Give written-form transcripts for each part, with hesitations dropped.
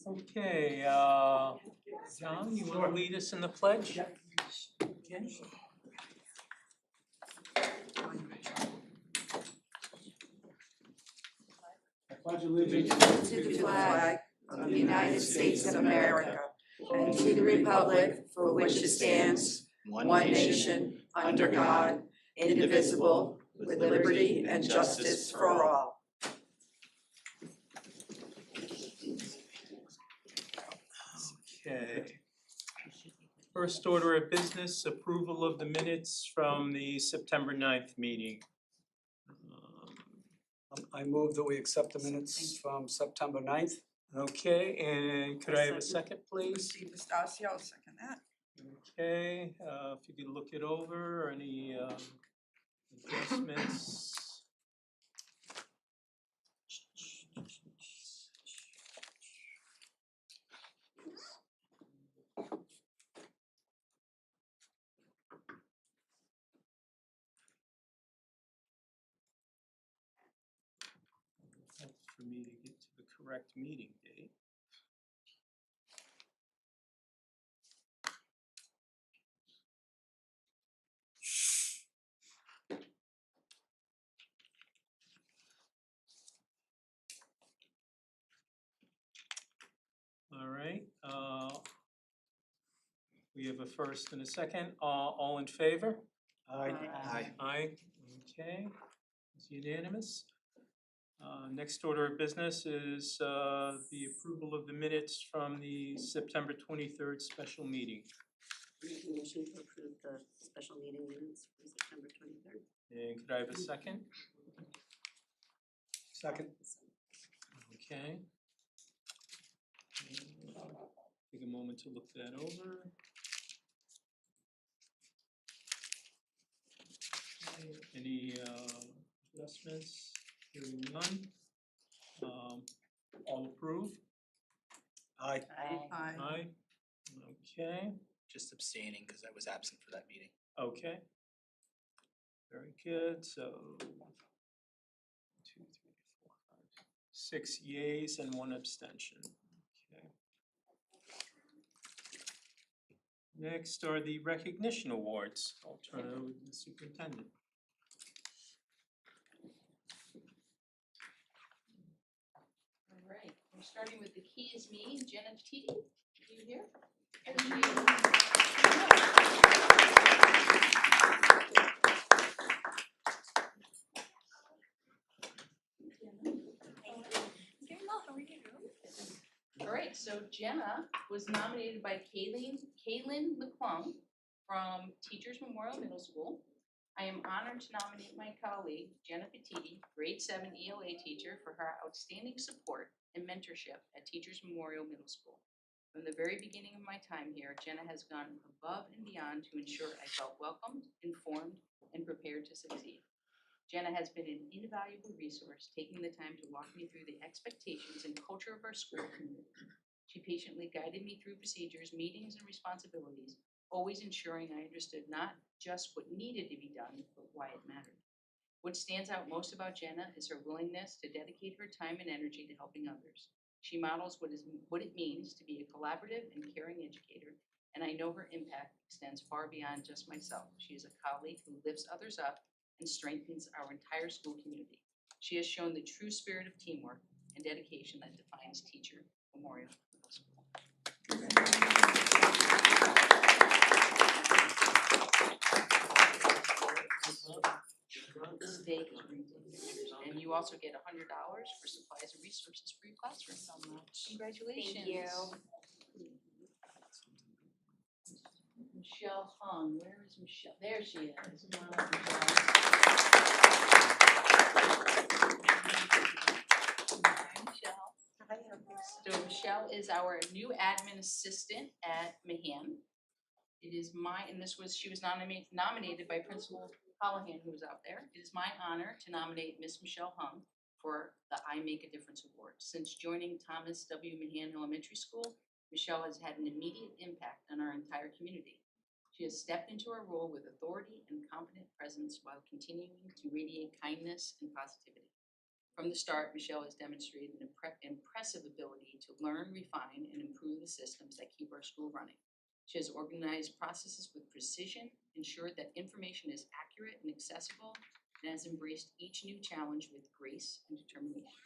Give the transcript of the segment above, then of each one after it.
Okay, John, you want to lead us in the pledge? Okay. I pledge allegiance to the flag of the United States of America and to the republic for which it stands, one nation, under God, indivisible, with liberty and justice for all. Okay. First order of business, approval of the minutes from the September 9th meeting. I move that we accept the minutes from September 9th. Okay, and could I have a second, please? Steve Estacio, I'll second that. Okay, if you could look it over, any adjustments? For me to get to the correct meeting date. All right, we have a first and a second. All in favor? Aye. Aye. Okay, it's unanimous. Next order of business is the approval of the minutes from the September 23rd special meeting. Make a motion to approve the special meeting minutes for September 23rd. And could I have a second? Second. Okay. Take a moment to look that over. Okay, any adjustments? Hearing none. All approve? Aye. Aye. Okay. Just abstaining because I was absent for that meeting. Okay. Very good. So 1, 2, 3, 4, 5, 6 yeas and 1 abstention. Okay. Next are the recognition awards. I'll turn it over to the superintendent. All right, we're starting with the key is me, Jenna T. Are you here? All right, so Jenna was nominated by Kaylin McClung from Teachers Memorial Middle School. I am honored to nominate my colleague, Jenna Petiti, grade 7 ELA teacher, for her outstanding support and mentorship at Teachers Memorial Middle School. From the very beginning of my time here, Jenna has gone above and beyond to ensure I felt welcomed, informed, and prepared to succeed. Jenna has been an invaluable resource, taking the time to walk me through the expectations and culture of our school community. She patiently guided me through procedures, meetings, and responsibilities, always ensuring I understood not just what needed to be done, but why it mattered. What stands out most about Jenna is her willingness to dedicate her time and energy to helping others. She models what it means to be a collaborative and caring educator, and I know her impact extends far beyond just myself. She is a colleague who lifts others up and strengthens our entire school community. She has shown the true spirit of teamwork and dedication that defines Teacher Memorial Middle School. And you also get $100 for supplies and resources for your classroom. So much. Congratulations. Thank you. Michelle Hung, where is Michelle? There she is. Come on up, Michelle. So Michelle is our new admin assistant at Mahan. It is she was nominated by Principal Callahan, who was out there. It is my honor to nominate Miss Michelle Hung for the I Make a Difference Award. Since joining Thomas W. Mahan Elementary School, Michelle has had an immediate impact on our entire community. She has stepped into her role with authority and confident presence while continuing to radiate kindness and positivity. From the start, Michelle has demonstrated an impressive ability to learn, refine, and improve the systems that keep our school running. She has organized processes with precision, ensured that information is accurate and accessible, and has embraced each new challenge with grace and determination.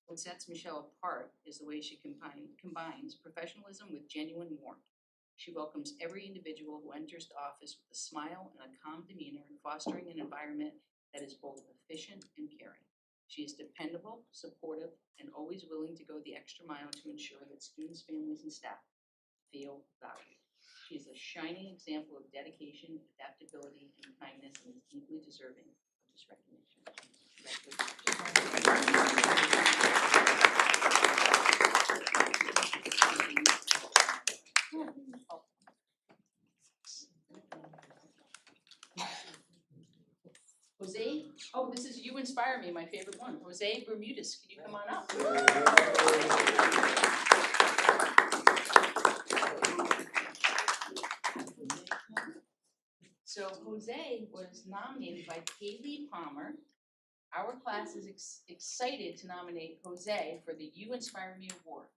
What sets Michelle apart is the way she combines professionalism with genuine warmth. She welcomes every individual who enters the office with a smile and a calm demeanor, fostering an environment that is both efficient and caring. She is dependable, supportive, and always willing to go the extra mile to ensure that students, families, and staff feel valued. She is a shining example of dedication, adaptability, and kindness, and is deeply deserving of this recognition. Jose, oh, this is You Inspire Me, my favorite one. Jose Bermudez, can you come on up? So Jose was nominated by Kaylee Palmer. Our class is excited to nominate Jose for the You Inspire Me Award.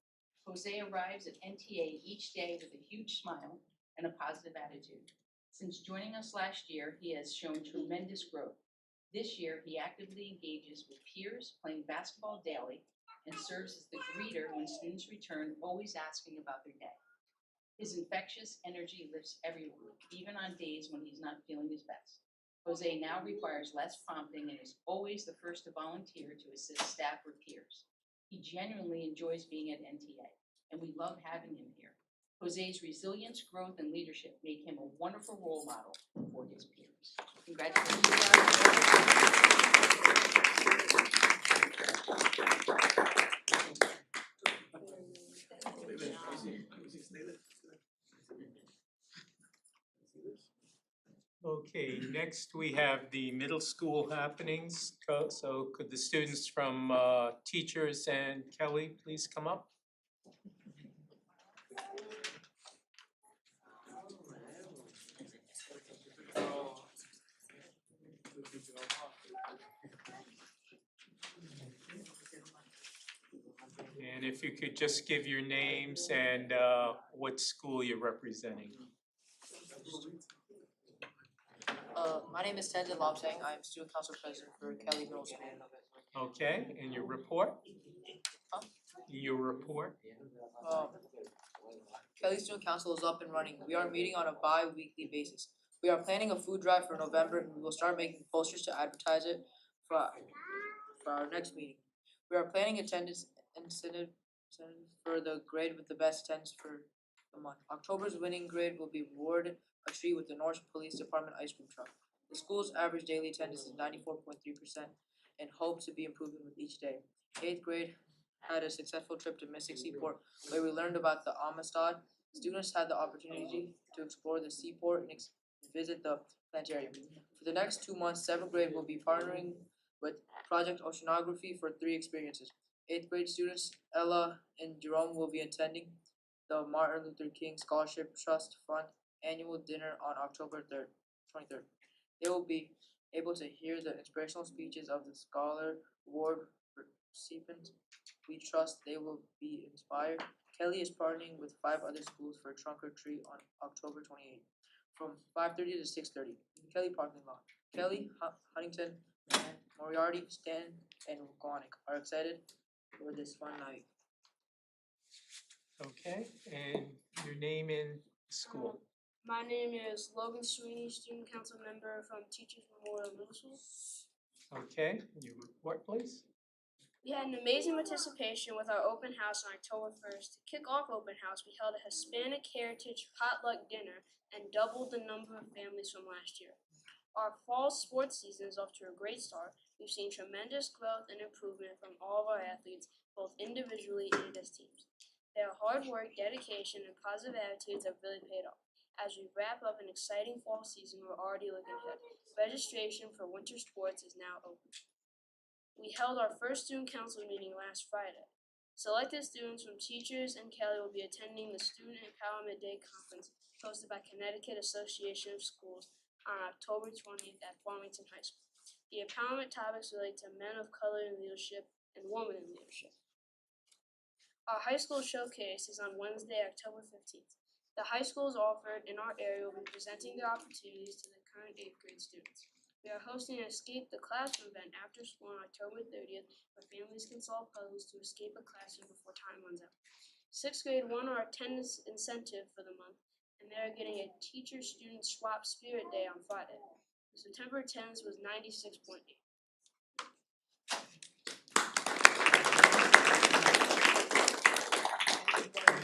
Jose arrives at NTA each day with a huge smile and a positive attitude. Since joining us last year, he has shown tremendous growth. This year, he actively engages with peers, playing basketball daily, and serves as the greeter when students return, always asking about their day. His infectious energy lifts everyone, even on days when he's not feeling his best. Jose now requires less prompting and is always the first to volunteer to assist staff or peers. He genuinely enjoys being at NTA, and we love having him here. Jose's resilience, growth, and leadership make him a wonderful role model for his peers. Okay, next we have the middle school happenings. So could the students from teachers and Kelly please come up? And if you could just give your names and what school you're representing. My name is Tenzin Lobsang. I am student council president for Kelly Middle School. Okay, and your report? Huh? Your report? Kelly Student Council is up and running. We are meeting on a bi-weekly basis. We are planning a food drive for November, and we will start making posters to advertise it for our next meeting. We are planning attendance incentive for the grade with the best attendance for the month. October's winning grade will be awarded a treat with the Norwich Police Department ice cream truck. The school's average daily attendance is 94.3% and hopes to be improving with each day. 8th grade had a successful trip to Mystic Seaport where we learned about the Amistad. Students had the opportunity to explore the seaport and visit the planetarium. For the next 2 months, 7th grade will be partnering with Project Oceanography for 3 experiences. 8th grade students, Ella and Jerome, will be attending the Martin Luther King Scholarship Trust Fund annual dinner on October 23rd. They will be able to hear the inspirational speeches of the Scholar Award recipients. We trust they will be inspired. Kelly is partnering with 5 other schools for a trunk or treat on October 28th from 5:30 to 6:30 in Kelly parking lot. Kelly, Huntington, Moriarty, Stanton, and Wacoanic are excited for this fun night. Okay, and your name and school. My name is Logan Sweeney, student council member from Teachers Memorial Middle School. Okay, your report, please. We had an amazing participation with our open house on October 1st. To kick off open house, we held a Hispanic Heritage potluck dinner and doubled the number of families from last year. Our fall sports season is off to a great start. We've seen tremendous growth and improvement from all of our athletes, both individually and as teams. Their hard work, dedication, and positive attitudes have really paid off. As we wrap up an exciting fall season, we're already looking ahead. Registration for winter sports is now open. We held our first student council meeting last Friday. Selected students from teachers and Kelly will be attending the Student Empowerment Day Conference hosted by Connecticut Association of Schools on October 20th at Farmington High School. The empowerment topics relate to men of color in leadership and women in leadership. Our high school showcase is on Wednesday, October 15th. The high schools offered in our area will be presenting their opportunities to the current 8th grade students. We are hosting an Escape the Classroom event after school on October 30th where families can solve puzzles to escape a classroom before time runs out. 6th grade won our attendance incentive for the month, and they are getting a teacher-student swap spirit day on Friday. The September attendance was 96.8.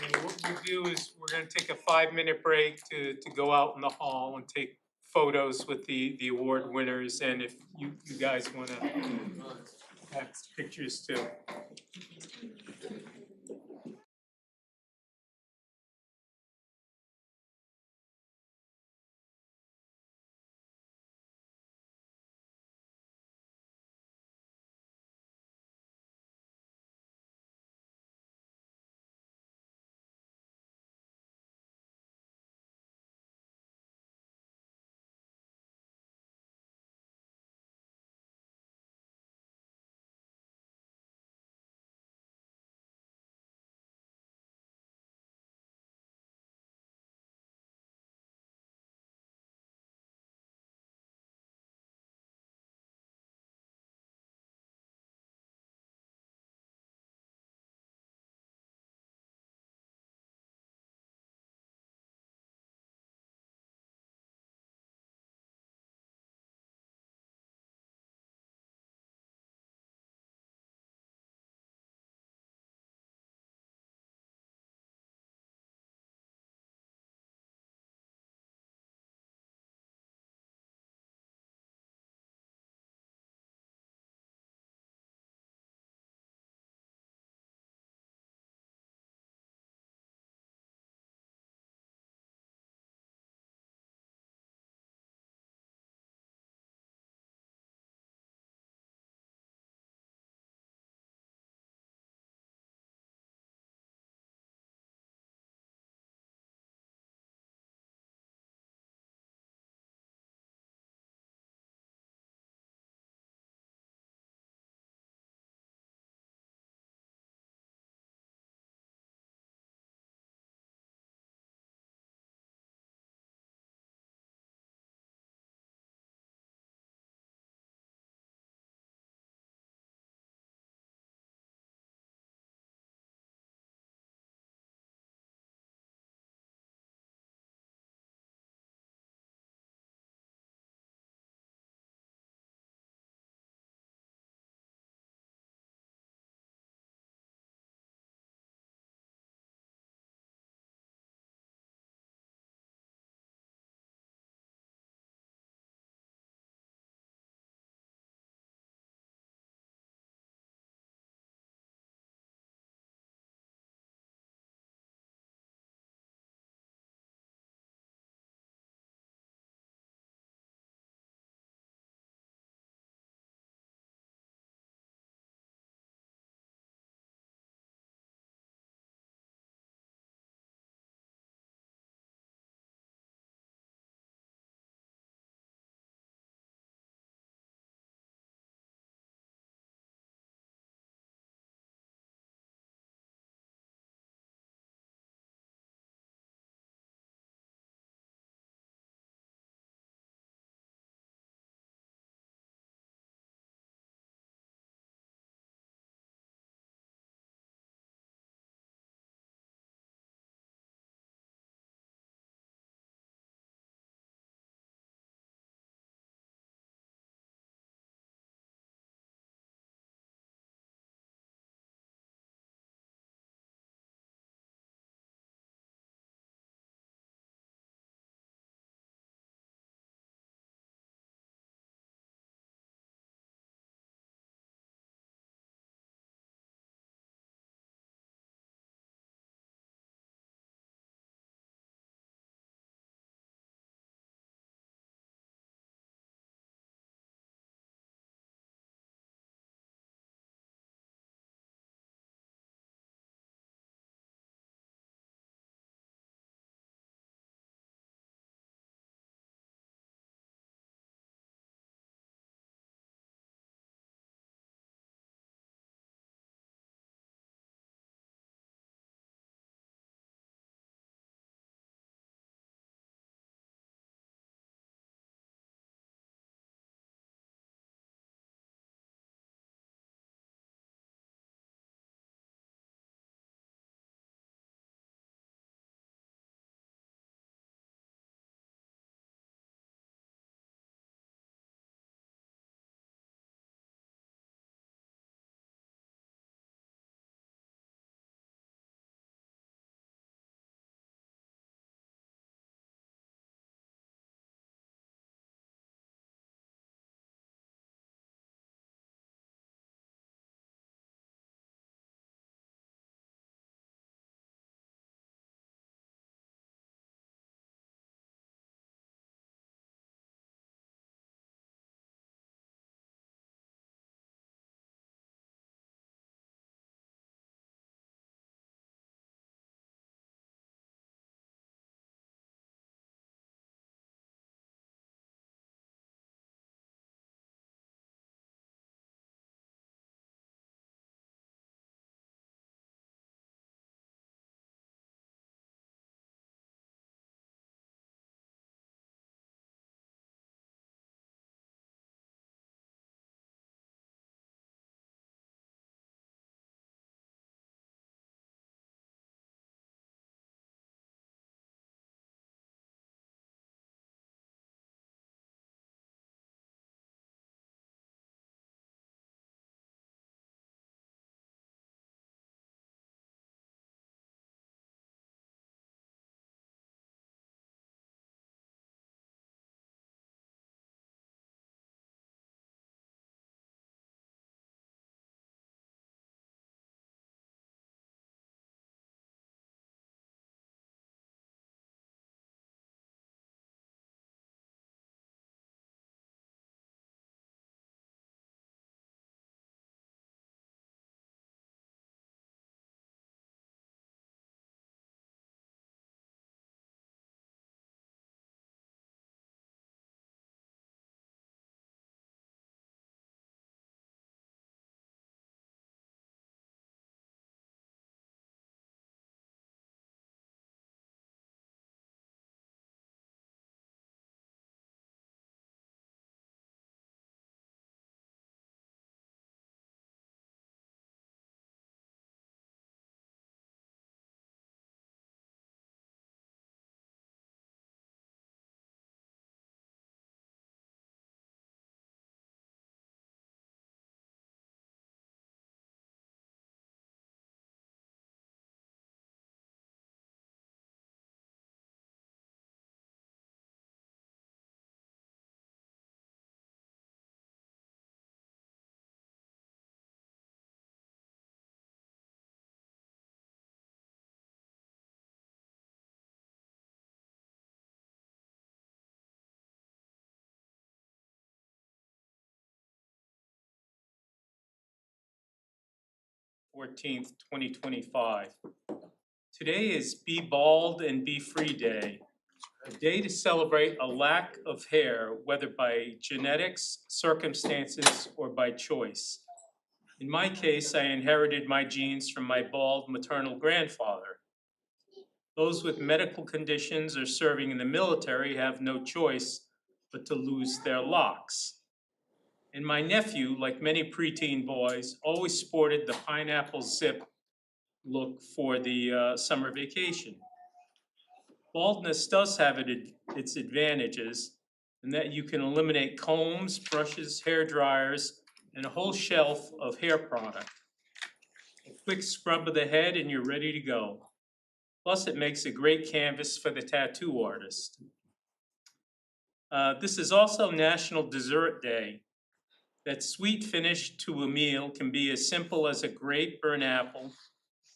And what we'll do is we're gonna take a 5-minute break to go out in the hall and take photos with the award winners, and if you guys wanna have pictures too. 14th, 2025. Today is Be Bald and Be Free Day, a day to celebrate a lack of hair, whether by genetics, circumstances, or by choice. In my case, I inherited my genes from my bald maternal grandfather. Those with medical conditions or serving in the military have no choice but to lose their locks. And my nephew, like many preteen boys, always sported the pineapple zip look for the summer vacation. Baldness does have its advantages in that you can eliminate combs, brushes, hair dryers, and a whole shelf of hair product. A quick scrub of the head and you're ready to go. Plus, it makes a great canvas for the tattoo artist. This is also National Dessert Day. That sweet finish to a meal can be as simple as a grape or an apple,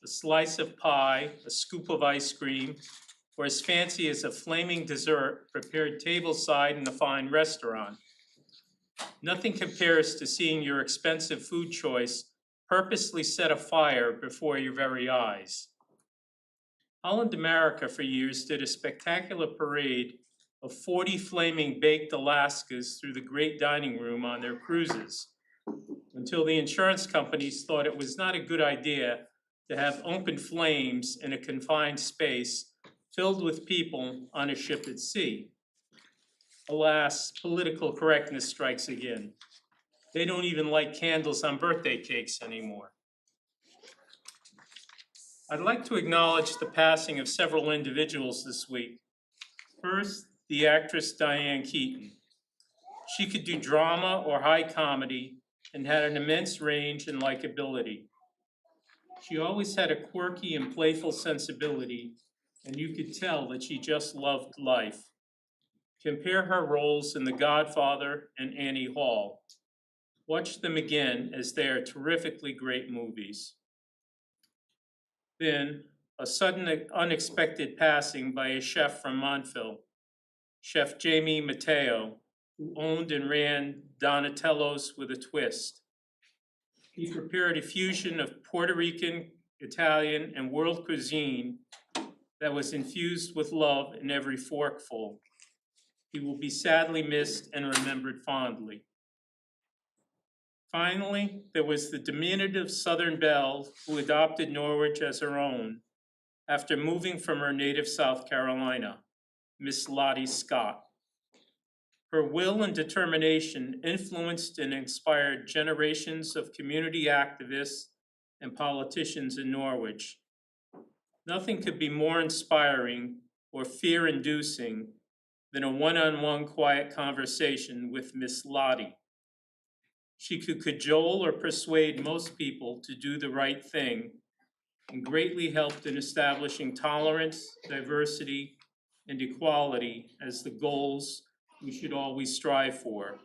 a slice of pie, a scoop of ice cream, or as fancy as a flaming dessert prepared tableside in a fine restaurant. Nothing compares to seeing your expensive food choice purposely set afire before your very eyes. Holland America for years did a spectacular parade of 40 flaming baked Alaskas through the great dining room on their cruises, until the insurance companies thought it was not a good idea to have open flames in a confined space filled with people on a ship at sea. Alas, political correctness strikes again. They don't even light candles on birthday cakes anymore. I'd like to acknowledge the passing of several individuals this week. First, the actress Diane Keaton. She could do drama or high comedy and had an immense range and likability. She always had a quirky and playful sensibility, and you could tell that she just loved life. Compare her roles in The Godfather and Annie Hall. Watch them again, as they are terrifically great movies. Then, a sudden unexpected passing by a chef from Montville, Chef Jamie Matteo, who owned and ran Donatello's with a Twist. He prepared a fusion of Puerto Rican, Italian, and world cuisine that was infused with love in every forkful. He will be sadly missed and remembered fondly. Finally, there was the diminutive Southern belle who adopted Norwich as her own after moving from her native South Carolina, Miss Lottie Scott. Her will and determination influenced and inspired generations of community activists and politicians in Norwich. Nothing could be more inspiring or fear-inducing than a one-on-one quiet conversation with Miss Lottie. She could cajole or persuade most people to do the right thing and greatly helped in establishing tolerance, diversity, and equality as the goals we should always strive for.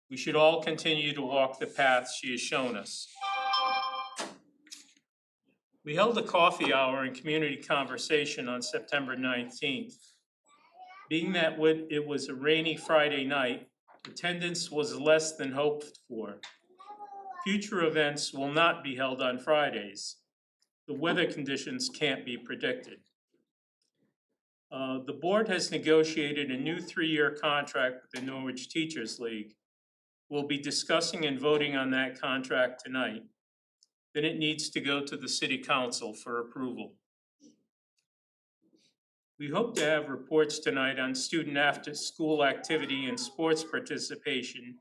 We should all continue to walk the path she has shown us. We held a coffee hour and community conversation on September 19th. Being that it was a rainy Friday night, attendance was less than hoped for. Future events will not be held on Fridays. The weather conditions can't be predicted. The board has negotiated a new 3-year contract with the Norwich Teachers League. We'll be discussing and voting on that contract tonight. Then it needs to go to the City Council for approval. We hope to have reports tonight on student after-school activity and sports participation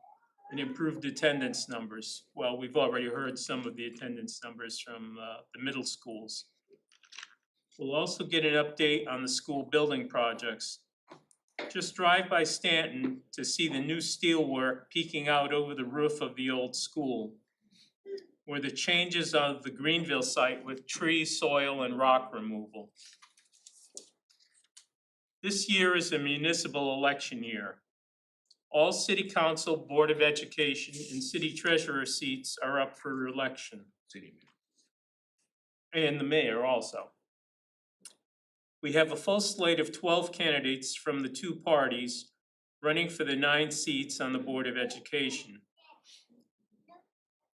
and improved attendance numbers. Well, we've already heard some of the attendance numbers from the middle schools. We'll also get an update on the school building projects. Just drive by Stanton to see the new steelwork peeking out over the roof of the old school, or the changes of the Greenville site with tree, soil, and rock removal. This year is a municipal election year. All City Council, Board of Education, and City Treasurer seats are up for election. And the mayor also. We have a full slate of 12 candidates from the 2 parties running for the 9 seats on the Board of Education.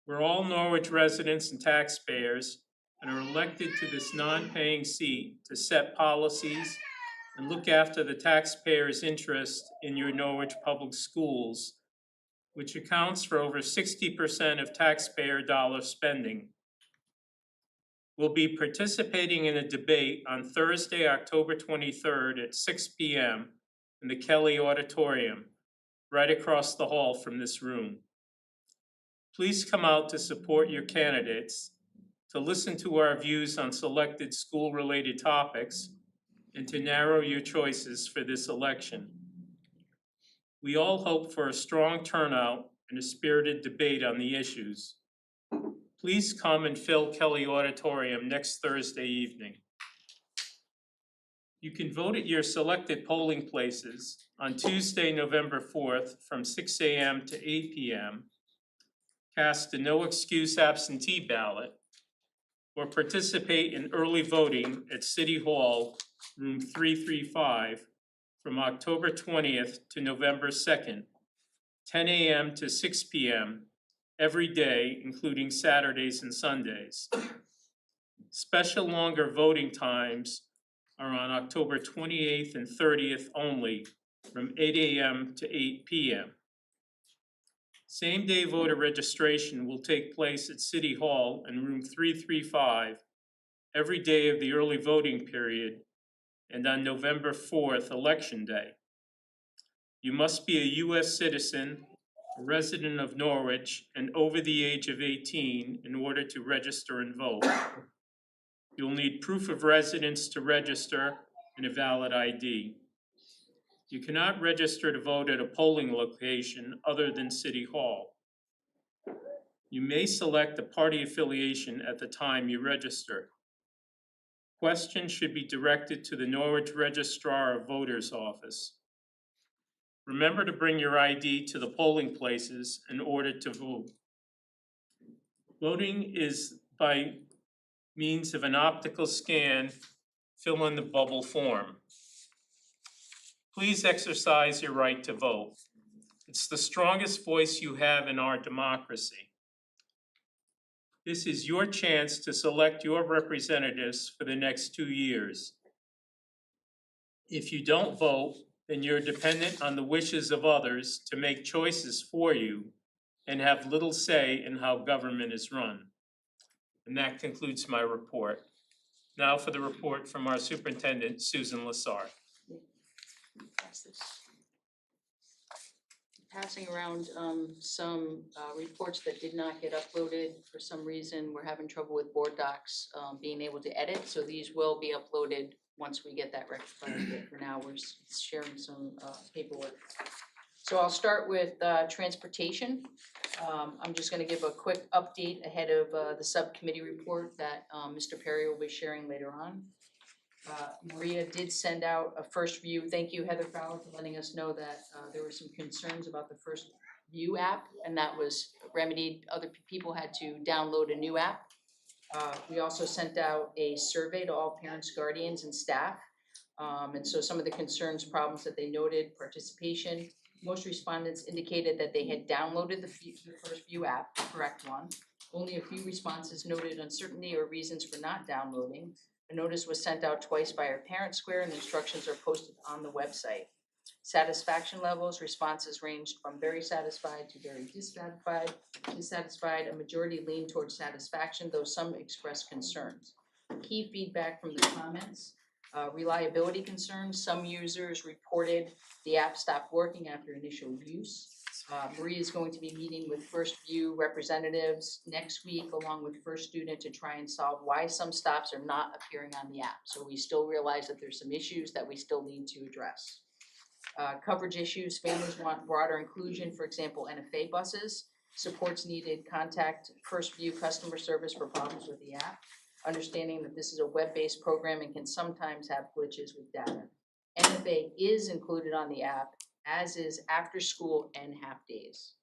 We're all Norwich residents and taxpayers and are elected to this non-paying seat to set policies and look after the taxpayers' interest in your Norwich Public Schools, which accounts for over 60% of taxpayer dollar spending. We'll be participating in a debate on Thursday, October 23rd at 6 p.m. in the Kelly Auditorium, right across the hall from this room. Please come out to support your candidates, to listen to our views on selected school-related topics, and to narrow your choices for this election. We all hope for a strong turnout and a spirited debate on the issues. Please come and fill Kelly Auditorium next Thursday evening. You can vote at your selected polling places on Tuesday, November 4th from 6 a.m. to 8 p.m., cast a no excuse absentee ballot, or participate in early voting at City Hall, room 335, from October 20th to November 2nd, 10 a.m. to 6 p.m. every day, including Saturdays and Sundays. Special longer voting times are on October 28th and 30th only, from 8 a.m. to 8 p.m. Same-day voter registration will take place at City Hall in room 335 every day of the early voting period and on November 4th, Election Day. You must be a U.S. citizen, a resident of Norwich, and over the age of 18 in order to register and vote. You'll need proof of residence to register and a valid ID. You cannot register to vote at a polling location other than City Hall. You may select a party affiliation at the time you register. Questions should be directed to the Norwich Registrar of Voters Office. Remember to bring your ID to the polling places in order to vote. Voting is by means of an optical scan. Fill in the bubble form. Please exercise your right to vote. It's the strongest voice you have in our democracy. This is your chance to select your representatives for the next 2 years. If you don't vote, then you're dependent on the wishes of others to make choices for you and have little say in how government is run. And that concludes my report. Now for the report from our superintendent, Susan Lassard. Passing around some reports that did not get uploaded for some reason. We're having trouble with board docs being able to edit, so these will be uploaded once we get that rectified. But for now, we're sharing some paperwork. So I'll start with transportation. I'm just going to give a quick update ahead of the subcommittee report that Mr. Perry will be sharing later on. Maria did send out a first view. Thank you, Heather Fowler, for letting us know that there were some concerns about the first view app, and that was remedied. Other people had to download a new app. We also sent out a survey to all parents, guardians, and staff. And so some of the concerns, problems that they noted, participation. Most respondents indicated that they had downloaded the first view app, the correct one. Only a few responses noted uncertainty or reasons for not downloading. A notice was sent out twice by our parent square and instructions are posted on the website. Satisfaction levels, responses ranged from very satisfied to very dissatisfied. A majority leaned towards satisfaction, though some expressed concerns. Key feedback from the comments, reliability concerns. Some users reported the app stopped working after initial use. Maria is going to be meeting with First View representatives next week, along with First Student, to try and solve why some stops are not appearing on the app. So we still realize that there's some issues that we still need to address. Coverage issues, families want broader inclusion, for example, NFA buses. Supports needed, contact First View customer service for problems with the app. Understanding that this is a web-based program and can sometimes have glitches with data. NFA is included on the app, as is after school and half days.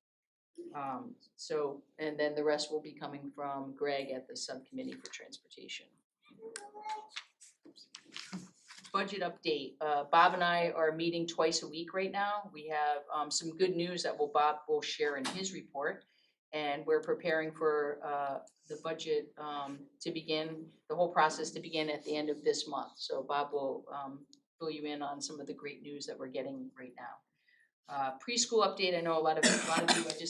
And then the rest will be coming from Greg at the subcommittee for transportation. Budget update. Bob and I are meeting twice a week right now. We have some good news that Bob will share in his report. And we're preparing for the budget to begin, the whole process to begin at the end of this month. So Bob will fill you in on some of the great news that we're getting right now. Preschool update, I know a lot of you,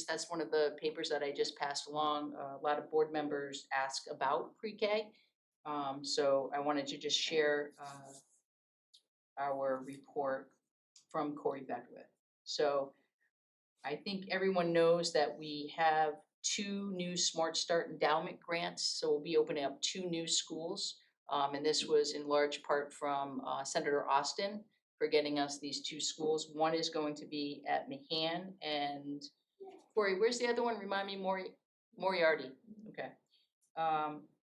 that's one of the papers that I just passed along. A lot of board members ask about pre-K. So I wanted to just share our report from Corey Beckwith. So I think everyone knows that we have 2 new Smart Start endowment grants, so we'll be opening up 2 new schools. And this was in large part from Senator Austin for getting us these 2 schools. One is going to be at Mahan, and Corey, where's the other one? Remind me, Moriarty. Okay.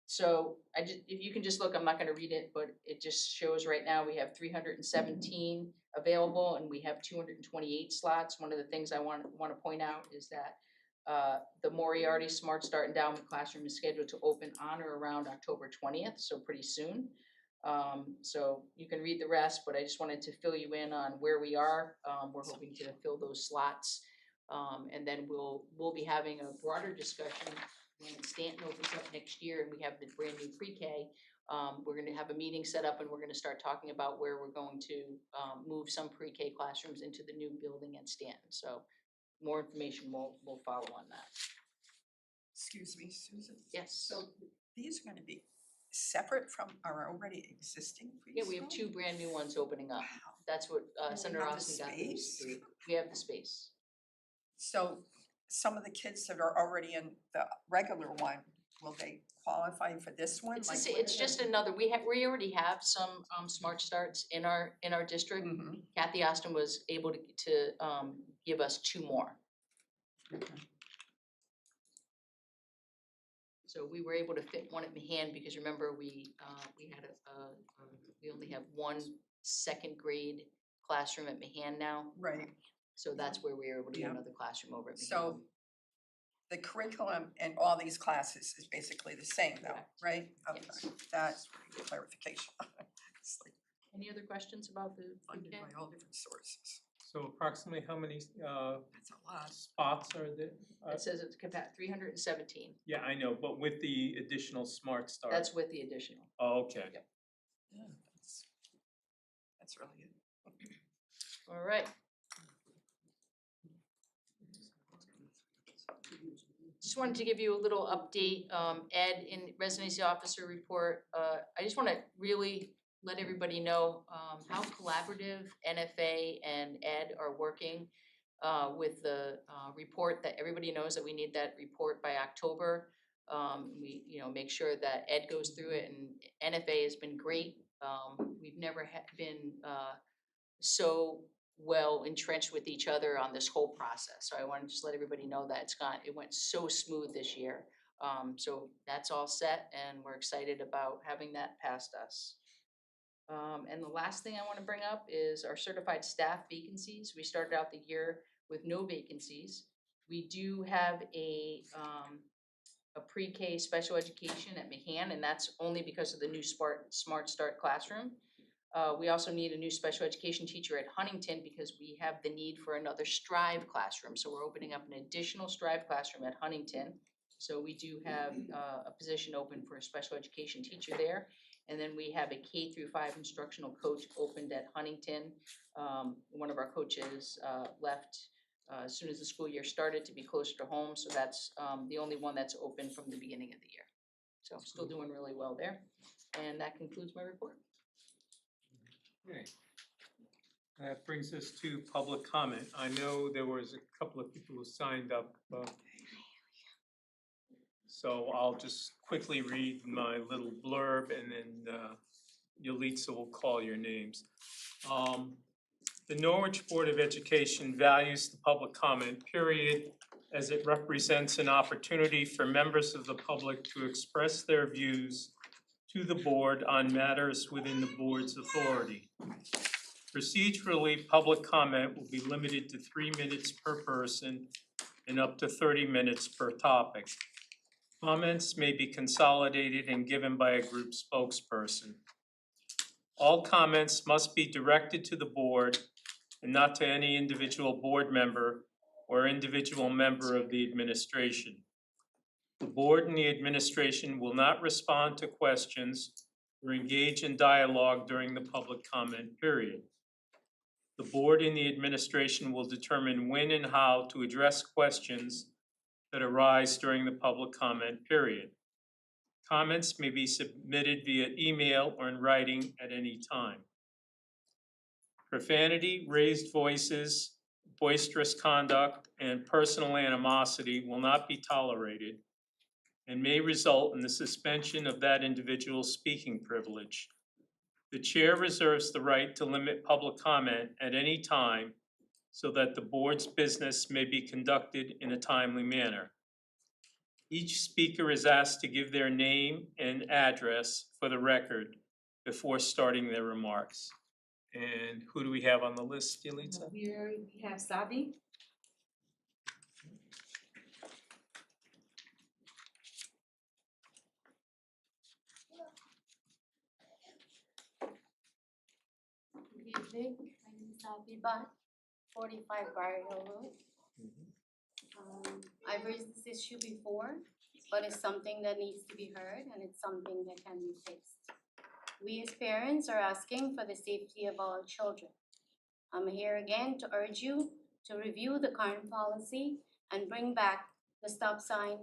So if you can just look, I'm not gonna read it, but it just shows right now we have 317 available and we have 228 slots. One of the things I want to point out is that the Moriarty Smart Start Endowment Classroom is scheduled to open on or around October 20th, so pretty soon. So you can read the rest, but I just wanted to fill you in on where we are. We're hoping to fill those slots. And then we'll be having a broader discussion when Stanton opens up next year and we have the brand new pre-K. We're gonna have a meeting set up and we're gonna start talking about where we're going to move some pre-K classrooms into the new building at Stanton. So more information will follow on that. Excuse me, Susan. Yes. So these are gonna be separate from our already existing preschool? Yeah, we have 2 brand new ones opening up. Wow. That's what Senator have the Austin got those space? through. We have the space. So some of the kids that are already in the regular one, will they qualify for this one? It's Like, the, what it's is just it? another, we already have some Smart Starts in our district. Mhm. Kathy Austin was able to give us 2 more. So we were able to fit one at Mahan because remember we had we only have 1 second grade classroom at Mahan now. Right, So that's where we were able to get Yeah. another classroom over at Mahan. so the curriculum in all these classes is basically the same though, Correct. right? Okay, Yes. that's clarification. It's like Any other questions about the funded pre-K? by all different sources. So approximately how many That's a lot. spots are there? It says it's 317. Yeah, I know, but with the additional Smart Start. That's with the additional. Oh, okay. Yep. Yeah, that's really good. All right. Just wanted to give you a little update, Ed, in residency officer report. I just want to really let everybody know how collaborative NFA and Ed are working with the report that everybody knows that we need that report by October. We, make sure that Ed goes through it, and NFA has been great. We've never been so well entrenched with each other on this whole process. So I want to just let everybody know that it went so smooth this year. So that's all set and we're excited about having that past us. And the last thing I want to bring up is our certified staff vacancies. We started out the year with no vacancies. We do have a pre-K special education at Mahan, and that's only because of the new Smart Start classroom. We also need a new special education teacher at Huntington because we have the need for another Strive classroom. So we're opening up an additional Strive classroom at Huntington. So we do have a position open for a special education teacher there. And then we have a K-5 instructional coach opened at Huntington. One of our coaches left as soon as the school year started to be closer to home. So that's the only one that's open from the beginning of the year. So still doing really well there. And that concludes my report. Okay. That brings us to public comment. I know there was a couple of people who signed up. So I'll just quickly read my little blurb and then Yalitza will call your names. The Norwich Board of Education values the public comment period as it represents an opportunity for members of the public to express their views to the board on matters within the board's authority. Procedurally, public comment will be limited to 3 minutes per person and up to 30 minutes per topic. Comments may be consolidated and given by a group spokesperson. All comments must be directed to the board and not to any individual board member or individual member of the administration. The board and the administration will not respond to questions or engage in dialogue during the public comment period. The board and the administration will determine when and how to address questions that arise during the public comment period. Comments may be submitted via email or in writing at any time. Profanity, raised voices, boisterous conduct, and personal animosity will not be tolerated and may result in the suspension of that individual's speaking privilege. The chair reserves the right to limit public comment at any time so that the board's business may be conducted in a timely manner. Each speaker is asked to give their name and address for the record before starting their remarks. And who do we have on the list, Yalitza? Here we have Sabi. Good evening, my name is Sabi Bhatt, 45 Barrio Road. I've raised this issue before, but it's something that needs to be heard and it's something that can be fixed. We as parents are asking for the safety of our children. I'm here again to urge you to review the current policy and bring back the stop sign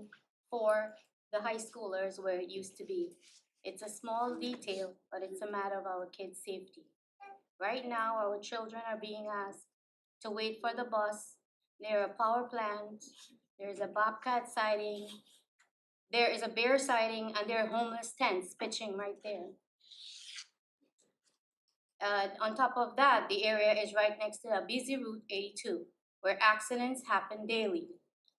for the high schoolers where it used to be. It's a small detail, but it's a matter of our kids' safety. Right now, our children are being asked to wait for the bus. There are power plants, there's a bobcat sighting, there is a bear sighting, and there are homeless tents pitching right there. On top of that, the area is right next to a busy Route 82, where accidents happen daily.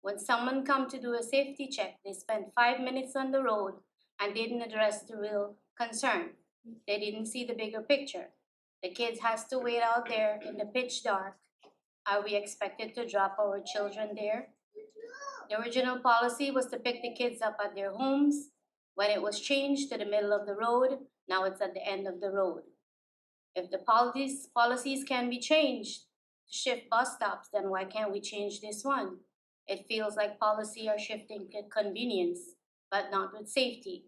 When someone comes to do a safety check, they spend 5 minutes on the road and didn't address the real concern. They didn't see the bigger picture. The kids has to wait out there in the pitch dark. Are we expected to drop our children there? The original policy was to pick the kids up at their homes. When it was changed to the middle of the road, now it's at the end of the road. If the policies can be changed to shift bus stops, then why can't we change this one? It feels like policy are shifting to convenience, but not with safety.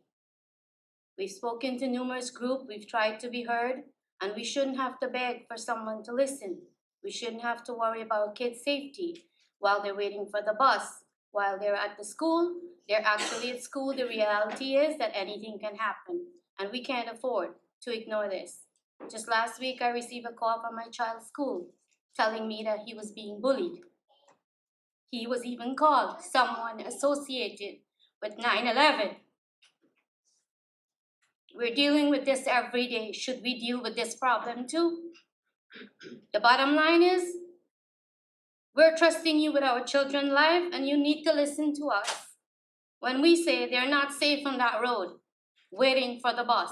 We've spoken to numerous groups, we've tried to be heard, and we shouldn't have to beg for someone to listen. We shouldn't have to worry about kids' safety while they're waiting for the bus. While they're at the school, they're actually at school. The reality is that anything can happen, and we can't afford to ignore this. Just last week, I received a call from my child's school telling me that he was being bullied. He was even called someone associated with 9/11. We're dealing with this every day. Should we deal with this problem too? The bottom line is, we're trusting you with our children's life, and you need to listen to us when we say they're not safe on that road, waiting for the bus.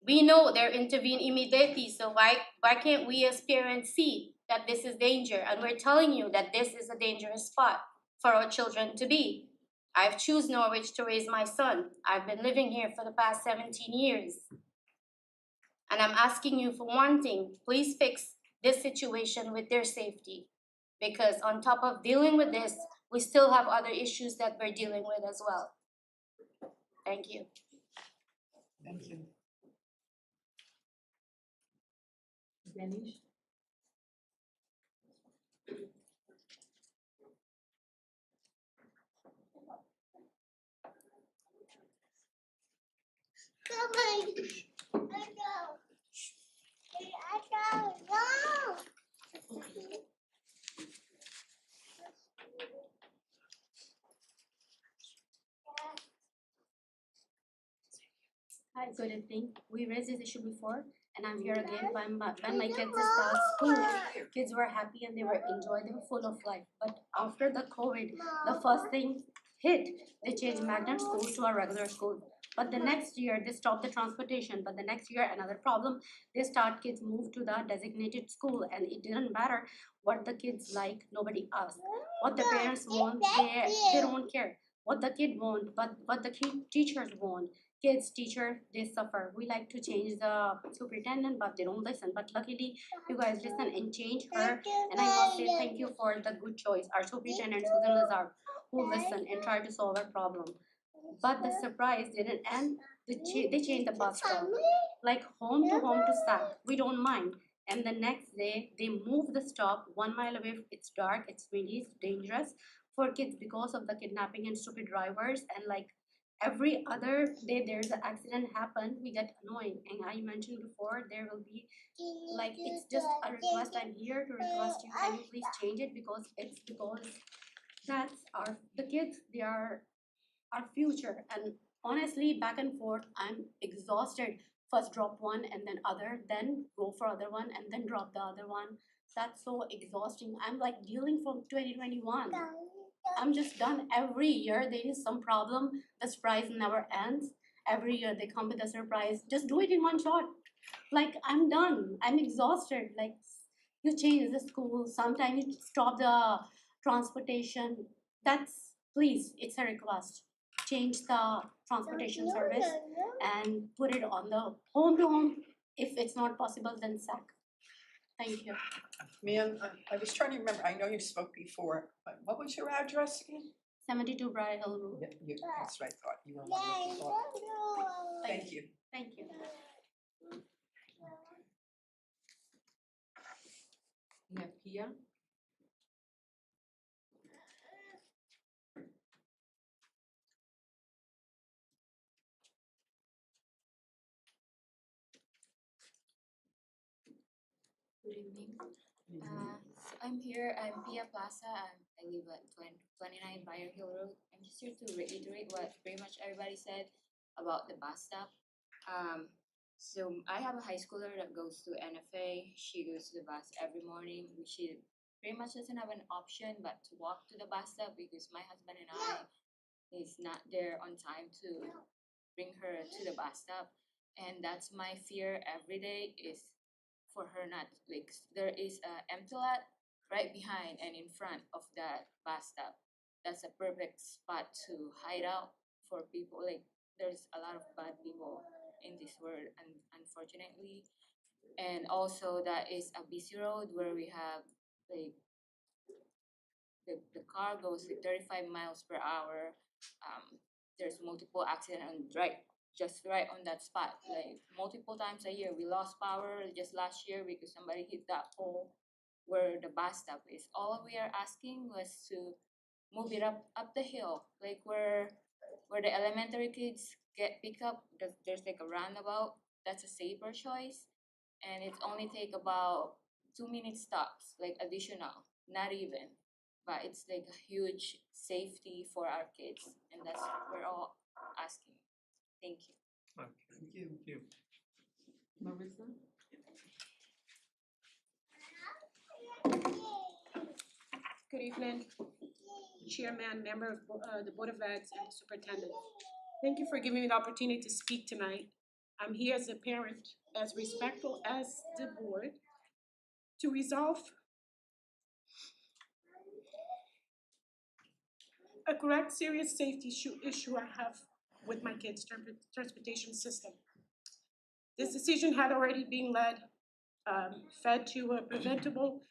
We know they're intervene immediately, so why can't we as parents see that this is danger? And we're telling you that this is a dangerous spot for our children to be. I've chosen Norwich to raise my son. I've been living here for the past 17 years. And I'm asking you for one thing, please fix this situation with their safety. Because on top of dealing with this, we still have other issues that we're dealing with as well. Thank you. Thank you. Manish? Hi, good evening. We raised this issue before, and I'm here again. When my kids start school, kids were happy and they were enjoying, they were full of life. But after the COVID, the first thing hit, they changed magnet school to a regular school. But the next year, they stopped the transportation. But the next year, another problem, they start kids move to the designated school, and it didn't matter what the kids like, nobody asked. What the parents want, they don't care. What the kid want, but what the teachers want. Kids, teacher, they suffer. We like to change the superintendent, but they don't listen. But luckily, you guys listen and change her. And I must say thank you for the good choice. Our superintendent, Susan Lazar, who listened and tried to solve our problem. But the surprise didn't end. They changed the bus stop, like home to stack. We don't mind. And the next day, they moved the stop 1 mile away. It's dark, it's windy, it's dangerous for kids because of the kidnapping and stupid drivers. And like every other day, there's an accident happen, we get annoying. And I mentioned before, there will be like it's just a request. I'm here to request you. Can you please change it because that's the kids. They are our future. And honestly, back and forth, I'm exhausted. First drop one and then other, then go for other one and then drop the other one. That's so exhausting. I'm like dealing from 2021. I'm just done. Every year there is some problem. The surprise never ends. Every year they come with a surprise. Just do it in one shot. Like I'm done. I'm exhausted. Like you change the school. Sometimes you stop the transportation. That's please. It's a request. Change the transportation service and put it on the home to home. If it's not possible, then sack. Thank you. Ma'am, I was trying to remember, I know you spoke before, but what was your address again? 72 Briar Hill Road. Yeah, that's what I thought, you were wonderful. Thank you. Thank you. We have Pia. Good evening. I'm here. I'm Pia Plaza. I live at 29 Briar Hill Road. I'm just here to reiterate what pretty much everybody said about the bus stop. So I have a high schooler that goes to NFA. She goes to the bus every morning. She pretty much doesn't have an option but to walk to the bus stop because my husband and I is not there on time to bring her to the bus stop. And that's my fear every day is for her not like there is a empty lot right behind and in front of that bus stop. That's a perfect spot to hide out for people. Like there's a lot of bad people in this world, and unfortunately, and also that is a busy road where we have like the car goes like 35 miles per hour. There's multiple accidents just right on that spot. Like multiple times a year, we lost power just last year because somebody hit that pole where the bus stop is. All we are asking was to move it up the hill, like where the elementary kids get picked up. There's like a roundabout. That's a safer choice, and it only take about 2 minute stops, like additional, not even. But it's like a huge safety for our kids, and that's what we're all asking. Thank you. Okay, Thank you. Marissa? Good evening, Chairman, member of the Board of Eds, and Superintendent. Thank you for giving me the opportunity to speak tonight. I'm here as a parent, as respectful as the board, to resolve a correct, serious safety issue I have with my kids' transportation system. This decision had already been fed to a preventable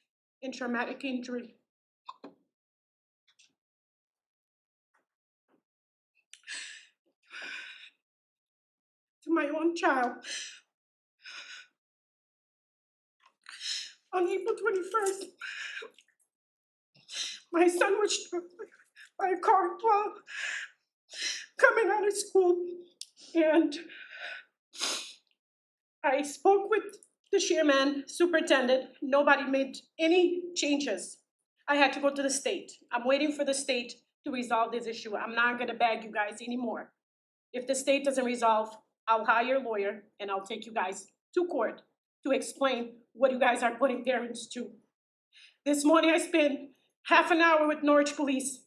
and traumatic injury. To my own child. On April 21st, my son was struck by a car while coming out of school, and I spoke with the chairman, superintendent. Nobody made any changes. I had to go to the state. I'm waiting for the state to resolve this issue. I'm not gonna beg you guys anymore. If the state doesn't resolve, I'll hire a lawyer and I'll take you guys to court to explain what you guys are putting parents to. This morning I spent half an hour with Norwich police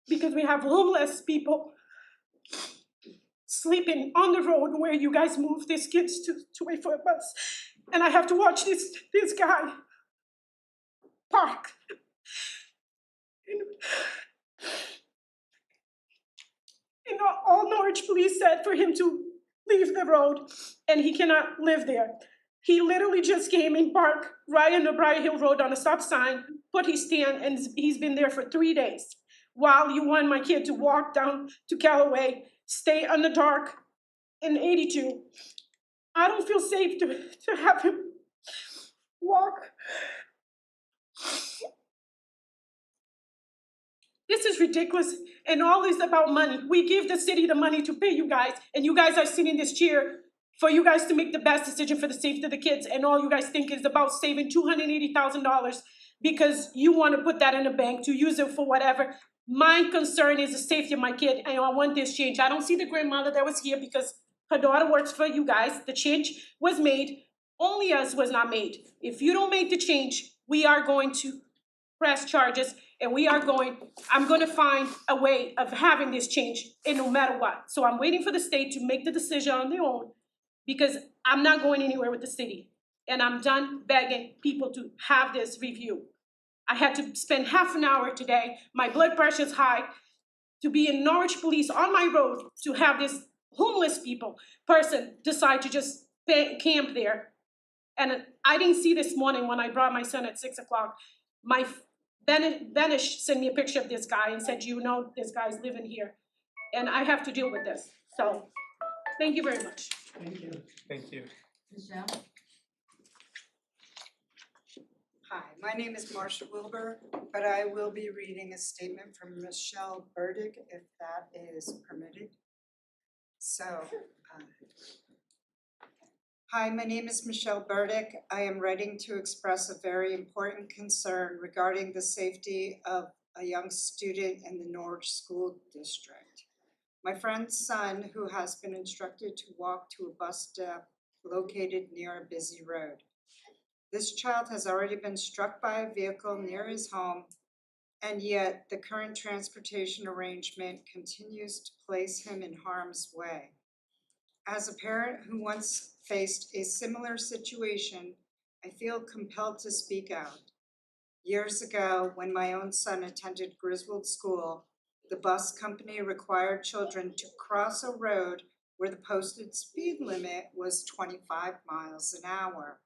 because we have homeless people sleeping on the road where you guys move these kids to wait for a bus. And I have to watch this guy park. And all Norwich police said for him to leave the road, and he cannot live there. He literally just came and parked right on the Briar Hill Road on a stop sign, put his stand, and he's been there for 3 days. while you want my kid to walk down to Callaway, stay in the dark in 82. I don't feel safe to have him walk. This is ridiculous, and all is about money. We give the city the money to pay you guys, and you guys are sitting in this chair for you guys to make the best decision for the safety of the kids, and all you guys think is about saving $280,000 because you want to put that in the bank to use it for whatever. My concern is the safety of my kid, and I want this change. I don't see the grandmother that was here because her daughter works for you guys. The change was made. Only us was not made. If you don't make the change, we are going to press charges, and I'm gonna find a way of having this change, and no matter what. So I'm waiting for the state to make the decision on their own, because I'm not going anywhere with the city. And I'm done begging people to have this review. I had to spend half an hour today, my blood pressure is high, to be in Norwich Police on my road to have this homeless person decide to just camp there. And I didn't see this morning when I brought my son at 6 o'clock. My Benish sent me a picture of this guy and said, you know, this guy's living here. And I have to deal with this. So, thank you very much. Thank you. Thank you. Michelle? Hi, my name is Marsha Wilbur, but I will be reading a statement from Michelle Burdick, if that is permitted. So, hi, my name is Michelle Burdick. I am writing to express a very important concern regarding the safety of a young student in the Norwich School District. My friend's son, who has been instructed to walk to a bus stop located near a busy road. This child has already been struck by a vehicle near his home, and yet the current transportation arrangement continues to place him in harm's way. As a parent who once faced a similar situation, I feel compelled to speak out. Years ago, when my own son attended Griswold School, the bus company required children to cross a road where the posted speed limit was 25 miles an hour.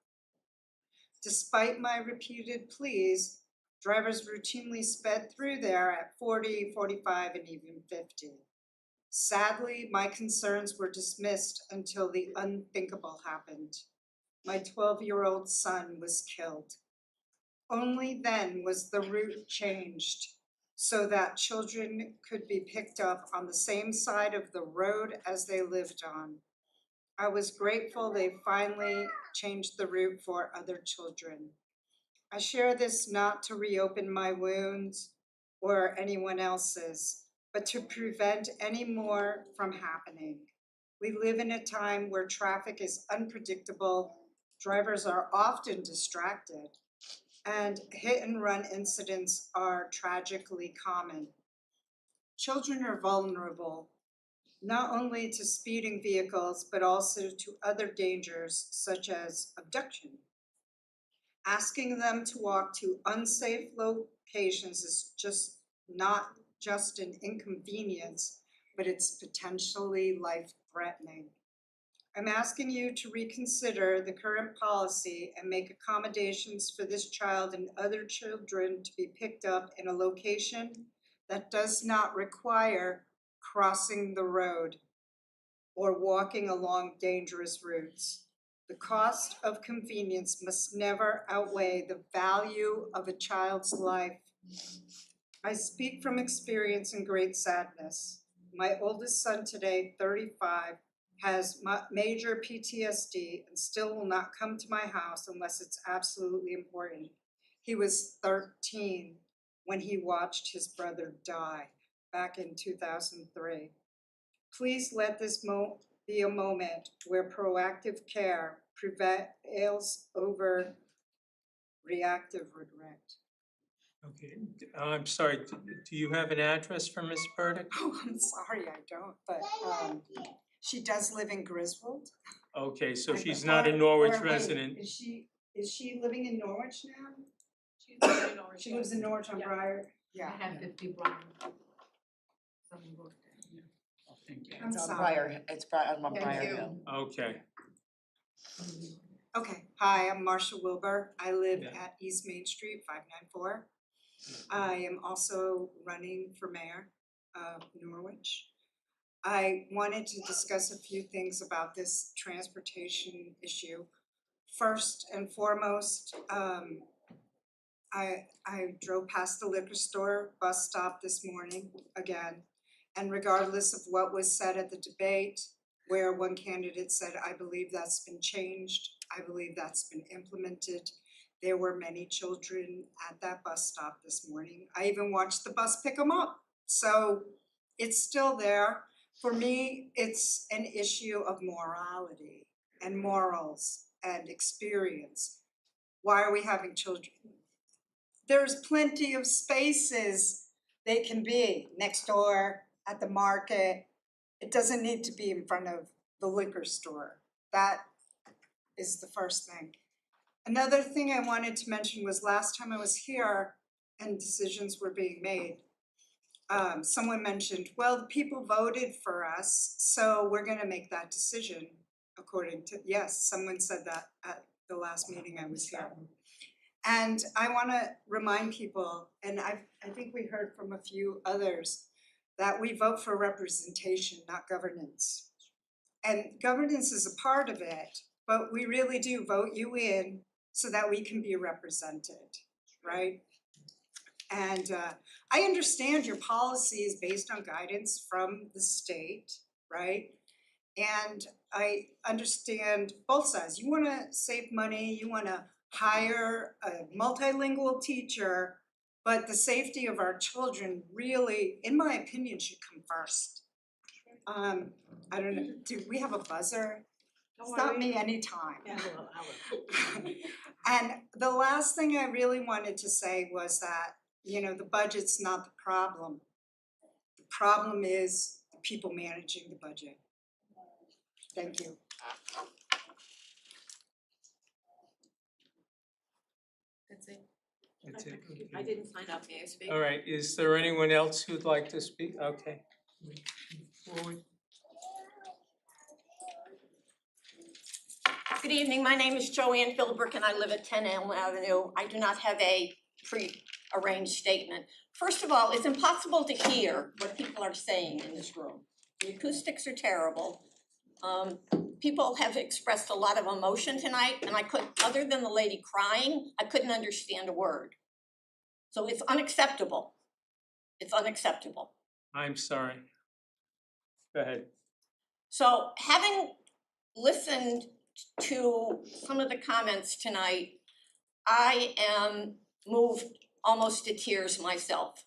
Despite my repeated pleas, drivers routinely sped through there at 40, 45, and even 50. Sadly, my concerns were dismissed until the unthinkable happened. My 12-year-old son was killed. Only then was the route changed so that children could be picked up on the same side of the road as they lived on. I was grateful they finally changed the route for other children. I share this not to reopen my wounds or anyone else's, but to prevent any more from happening. We live in a time where traffic is unpredictable, drivers are often distracted, and hit and run incidents are tragically common. Children are vulnerable, not only to speeding vehicles, but also to other dangers such as abduction. Asking them to walk to unsafe locations is not just an inconvenience, but it's potentially life-threatening. I'm asking you to reconsider the current policy and make accommodations for this child and other children to be picked up in a location that does not require crossing the road or walking along dangerous routes. The cost of convenience must never outweigh the value of a child's life. I speak from experience and great sadness. My oldest son today, 35, has major PTSD and still will not come to my house unless it's absolutely important. He was 13 when he watched his brother die back in 2003. Please let this be a moment where proactive care prevails over reactive regret. Okay, I'm sorry, do you have an address for Ms. Burdick? Oh, I'm sorry, I don't, but she does live in Griswold. Okay, so she's not a Norwich Or wait, resident. Is she living in Norwich now? She's living in Norwich. She lives in Norwich on Briar? Yeah. I have 50 Brian. I'm It's on sorry. Briar, it's on Thank Briar you. Hill. Okay, Okay, hi, I'm Marsha Wilbur. I live Yeah. at East Main Street, 594. I am also running for mayor of Norwich. I wanted to discuss a few things about this transportation issue. First and foremost, I drove past the liquor store bus stop this morning again, and regardless of what was said at the debate, where one candidate said, I believe that's been changed, I believe that's been implemented, there were many children at that bus stop this morning. I even watched the bus pick them up, so it's still there. For me, it's an issue of morality and morals and experience. Why are we having children? There's plenty of spaces they can be next door, at the market. It doesn't need to be in front of the liquor store. That is the first thing. Another thing I wanted to mention was last time I was here and decisions were being made, someone mentioned, well, the people voted for us, so we're gonna make that decision according to, yes, someone said that at the last meeting I was here. And I wanna remind people, and I think we heard from a few others, that we vote for representation, not governance. And governance is a part of it, but we really do vote you in so that we can be represented, right? And I understand your policy is based on guidance from the state, right? And I understand both sides. You wanna save money, you wanna hire a multilingual teacher, but the safety of our children really, in my opinion, should come first. I don't know, do we have a buzzer? Stop me anytime. And the last thing I really wanted to say was that, you know, the budget's not the problem. The problem is the people managing the budget. Thank you. That's it. That's it. I didn't sign up, may I speak? All right, is there anyone else who'd like to speak? Okay. Forward. Good evening, my name is Joanne Philbrick and I live at 10 Elm Avenue. I do not have a pre-arranged statement. First of all, it's impossible to hear what people are saying in this room. The acoustics are terrible. People have expressed a lot of emotion tonight and I couldn't, other than the lady crying, I couldn't understand a word. So it's unacceptable. It's unacceptable. I'm sorry. Go ahead. So having listened to some of the comments tonight, I am moved almost to tears myself.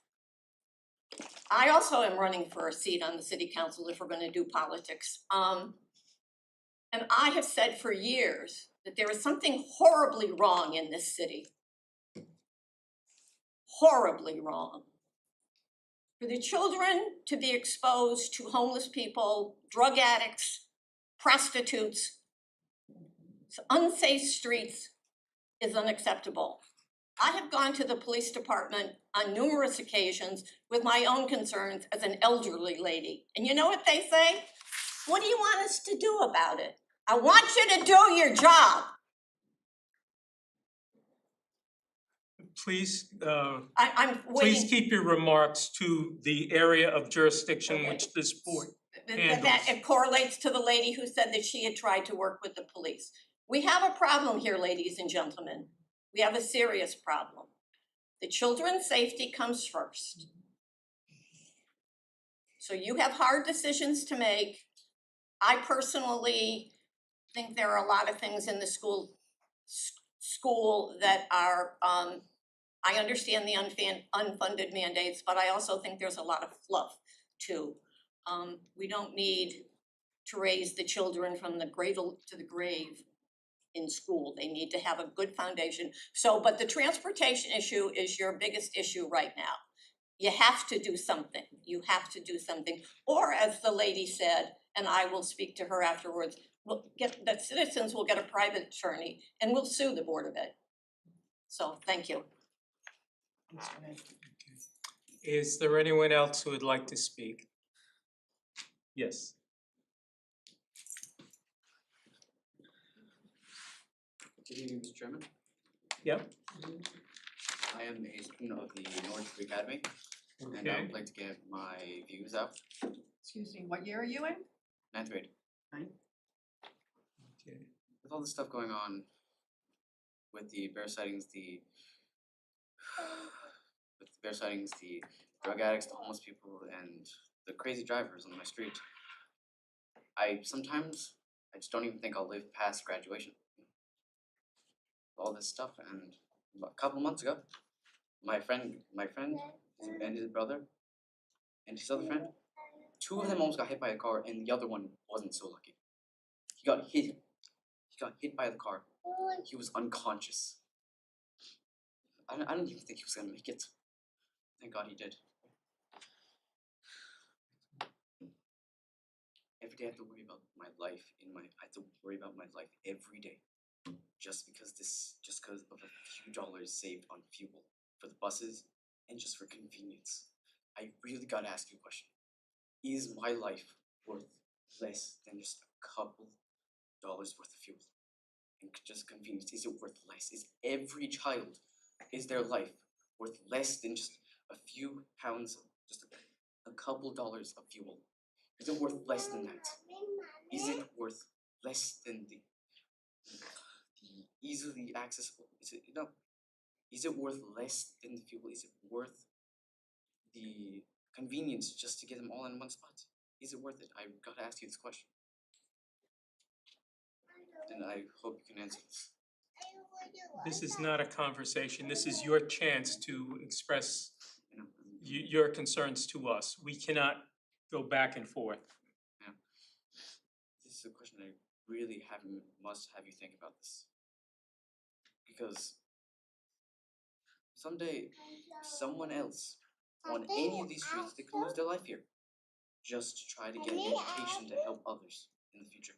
I also am running for a seat on the city council if we're gonna do politics. And I have said for years that there is something horribly wrong in this city. Horribly wrong. For the children to be exposed to homeless people, drug addicts, prostitutes, unsafe streets is unacceptable. I have gone to the police department on numerous occasions with my own concerns as an elderly lady. And you know what they say? What do you want us to do about it? I want you to do your job. Please, I'm waiting. please keep your remarks to the area of jurisdiction Okay. which this board That handles. it correlates to the lady who said that she had tried to work with the police. We have a problem here, ladies and gentlemen. We have a serious problem. The children's safety comes first. So you have hard decisions to make. I personally think there are a lot of things in the school that are, I understand the unfunded mandates, but I also think there's a lot of fluff too. We don't need to raise the children from the cradle to the grave in school. They need to have a good foundation. So, but the transportation issue is your biggest issue right now. You have to do something. You have to do something. Or as the lady said, and I will speak to her afterwards, that citizens will get a private attorney and we'll sue the Board of Ed. So, thank you. Is there anyone else who would like to speak? Yes. Good evening, Mr. Chairman. Yep. I am a student of the Norwich Academy, and I Okay, would like to get my views out. Excuse me, what year are you in? 9th grade. okay. With all this stuff going on, with the bear sightings, the drug addicts, the homeless people, and the crazy drivers on my street, I just don't even think I'll live past graduation. All this stuff, and a couple months ago, my friend and his brother and his other friend, two of them almost got hit by a car, and the other one wasn't so lucky. He got hit by the car. He was unconscious. I didn't even think he was gonna make it. Thank God he did. Every day I have to worry about my life I have to worry about my life every day. Just because of a few dollars saved on fuel for the buses and just for convenience. I really gotta ask you a question. Is my life worth less than just a couple dollars worth of fuel? And just convenience, is it worth less? Is their life worth less than just a few pounds, just a couple dollars of fuel? Is it worth less than that? Is it worth less than the easily accessible? Is it worth less than the fuel? Is it worth the convenience just to get them all in one spot? Is it worth it? I gotta ask you this question. And I hope you can answer this. This is not a conversation. This is your chance to express your concerns to us. We cannot go back and forth. This is a question I really must have you think about this. Because someday, someone else on any of these streets, they could lose their life here just to try to get an education to help others in the future.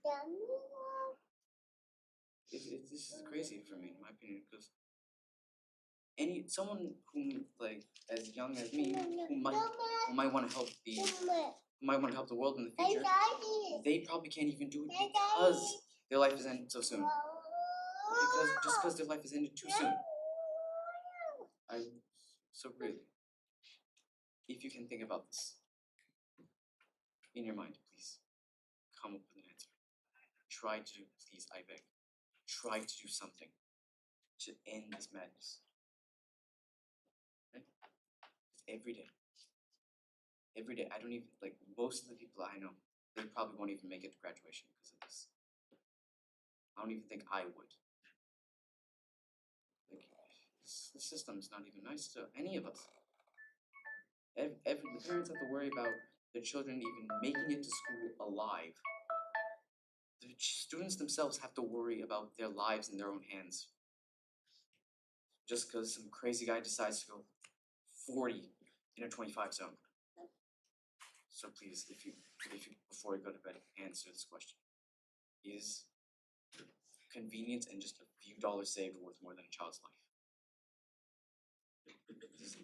This is crazy for me, in my opinion, because someone whom, like, as young as me, who might want to help the world in the future, they probably can't even do it because their life is ended so soon. Because their life is ended too soon. So really, if you can think about this in your mind, please come up with an answer. Please, I beg, try to do something to end this madness. Okay? Every day, I don't even, like, most of the people I know, they probably won't even make it to graduation because of this. I don't even think I would. Like, the system's not even nice to any of us. The parents have to worry about their children even making it to school alive. The students themselves have to worry about their lives in their own hands. Just because some crazy guy decides to go 40 in a 25 zone. So please, if you before you go to bed, answer this question. Is convenience and just a few dollars saved worth more than a child's life?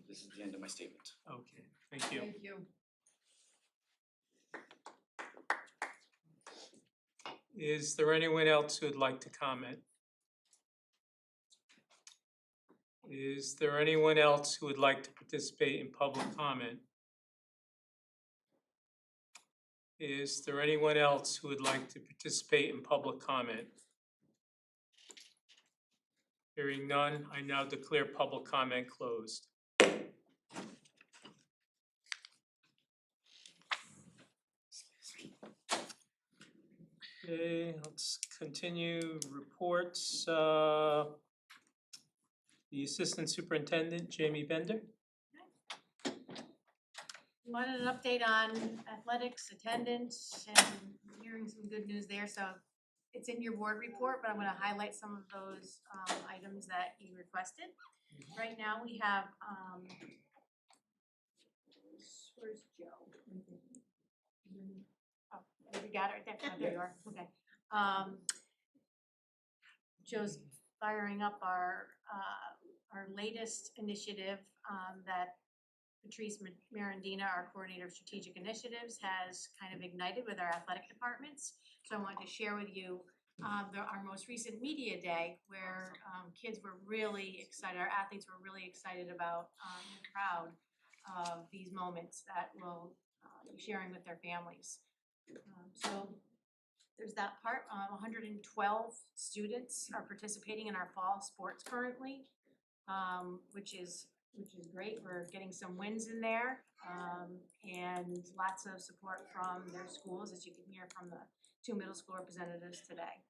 This is the end of my statement. Okay, thank you. Thank you. Is there anyone else who would like to comment? Is there anyone else who would like to participate in public comment? Is there anyone else who would like to participate in public comment? Hearing none, I now declare public comment closed. Okay, let's continue reports. The Assistant Superintendent, Jamie Bender. Wanted an update on athletics, attendance, and hearing some good news there, so it's in your board report, but I'm gonna highlight some of those items that you requested. Right now, we have, where's Joe? Oh, you got it right there, oh, there you are, okay. Joe's firing up our latest initiative that Patrice Marandina, our coordinator of strategic initiatives, has kind of ignited with our athletic departments. So I wanted to share with you our most recent media day where kids were really excited, our athletes were really excited about and proud of these moments that we'll be sharing with their families. So there's that part. 112 students are participating in our fall sports currently, which is great. We're getting some wins in there, and lots of support from their schools, as you can hear from the 2 middle school representatives today.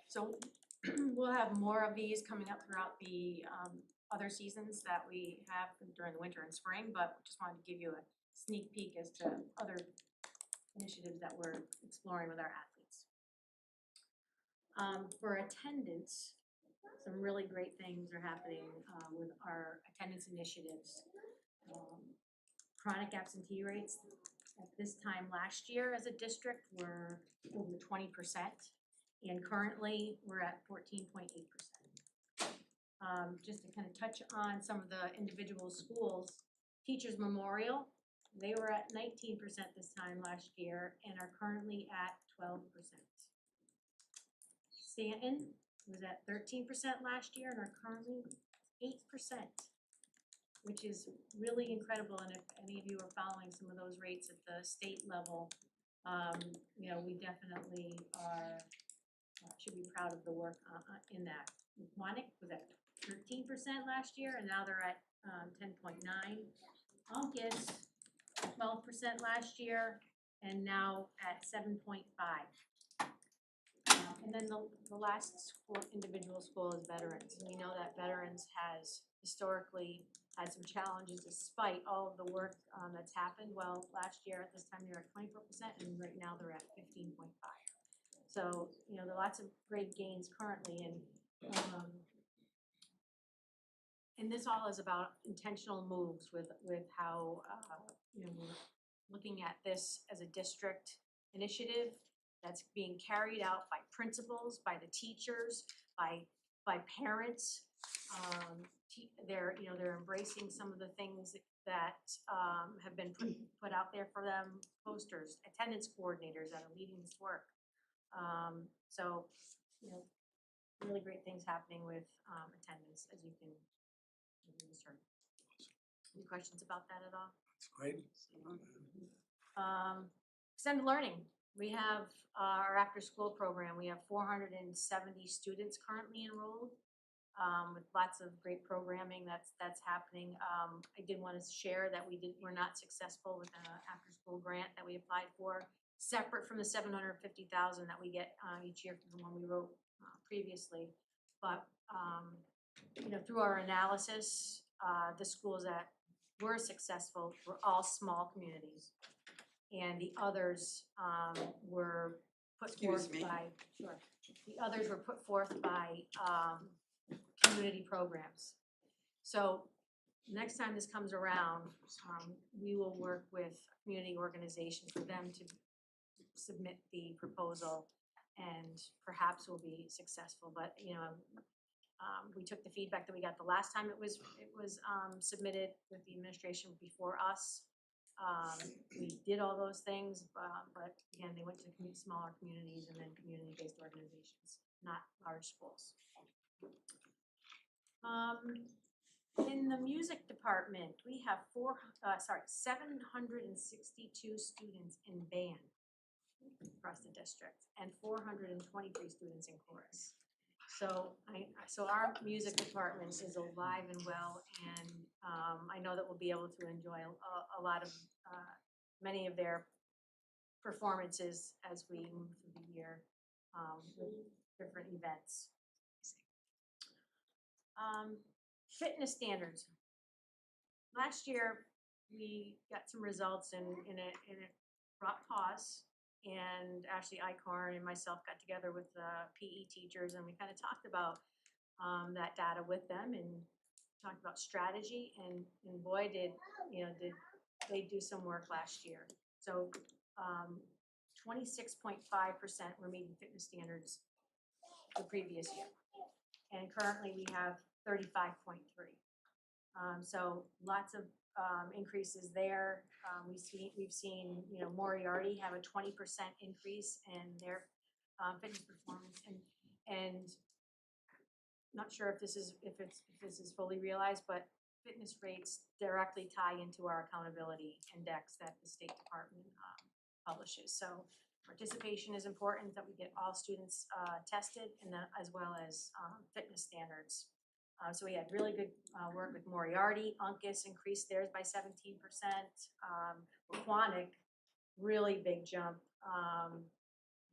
So we'll have more of these coming up throughout the other seasons that we have during the winter and spring, but just wanted to give you a sneak peek as to other initiatives that we're exploring with our athletes. For attendance, some really great things are happening with our attendance initiatives. Chronic absentee rates at this time last year as a district were over 20%, and currently we're at 14.8%. Just to kind of touch on some of the individual schools, Teachers Memorial, they were at 19% this time last year and are currently at 12%. Stanton was at 13% last year and are currently 8%, which is really incredible. And if any of you are following some of those rates at the state level, you know, we definitely are should be proud of the work in that. Quantic was at 13% last year, and now they're at 10.9. Uncas, 12% last year, and now at 7.5. And then the last school, individual school is Veterans. And we know that Veterans has historically had some challenges despite all of the work that's happened. Well, last year at this time they were at 24%, and right now they're at 15.5. So, you know, there are lots of great gains currently, and this all is about intentional moves with how, you know, we're looking at this as a district initiative that's being carried out by principals, by the teachers, by parents. They're embracing some of the things that have been put out there for them, posters, attendance coordinators that are leading this work. So, you know, really great things happening with attendance, as you can discern. Any questions about that at all? That's great. Extended learning. We have our after-school program. We have 470 students currently enrolled, with lots of great programming that's happening. I did want to share that we're not successful with an after-school grant that we applied for, separate from the $750,000 that we get each year from the one we wrote previously. But you know, through our analysis, the schools that were successful were all small communities, and the others were put forth by the others were put forth by community programs. So next time this comes around, we will work with a community organization for them to submit the proposal, and perhaps we'll be successful. But you know, we took the feedback that we got the last time it was submitted with the administration before us. We did all those things, but again, they went to smaller communities and then community-based organizations, not large schools. In the music department, we have 762 students in band across the district and 423 students in chorus. So our music department is alive and well, and I know that we'll be able to enjoy a lot of many of their performances as we move through the year with different events. Fitness standards. Last year, we got some results and it brought pause. And Ashley Eichhorn and myself got together with the PE teachers, and we kind of talked about that data with them and talked about strategy. And boy, did they do some work last year. So 26.5% were meeting fitness standards the previous year, and currently we have 35.3. So lots of increases there. We've seen, you know, Moriarty have a 20% increase in their fitness performance, and not sure if this is fully realized, but fitness rates directly tie into our accountability index that the State Department publishes. So participation is important, that we get all students tested, and then as well as fitness standards. So we had really good work with Moriarty. Uncas increased theirs by 17%. Quantic, really big jump.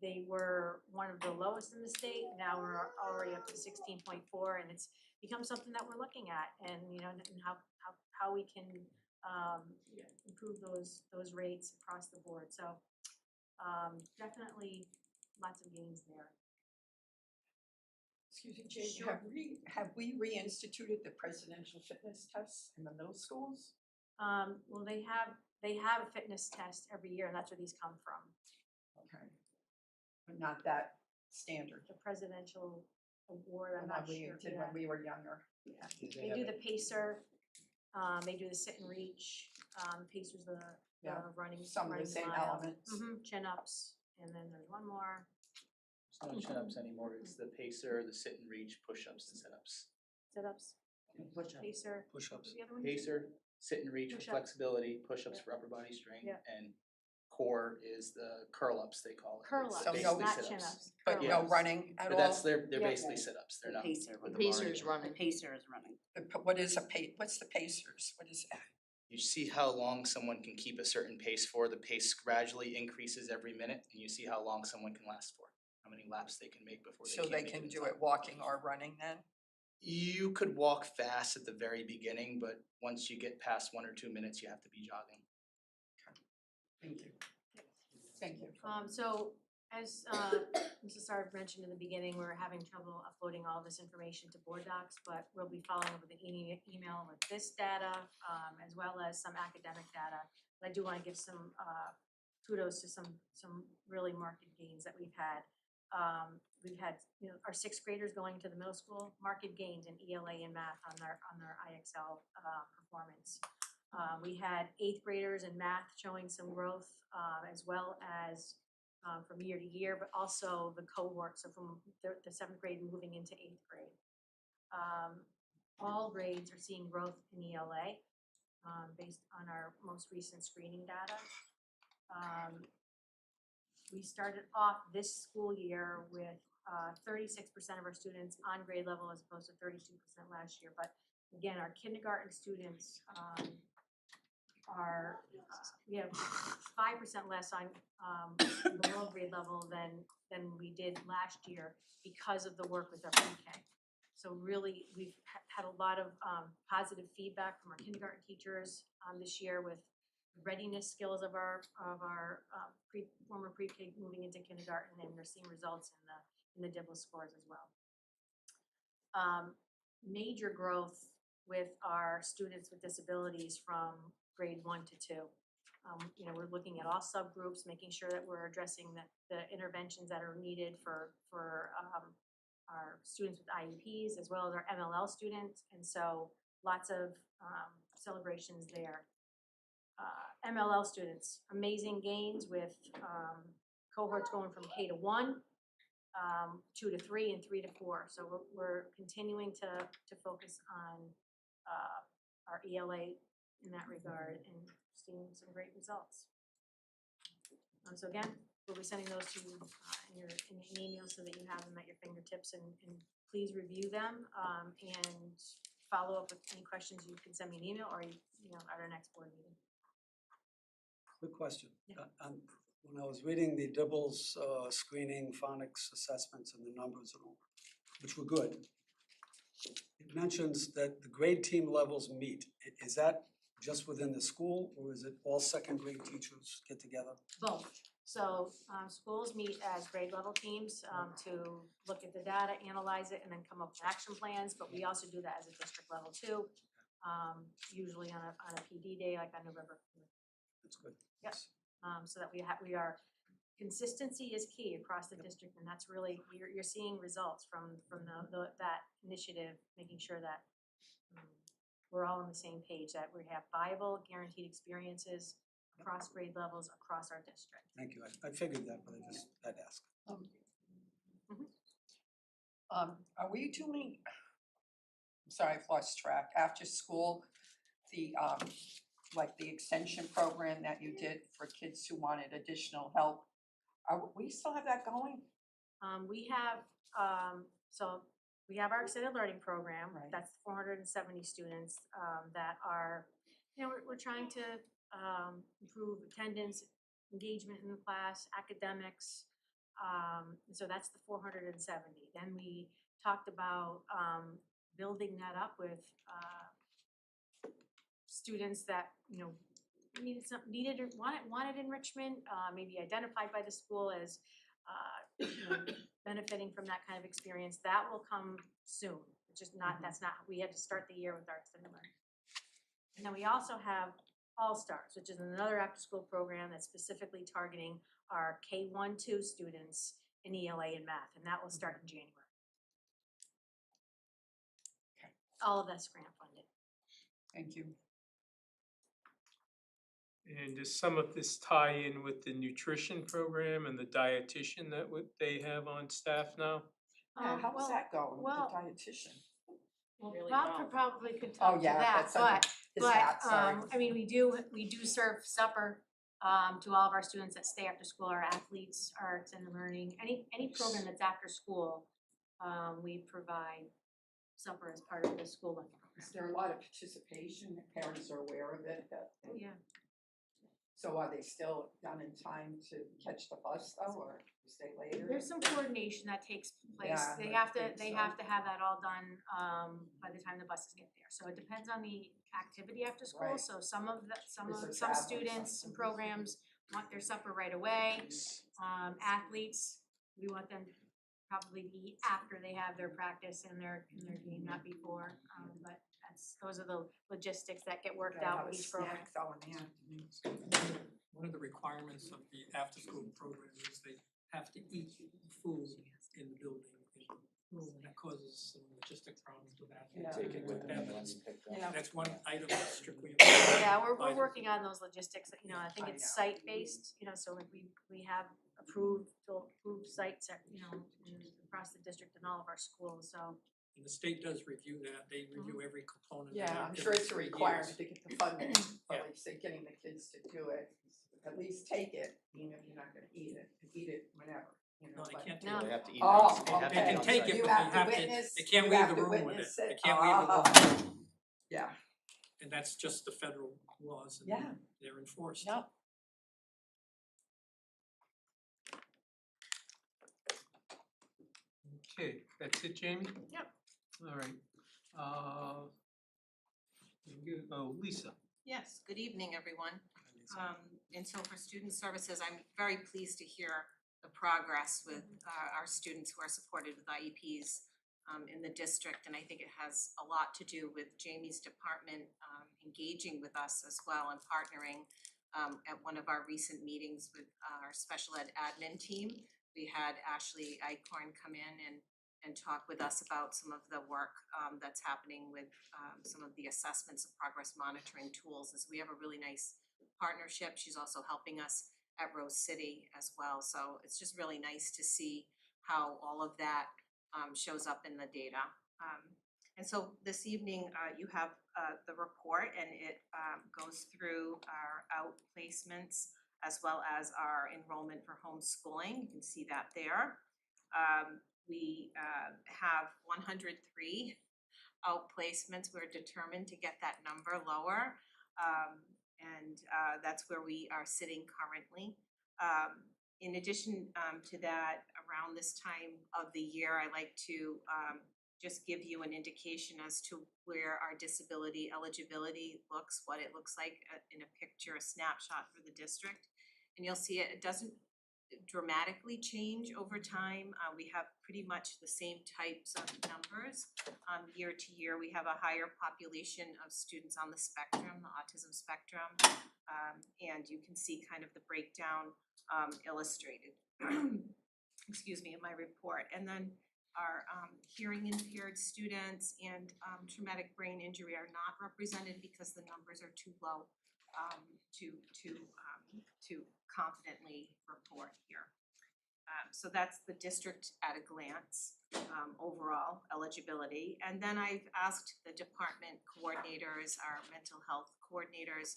They were one of the lowest in the state. Now we're already up to 16.4, and it's become something that we're looking at, and you know, and how we can improve those rates across the board. So definitely lots of gains there. Excuse me, Jane, Sure. have we reinstituted the presidential fitness tests in the middle schools? Well, they have a fitness test every year, and that's where these come from. Okay. But not that standard. The presidential award, I'm The one not we sure. did when we were younger. Yeah. They do the pacer, they do the sit and reach, pacer's the running. Some of the running same mile. elements. Chin ups, and then there's one more. It's not chin-ups anymore, it's the pacer, the sit and reach, push-ups and sit-ups. Sit-ups, pacer. Push-ups. The other one? Pacer, sit and reach with Push-up. flexibility, push-ups for upper body strength, Yeah. and core is the curl-ups, they call it. Curl It's ups, So basically not sit-ups. chin-ups. But curl no ups. running at all? But that's, they're Yeah. basically sit-ups, they're not. Pacer. with The the Pacer's bar. running. The pacer is running. What is what's the pacers? What is that? You see how long someone can keep a certain pace for, the pace gradually increases every minute, and you see how long someone can last for, how many laps they can make before they So can't they make can in do time. it walking or running then? You could walk fast at the very beginning, but once you get past 1 or 2 minutes, you have to be jogging. Thank you. Thank you. So as Mrs. Sarv mentioned in the beginning, we're having trouble uploading all this information to board docs, but we'll be following up with an email with this data, as well as some academic data. But I do want to give some kudos to some really marked gains that we've had. We've had, you know, our 6th graders going to the middle school, marked gains in ELA and math on their IXL performance. We had 8th graders in math showing some growth, as well as from year to year, but also the cohort, so from the 7th grade moving into 8th grade. All grades are seeing growth in ELA based on our most recent screening data. We started off this school year with 36% of our students on grade level as opposed to 32% last year. But again, our kindergarten students are, we have 5% less on below grade level than we did last year because of the work with our pre-K. So really, we've had a lot of positive feedback from our kindergarten teachers this year with readiness skills of our former pre-K moving into kindergarten, and we're seeing results in the DIBEL scores as well. Major growth with our students with disabilities from grade 1 to 2. You know, we're looking at all subgroups, making sure that we're addressing the interventions that are needed for our students with IEPs as well as our MLL students, and so lots of celebrations there. MLL students, amazing gains with cohorts going from K to 1, 2 to 3, and 3 to 4. So we're continuing to focus on our ELA in that regard and seeing some great results. So again, we'll be sending those to you in an email so that you have them at your fingertips, and please review them and follow up with any questions. You can send me an email or at our next board meeting. Quick question. Yeah. When I was reading the DIBEL's screening, phonics assessments and the numbers and all, which were good, it mentions that the grade team levels meet. Is that just within the school, or is it all 2nd grade teachers get together? Both. So schools meet as grade level teams to look at the data, analyze it, and then come up with action plans. But we also do that as a district level too, usually on a PD day like on November 4th. That's good. Yes. So that we are, consistency is key across the district, and that's really, you're seeing results from that initiative, making sure that we're all on the same page, that we have viable, guaranteed experiences across grade levels, across our district. Thank you. I figured that, but I just had to ask. Are we doing, I'm sorry, I've lost track, after school, the, like the extension program that you did for kids who wanted additional help? We still have that going? We have, so we have our extended learning program. Right. That's 470 students that are, you know, we're trying to improve attendance, engagement in the class, academics. So that's the 470. Then we talked about building that up with students that, you know, needed or wanted enrichment, maybe identified by the school as you know, benefiting from that kind of experience. That will come soon. It's just not, that's not, we had to start the year with our extended learning. And then we also have All Stars, which is another after-school program that's specifically targeting our K-1-2 students in ELA and math, and that will start in January. Okay. All of that's grant funded. Thank you. And does some of this tie in with the nutrition program and the dietitian that they have on staff now? Yeah, how's well, that going with well, the dietitian? Well, Really Bob well. could probably could Oh, talk to yeah, that, that's under his hat, but, sorry. I mean, we do serve supper, to all of our students that stay after school, our athletes, our extended learning, any program that's after school, we provide supper as part of the school lunch Is program. there a lot of participation, that parents are aware of it, that? Oh, yeah. So are they still done in time to catch the bus though, or stay later? There's some coordination that takes place. Yeah, They I have to, think they so. have to have that all done, by the time the buses get there. So it depends on the activity after school. Right. So some of the, some Is there students and travel or something? programs want their supper right away. Athletes, we want them probably to eat after they have their practice and their game, not before. But those are the logistics that get worked Gotta out have with a each program. snack though in the afternoon. One of the requirements of the after-school program is they have to eat food in the building. That causes some logistic problems with that. Yeah. Take it with them. Yeah. That's one item that's strictly. Yeah, we're item. working on those logistics, you know, I think it's site-based, you know, so like we have approved sites, you know, across the district in all of our schools, so. And the state does review that, they review every component of Yeah, that I'm sure it's a every 3 requirement years. to get the funding, Yeah. but like say getting the kids to do it, at least take it, even if you're not gonna eat it whenever, you know. No, they but- can't No. take They it. have to eat it. Oh, They have to okay. eat They can on take site. it, You but have they to have to, witness, they can't you leave have the to room with it. witness They it. can't leave the room Ah. with it. Yeah, And that's just the federal laws and Yeah. they're enforced. Yep. Okay, that's it, Jamie? Yep. All right. Lisa. Yes, good evening, everyone. And so for student services, I'm very pleased to hear the progress with our students who are supported with IEPs in the district. And I think it has a lot to do with Jamie's department engaging with us as well and partnering. At one of our recent meetings with our special ed admin team, we had Ashley Eichhorn come in and talk with us about some of the work that's happening with some of the assessments of progress monitoring tools, as we have a really nice partnership. She's also helping us at Rose City as well. So it's just really nice to see how all of that shows up in the data. And so this evening, you have the report, and it goes through our outplacements as well as our enrollment for homeschooling. You can see that there. We have 103 outplacements. We're determined to get that number lower. And that's where we are sitting currently. In addition to that, around this time of the year, I like to just give you an indication as to where our disability eligibility looks, what it looks like in a picture, a snapshot for the district. And you'll see it doesn't dramatically change over time. We have pretty much the same types of numbers. Year to year, we have a higher population of students on the spectrum, the autism spectrum. And you can see kind of the breakdown illustrated, excuse me, in my report. And then hearing impaired students and traumatic brain injury are not represented because the numbers are too low to confidently report here. So that's the district at a glance, overall eligibility. And then I've asked the department coordinators, our mental health coordinators,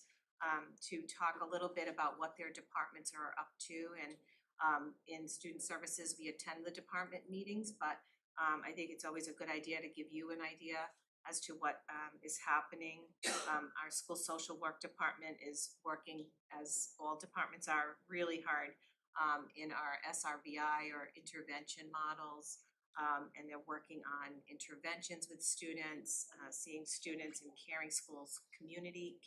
to talk a little bit about what their departments are up to. And in student services, we attend the department meetings, but I think it's always a good idea to give you an idea as to what is happening. Our school social work department is working, as all departments are, really hard in our SRBI or intervention models. And they're working on interventions with students, seeing students in caring schools community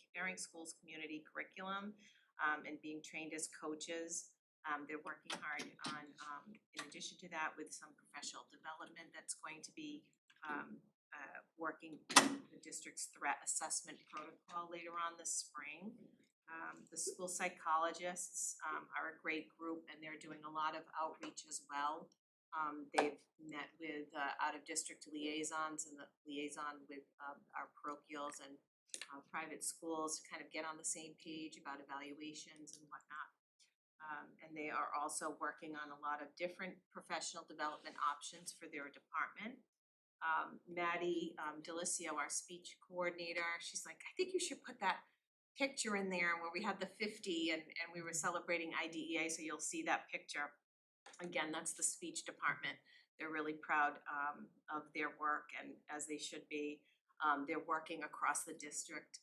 curriculum, and being trained as coaches. They're working hard on, in addition to that, with some professional development that's going to be working the district's threat assessment protocol later on this spring. The school psychologists are a great group, and they're doing a lot of outreach as well. They've met with out-of-district liaisons and the liaison with our parochials and private schools to kind of get on the same page about evaluations and whatnot. And they are also working on a lot of different professional development options for their department. Maddie Delicio, our speech coordinator, she's like, I think you should put that picture in there where we had the 50 and we were celebrating IDEA, so you'll see that picture. Again, that's the speech department. They're really proud of their work, and as they should be. They're working across the district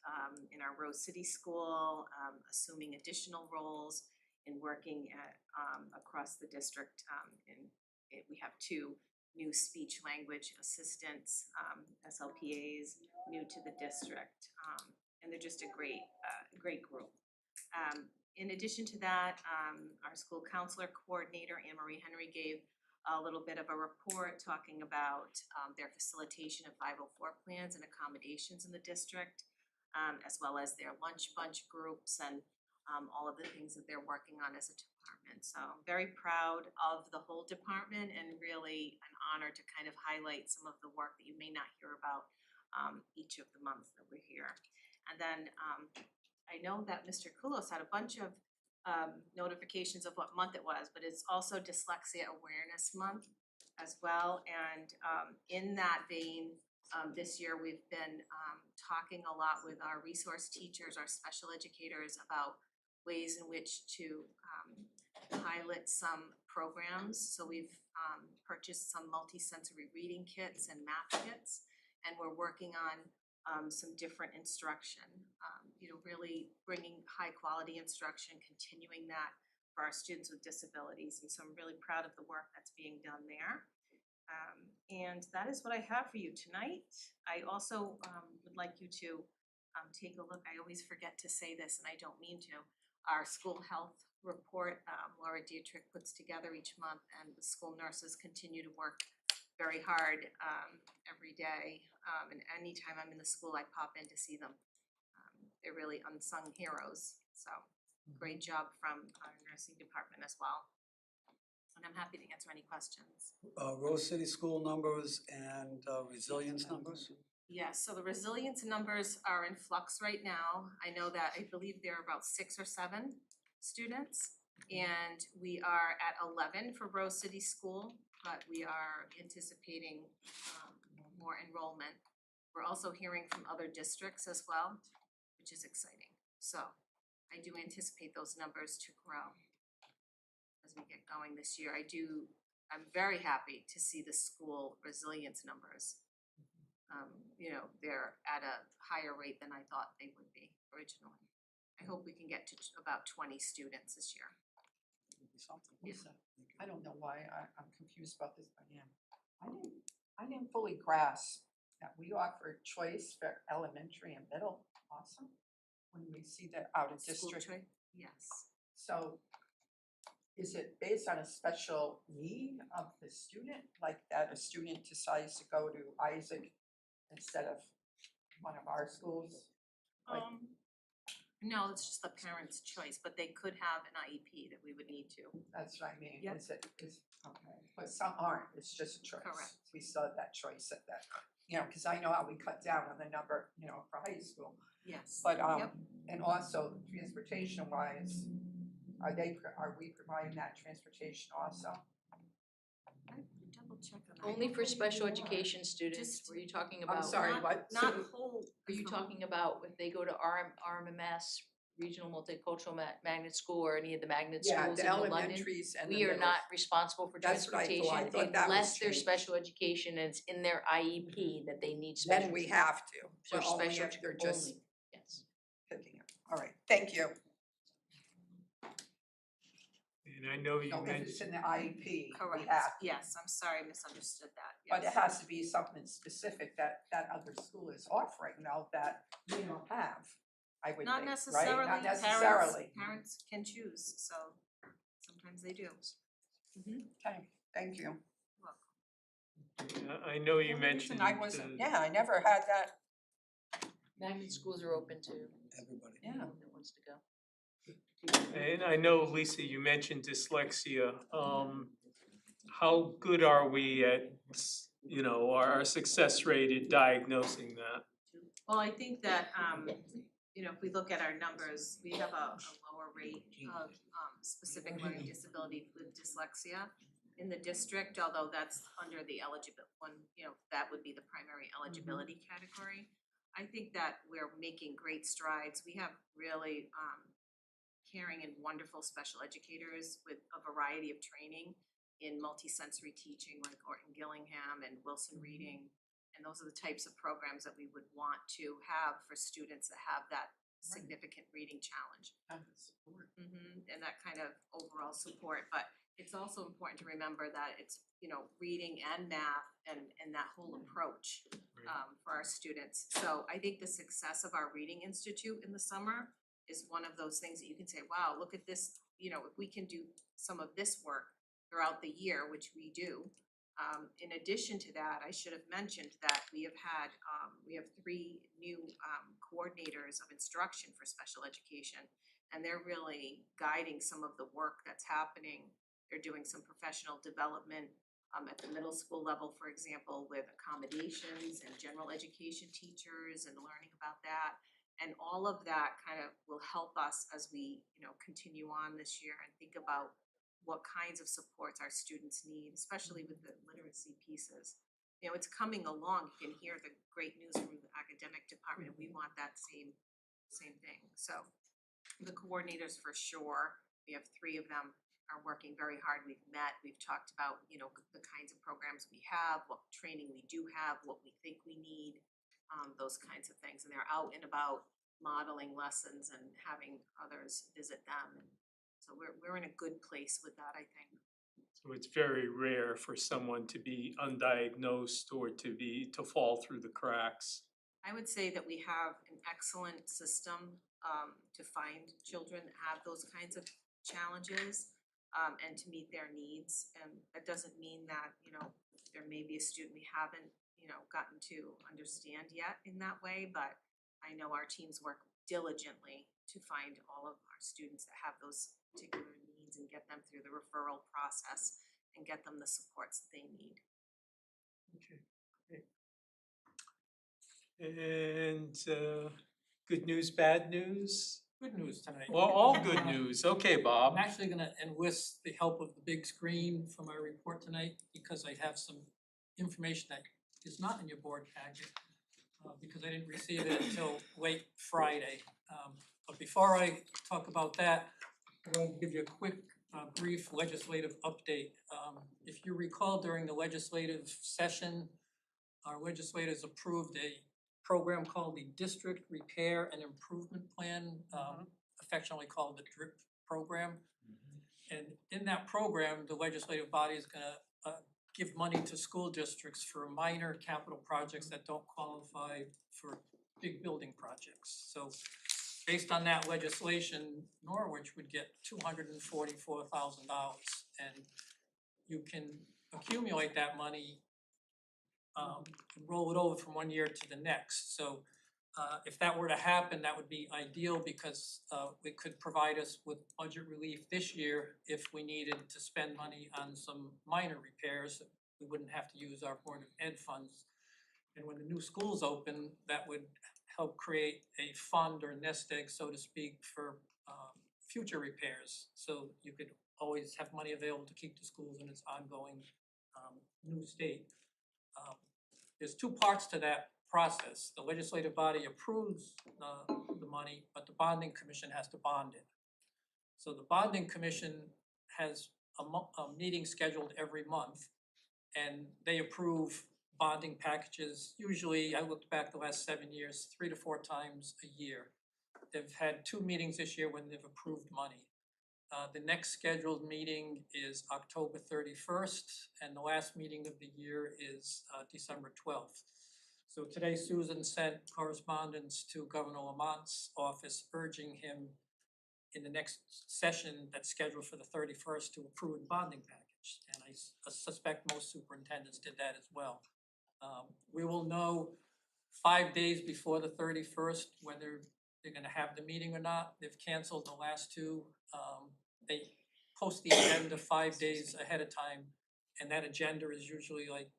in our Rose City School, assuming additional roles in working at, across the district. We have 2 new speech language assistants, SLPAs, new to the district, and they're just a great group. In addition to that, our school counselor coordinator, Anne Marie Henry, gave a little bit of a report talking about their facilitation of 504 plans and accommodations in the district, as well as their lunch bunch groups and all of the things that they're working on as a department. So I'm very proud of the whole department, and really an honor to kind of highlight some of the work that you may not hear about each of the months that we're here. And then I know that Mr. Kulos had a bunch of notifications of what month it was, but it's also Dyslexia Awareness Month as well. And in that vein, this year we've been talking a lot with our resource teachers, our special educators, about ways in which to pilot some programs. So we've purchased some multisensory reading kits and math kits, and we're working on some different instruction, really bringing high quality instruction, continuing that for our students with disabilities. And so I'm really proud of the work that's being done there. And that is what I have for you tonight. I also would like you to take a look. I always forget to say this, and I don't mean to. Our school health report, Laura Dietrich puts together each month, and the school nurses continue to work very hard every day. And anytime I'm in the school, I pop in to see them. They're really unsung heroes. So great job from our nursing department as well. And I'm happy to answer any questions. Rose City School numbers and resilience numbers? Yes, so the resilience numbers are in flux right now. I know that I believe there are about 6 or 7 students, and we are at 11 for Rose City School, but we are anticipating more enrollment. We're also hearing from other districts as well, which is exciting. So I do anticipate those numbers to grow as we get going this year. I'm very happy to see the school resilience numbers. They're at a higher rate than I thought they would be originally. I hope we can get to about 20 students this year. Lisa, I don't know why I'm confused about this, but I didn't fully grasp that we offer choice for elementary and middle. Awesome. When we see the out of district. School choice, yes. So is it based on a special need of the student, like that a student decides to go to Isaac instead of one of our schools? Like, No, it's just the parent's choice, but they could have an IEP that we would need to. That's what I mean, Yep. okay, but some aren't, it's just a choice. Correct. We still have that choice at that, cause I know how we cut down on the number, for high school. Yes. But, Yep. and also transportation wise, are we providing that transportation also? Double check on that. Only for special education students, were you talking about? I'm sorry, what? Not whole. Are you talking about if they go to RMMS, Regional Multicultural Magnet School, or any of the magnet Yeah, schools the in London? elementaries and the We are middles. not responsible for That's what I thought. I transportation thought that was unless they're changed. special education and it's in their IEP that they need special. Then we have to, So but only special, if they're just only, yes. picking up. All right, thank you. And I know you So if it's in mentioned, the IEP, we Correct. have, Yes, I'm sorry, I misunderstood that. but it Yes. has to be something specific that other school is offering now that we don't have, I would Not think, necessarily. right? Not Parents- necessarily. Parents can choose, so sometimes they do. Okay, thank you. I know you mentioned. I wasn't, yeah, I never had that, Magnet schools are open to Everybody. yeah. anyone that wants to go. And I know, Lisa, you mentioned dyslexia. How good are we at, our success rate at diagnosing that? Well, I think that, if we look at our numbers, we have a lower rate of specific learning disability with dyslexia in the district, although that's under the eligible one, that would be the primary eligibility category. I think that we're making great strides. We have really caring and wonderful special educators with a variety of training in multisensory teaching like Orton Gillingham and Wilson Reading. And those are the types of programs that we would want to have for students that have that significant reading challenge. And that kind of overall support, but it's also important to remember that it's, reading and math and that whole approach for our students. So I think the success of our Reading Institute in the summer is one of those things that you can say, wow, look at this, if we can do some of this work throughout the year, which we do. In addition to that, I should have mentioned that we have 3 new coordinators of instruction for special education, and they're really guiding some of the work that's happening. They're doing some professional development at the middle school level, for example, with accommodations and general education teachers and learning about that. And all of that kind of will help us as we, continue on this year and think about what kinds of supports our students need, especially with the literacy pieces. It's coming along. You can hear the great news from the academic department. We want that same thing. So the coordinators for sure, we have 3 of them are working very hard. We've met, we've talked about, the kinds of programs we have, what training we do have, what we think we need, those kinds of things. And they're out and about modeling lessons and having others visit them. And so we're in a good place with that, I think. So it's very rare for someone to be undiagnosed or to fall through the cracks. I would say that we have an excellent system to find children that have those kinds of challenges and to meet their needs. And that doesn't mean that, there may be a student we haven't, gotten to understand yet in that way, but I know our teams work diligently to find all of our students that have those particular needs and get them through the referral process and get them the supports that they need. Okay, great. And good news, bad news? Good news tonight. Well, all good news. Okay, Bob. I'm actually gonna enlist the help of the big screen for my report tonight because I have some information that is not in your board packet because I didn't receive it until late Friday. But before I talk about that, I'm going to give you a quick brief legislative update. If you recall, during the legislative session, our legislators approved a program called the District Repair and Improvement Plan, affectionately called the DRIP program. And in that program, the legislative body is gonna give money to school districts for minor capital projects that don't qualify for big building projects. So based on that legislation, Norwich would get $244,000, and you can accumulate that money and roll it over from one year to the next. So If that were to happen, that would be ideal because it could provide us with budget relief this year if we needed to spend money on some minor repairs. We wouldn't have to use our Board of Ed funds. And when the new schools open, that would help create a fund or nest egg, so to speak, for future repairs. So you could always have money available to keep the schools in its ongoing new state. There's two parts to that process. The legislative body approves the money, but the bonding commission has to bond it. So the bonding commission has a meeting scheduled every month, and they approve bonding packages. Usually, I looked back the last 7 years, 3 to 4 times a year. They've had 2 meetings this year when they've approved money. The next scheduled meeting is October 31st, and the last meeting of the year is December 12th. So today Susan sent correspondence to Governor Lamont's office urging him in the next session that's scheduled for the 31st to approve a bonding package. And I suspect most superintendents did that as well. We will know 5 days before the 31st whether they're gonna have the meeting or not. They've canceled the last 2. They post the agenda 5 days ahead of time, and that agenda is usually like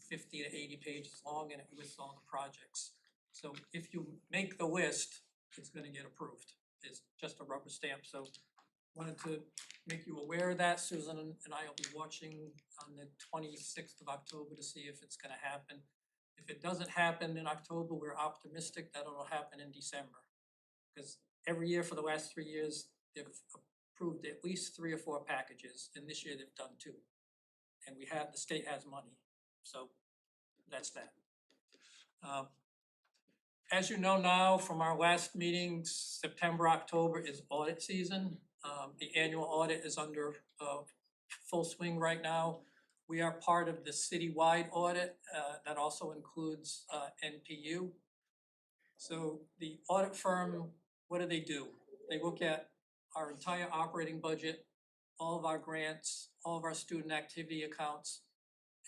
50 to 80 pages long, and it lists all the projects. So if you make the list, it's gonna get approved. It's just a rubber stamp. So wanted to make you aware of that. Susan and I will be watching on the 26th of October to see if it's gonna happen. If it doesn't happen in October, we're optimistic that it'll happen in December. Because every year for the last 3 years, they've approved at least 3 or 4 packages, and this year they've done 2. And the state has money, so that's that. As you know now from our last meetings, September, October is audit season. The annual audit is under full swing right now. We are part of the citywide audit that also includes NPU. So the audit firm, what do? They look at our entire operating budget, all of our grants, all of our student activity accounts,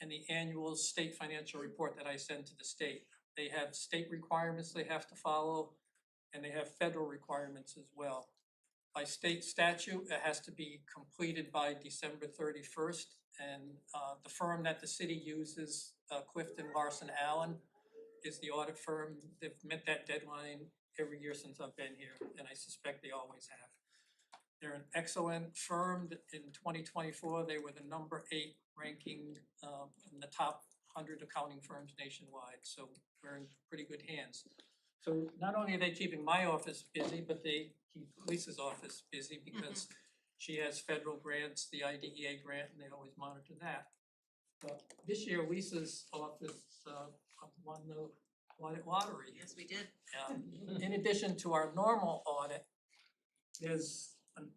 and the annual state financial report that I send to the state. They have state requirements they have to follow, and they have federal requirements as well. By state statute, it has to be completed by December 31st, and the firm that the city uses, Clifton Larson Allen, is the audit firm. They've met that deadline every year since I've been here, and I suspect they always have. They're an excellent firm. In 2024, they were the number 8 ranking in the top 100 accounting firms nationwide, so we're in pretty good hands. So not only are they keeping my office busy, but they keep Lisa's office busy because she has federal grants, the IDEA grant, and they always monitor that. But this year, Lisa's office won the audit lottery. Yes, we did. In addition to our normal audit, there's an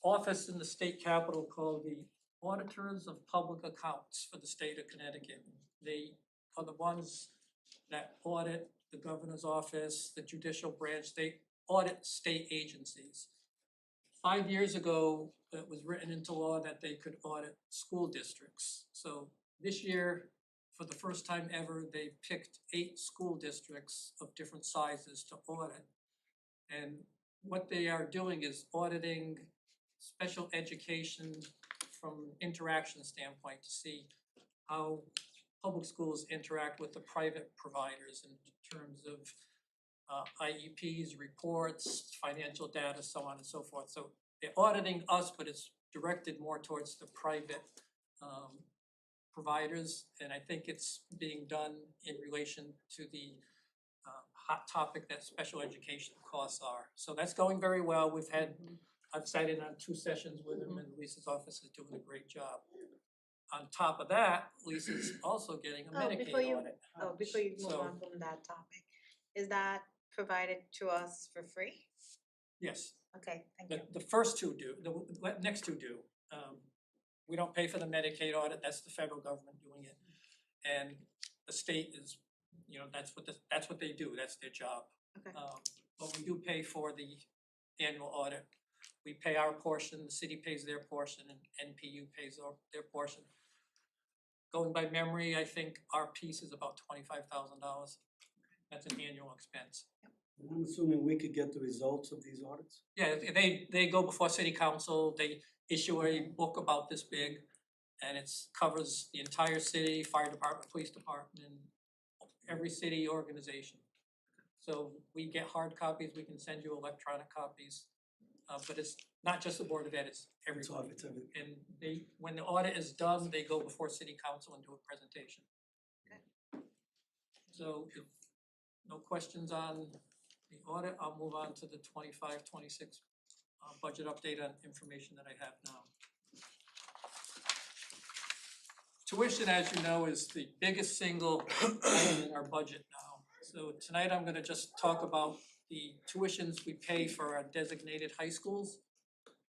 office in the state capitol called the Auditors of Public Accounts for the state of Connecticut. They are the ones that audit the governor's office, the judicial branch. They audit state agencies. 5 years ago, it was written into law that they could audit school districts. So this year, for the first time ever, they picked 8 school districts of different sizes to audit. And what they are doing is auditing special education from interaction standpoint to see how public schools interact with the private providers in terms of IEPs, reports, financial data, so on and so forth. So they're auditing us, but it's directed more towards the private providers, and I think it's being done in relation to the hot topic that special education costs are. So that's going very well. I've sat in on 2 sessions with him, and Lisa's office is doing a great job. On top of that, Lisa's also getting a Medicaid audit. Before you move So- on from that topic, is that provided to us for free? Yes. Okay, thank you. The first 2 do, the next 2 do. We don't pay for the Medicaid audit, that's the federal government doing it. And the state is, that's what they do, that's their job. Okay. But we do pay for the annual audit. We pay our portion, the city pays their portion, and NPU pays their portion. Going by memory, I think our piece is about $25,000. That's an annual expense. And I'm assuming we could get the results of these audits? Yeah, they go before city council, they issue a book about this big, and it's covers the entire city, fire department, police department, every city organization. So we get hard copies, we can send you electronic copies, but it's not just the Board of Ed, it's everybody. It's everything. And they, when the audit is done, they go before city council and do a presentation. So if no questions on the audit, I'll move on to the 25-26 budget update on information that I have now. Tuition, as you know, is the biggest single item in our budget now. So tonight I'm gonna just talk about the tuitions we pay for our designated high schools.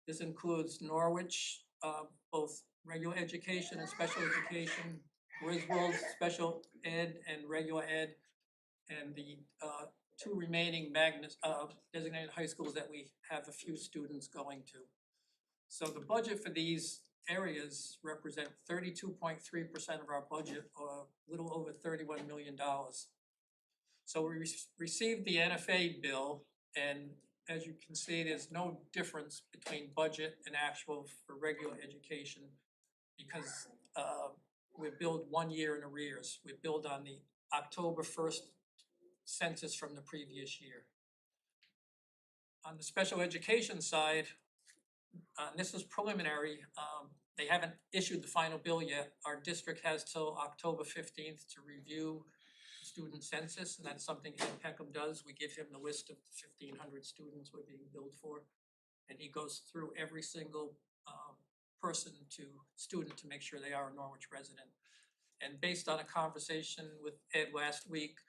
This includes Norwich, both regular education and special education, Griswold, special ed and regular ed, and the two remaining designated high schools that we have a few students going to. So the budget for these areas represent 32.3% of our budget, or a little over $31 million. So we received the NFA bill, and as you can see, there's no difference between budget and actual for regular education because we're billed 1 year in arrears. We're billed on the October 1st census from the previous year. On the special education side, this is preliminary. They haven't issued the final bill yet. Our district has till October 15th to review student census, and that's something Ed Peckham does. We give him the list of the 1,500 students we're being billed for, and he goes through every single student to make sure they are a Norwich resident. And based on a conversation with Ed last week,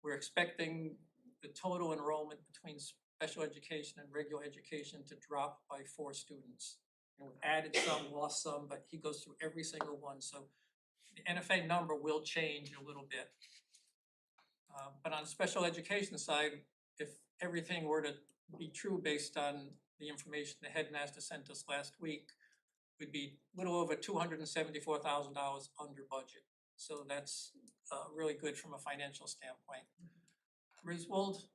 we're expecting the total enrollment between special education and regular education to drop by 4 students. And we've added some, lost some, but he goes through every single one. So the NFA number will change a little bit. But on the special education side, if everything were to be true based on the information the headmaster sent us last week, we'd be a little over $274,000 under budget. So that's really good from a financial standpoint. Griswold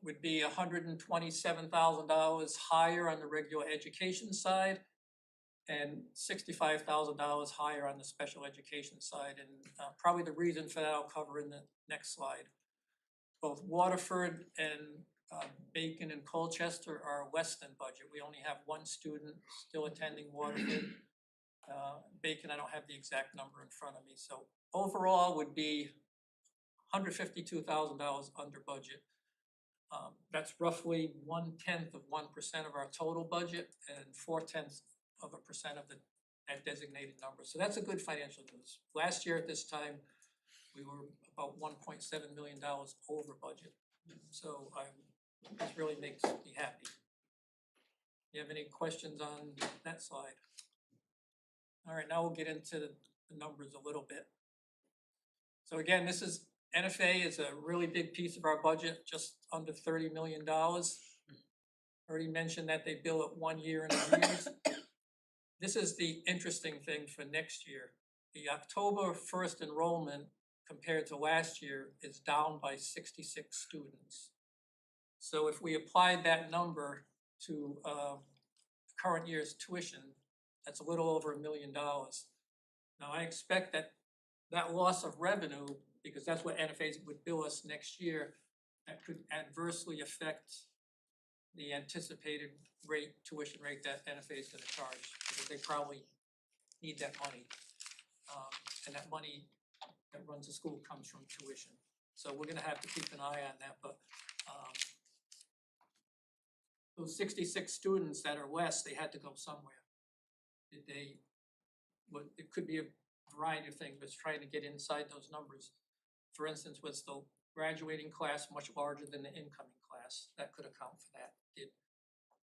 would be $127,000 higher on the regular education side and $65,000 higher on the special education side. And probably the reason for that I'll cover in the next slide. Both Waterford and Bacon and Colchester are less than budget. We only have 1 student still attending Waterford. Bacon, I don't have the exact number in front of me. So overall would be $152,000 under budget. That's roughly 1/10 of 1% of our total budget and 4/10 of a percent of that designated number. So that's a good financial news. Last year at this time, we were about $1.7 million over budget. So this really makes me happy. You have any questions on that slide? All right, now we'll get into the numbers a little bit. So again, this is NFA is a really big piece of our budget, just under $30 million. Already mentioned that they bill it 1 year in arrears. This is the interesting thing for next year. The October 1st enrollment compared to last year is down by 66 students. So if we applied that number to current year's tuition, that's a little over $1 million. Now I expect that loss of revenue, because that's what NFA would bill us next year, that could adversely affect the anticipated tuition rate that NFA is gonna charge, because they probably need that money. And that money that runs the school comes from tuition. So we're gonna have to keep an eye on that, but those 66 students that are less, they had to go somewhere. It could be a variety of things, but it's trying to get inside those numbers. For instance, was the graduating class much larger than the incoming class? That could account for that. Did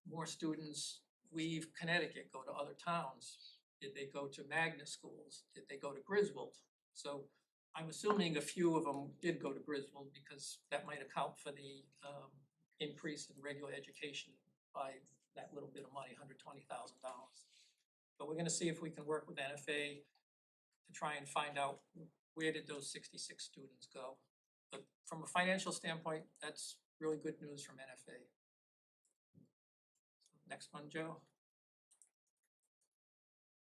more students leave Connecticut, go to other towns? Did they go to magnet schools? Did they go to Griswold? So I'm assuming a few of them did go to Griswold because that might account for the increase in regular education by that little bit of money, $120,000. But we're gonna see if we can work with NFA to try and find out where did those 66 students go. But from a financial standpoint, that's really good news from NFA. Next one, Joe.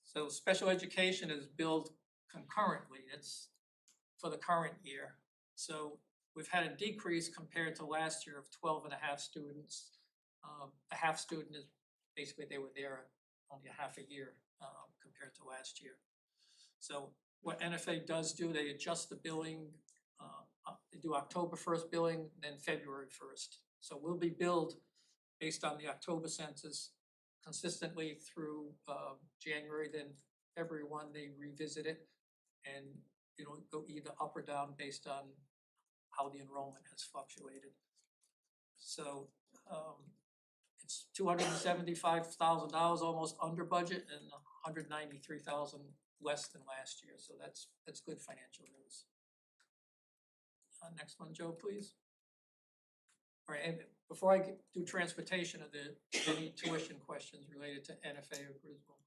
So special education is billed concurrently. It's for the current year. So we've had a decrease compared to last year of 12 and a half students. A half student is basically they were there only a half a year compared to last year. So what NFA does do, they adjust the billing. They do October 1st billing, then February 1st. So we'll be billed based on the October census consistently through January, then February 1, they revisit it, and it'll go either up or down based on how the enrollment has fluctuated. So it's $275,000 almost under budget and $193,000 less than last year. So that's good financial news. Next one, Joe, please. All right, and before I do transportation, are there any tuition questions related to NFA or Griswold?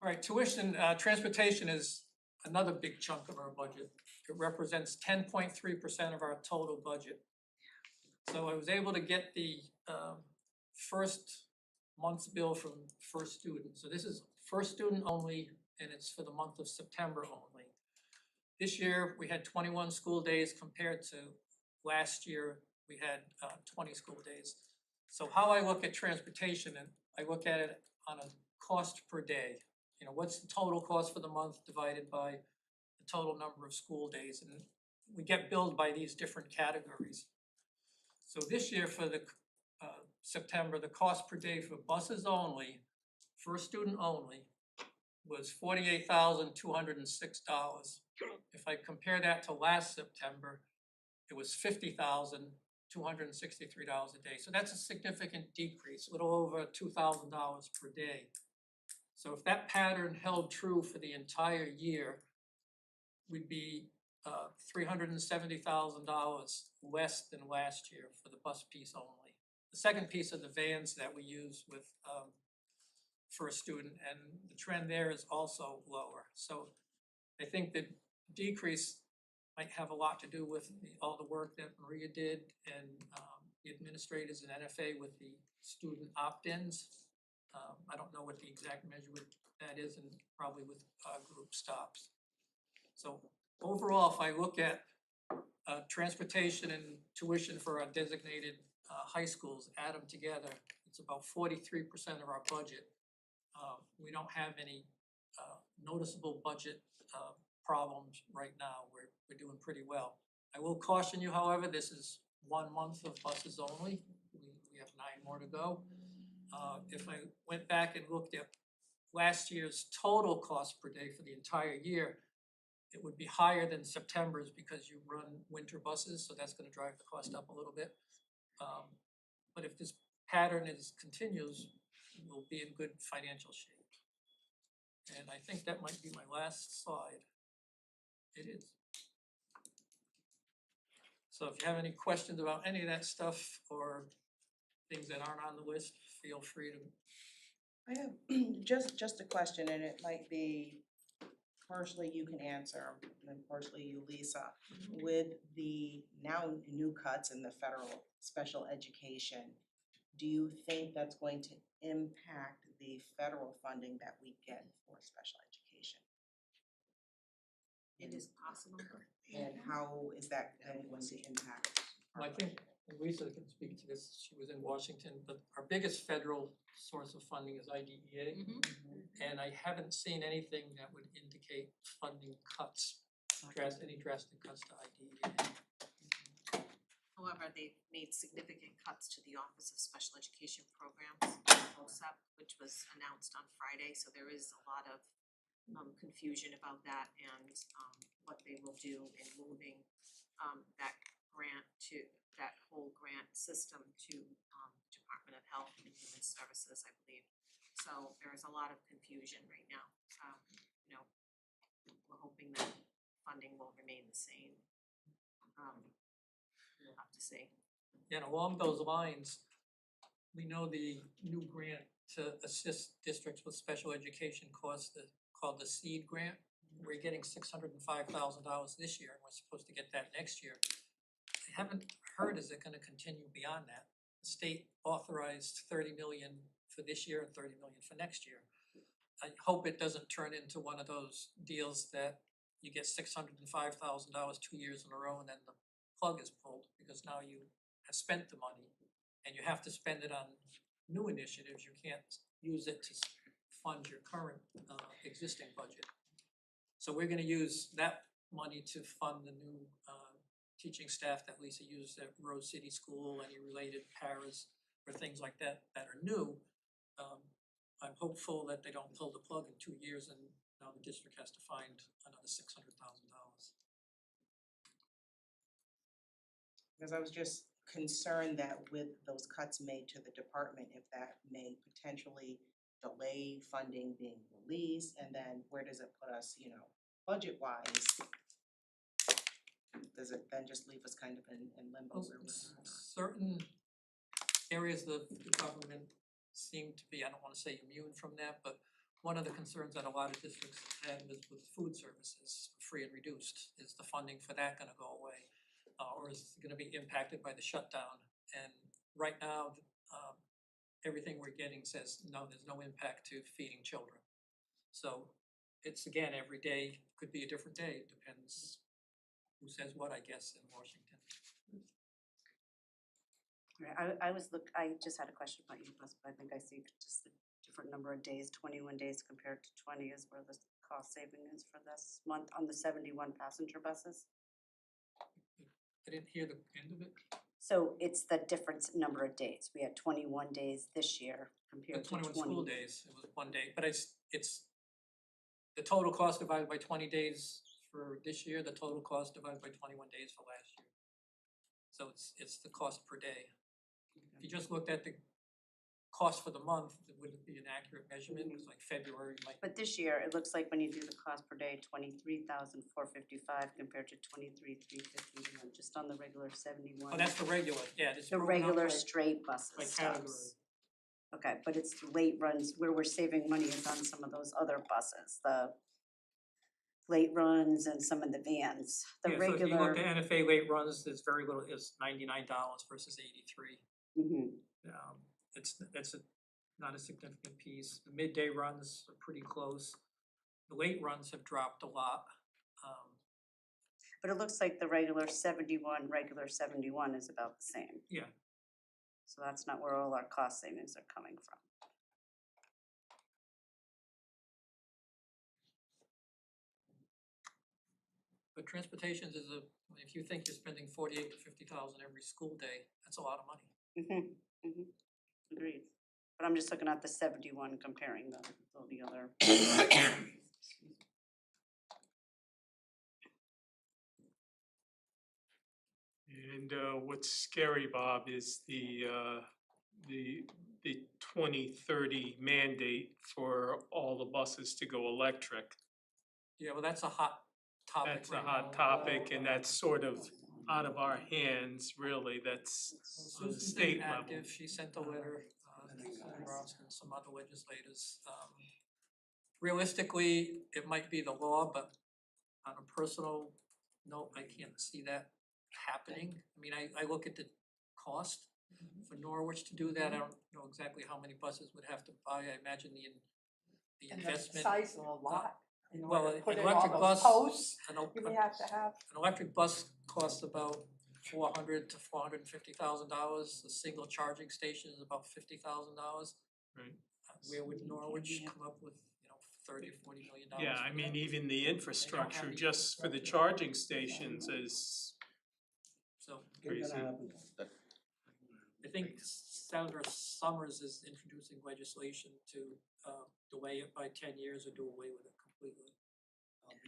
All right, tuition, transportation is another big chunk of our budget. It represents 10.3% of our total budget. So I was able to get the first month's bill from first student. So this is first student only, and it's for the month of September only. This year, we had 21 school days compared to last year, we had 20 school days. So how I look at transportation, and I look at it on a cost per day. You know, what's the total cost for the month divided by the total number of school days? And we get billed by these different categories. So this year for the September, the cost per day for buses only, first student only, was $48,206. If I compare that to last September, it was $50,263 a day. So that's a significant decrease, a little over $2,000 per day. So if that pattern held true for the entire year, we'd be $370,000 less than last year for the bus piece only. The second piece are the vans that we use with for a student, and the trend there is also lower. So I think the decrease might have a lot to do with all the work that Maria did and the administrators in NFA with the student opt-ins. I don't know what the exact measure that is, and probably with group stops. So overall, if I look at transportation and tuition for our designated high schools, add them together, it's about 43% of our budget. We don't have any noticeable budget problems right now. We're doing pretty well. I will caution you, however, this is 1 month of buses only. We have 9 more to go. If I went back and looked at last year's total cost per day for the entire year, it would be higher than September's because you run winter buses, so that's going to drive the cost up a little bit. But if this pattern continues, we'll be in good financial shape. And I think that might be my last slide. It is. So if you have any questions about any of that stuff or things that aren't on the list, feel free to. I have just a question, and it might be partially you can answer, and partially you, Lisa. With the now new cuts in the federal special education, do you think that's going to impact the federal funding that we get for special education? It is possible. And how is that going to impact? Well, I think Lisa can speak to this. She was in Washington, but our biggest federal source of funding is IDEA. And I haven't seen anything that would indicate funding cuts, any drastic cuts to IDEA. However, they've made significant cuts to the Office of Special Education Programs, OSEP, which was announced on Friday, so there is a lot of confusion about that and what they will do in moving that grant to, that whole grant system to Department of Health and Human Services, I believe. So there is a lot of confusion right now. You know, we're hoping that funding will remain the same. We'll have to see. Yeah, and along those lines, we know the new grant to assist districts with special education costs called the SEED grant. we're getting $605,000 this year, and we're supposed to get that next year. I haven't heard, is it gonna continue beyond that? The state authorized 30 million for this year and 30 million for next year. I hope it doesn't turn into one of those deals that you get $605,000 2 years in a row and then the plug is pulled, because now you have spent the money and you have to spend it on new initiatives. You can't use it to fund your current existing budget. So we're gonna use that money to fund the new teaching staff that Lisa used at Rose City School, any related paras or things like that that are new. I'm hopeful that they don't pull the plug in 2 years and now the district has to find another $600,000. Because I was just concerned that with those cuts made to the department, if that may potentially delay funding being released, and then where does it put us, you know, budget-wise? Does it then just leave us kind of in limbo? Certain areas of the government seem to be, I don't wanna say immune from that, but one of the concerns that a lot of districts have is with food services, free and reduced, is the funding for that gonna go away? Or is it gonna be impacted by the shutdown? And right now, everything we're getting says, no, there's no impact to feeding children. So it's, again, every day could be a different day, it depends who says what, I guess, in Washington. Right, I just had a question about U-Bus, but I think I see just the different number of days, 21 days compared to 20 is where the cost saving is for this month on the 71 passenger buses. I didn't hear the end of it. So it's the different number of days. We had 21 days this year compared to 21 school days, it was 1 day, but it's the total cost divided by 20 days for this year, the total cost divided by 21 days for last year. So it's the cost per day. If you just looked at the cost for the month, it wouldn't be an accurate measurement, because like February might. But this year, it looks like when you do the cost per day, 23,455 compared to 23,351, just on the regular 71. Oh, that's the regular, yeah. It's The broken up regular by- straight buses by stops. category. Okay, but it's late runs, where we're saving money is on some of those other buses, the late runs and some of the vans. The Yeah, so if you regular. look at NFA late runs, there's very little, it's $99 versus 83. It's not a significant piece. The midday runs are pretty close. The late runs have dropped a lot. But it looks like the regular 71 is about the same. Yeah. So that's not where all our cost savings are coming from. But transportations is if you think you're spending 48 to 50,000 every school day, that's a lot of money. Agreed. But I'm just looking at the 71 comparing the other. And what's scary, Bob, is the 2030 mandate for all the buses to go electric. Yeah, well, that's a hot topic. That's a hot topic, and that's sort of out of our hands, really. That's on the Susan's state been level. active. She sent a letter to Senator Ross and some other legislators. Realistically, it might be the law, but on a personal note, I can't see that happening. I mean, I look at the cost for Norwich to do that. I don't know exactly how many buses would have to buy. I imagine the And the investment. size of a lot. in Well, order to put an in all electric those bus, posts, an you would have to have. electric bus costs about $400,000 to $450,000. A single charging station is about $50,000. Right. Where would Norwich come up with, $30 or $40 million? Yeah, I for mean, that? even the They don't infrastructure have just for the charging stations is So crazy. I think Senator Summers is introducing legislation to delay it by 10 years or do away with it completely.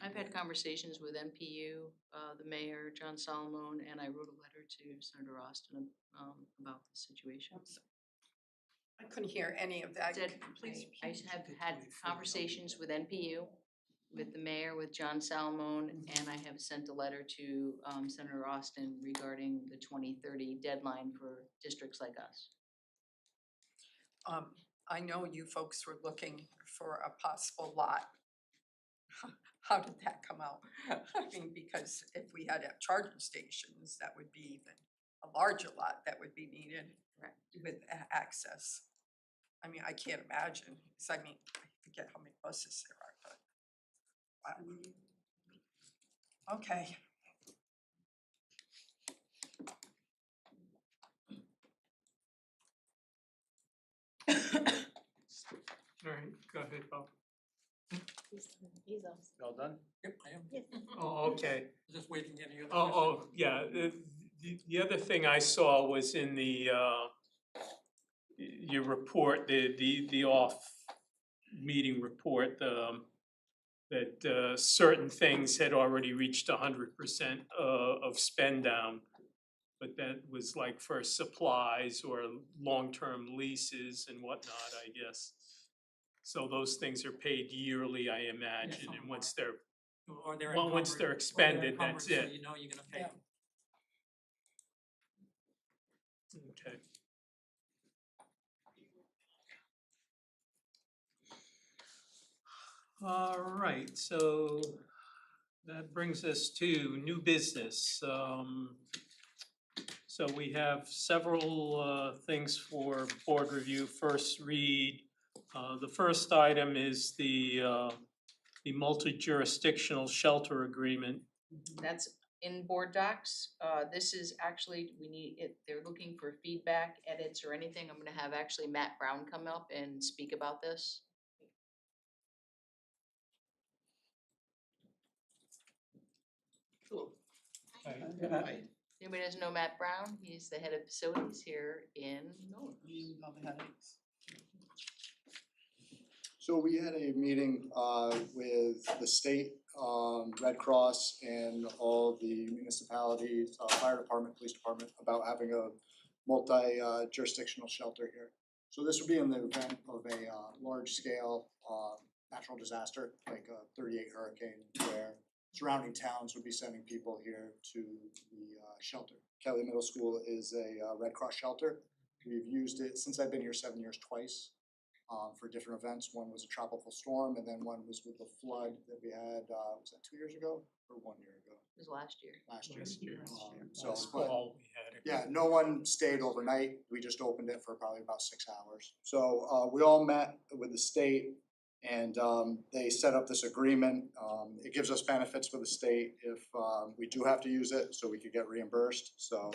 I've had conversations with MPU, the mayor, John Solomon, and I wrote a letter to Senator Austin about the situation. I couldn't hear any of that. Said, Please. I have had conversations with NPU, with the mayor, with John Salmon, and I have sent a letter to Senator Austin regarding the 2030 deadline for districts like us. I know you folks were looking for a possible lot. how did that come out? I mean, because if we had to have charging stations, that would be even a larger lot that would be needed with access. I mean, I can't imagine, 'cause I mean, I forget how many buses there are, but wow. Okay. All right, go ahead, Bob. He's off. All done? Yep, I am. Oh, okay. Just waiting any other Oh, questions. yeah, the other thing I saw was in the, your report, the meeting report, that certain things had already reached 100% of spend down. But that was like for supplies or long-term leases and whatnot, I guess. So those things are paid yearly, I imagine, and once they're, Or they're well, once they're encumbered- or expended, that's encumbered, so it. you know you're gonna pay them. Okay. All right, so that brings us to new business. So we have several things for board review. First read. The first item is the multi-jurisdictional shelter agreement. That's in board docs. This is actually, we need it, they're looking for feedback, edits, or anything. I'm gonna have actually Matt Brown come up and speak about this. Cool. Hi. Anybody doesn't know Matt Brown? He's the head of facilities here in Norwich. So we had a meeting with the state, Red Cross and all the municipalities, fire department, police department, about having a multi-jurisdictional shelter here. So this would be in the event of a large-scale natural disaster, like a 38 hurricane, where surrounding towns would be sending people here to the shelter. Kelly Middle School is a Red Cross shelter. We've used it since I've been here 7 years twice. For different events. One was a tropical storm, and then one was with the flood that we had, was that 2 years ago or 1 year ago? It was last year. Last year. So So, but, fall we had it. yeah, no one stayed overnight. We just opened it for probably about 6 hours. So, we all met with the state and, they set up this agreement. It gives us benefits with the state if, we do have to use it, so we could get reimbursed. So,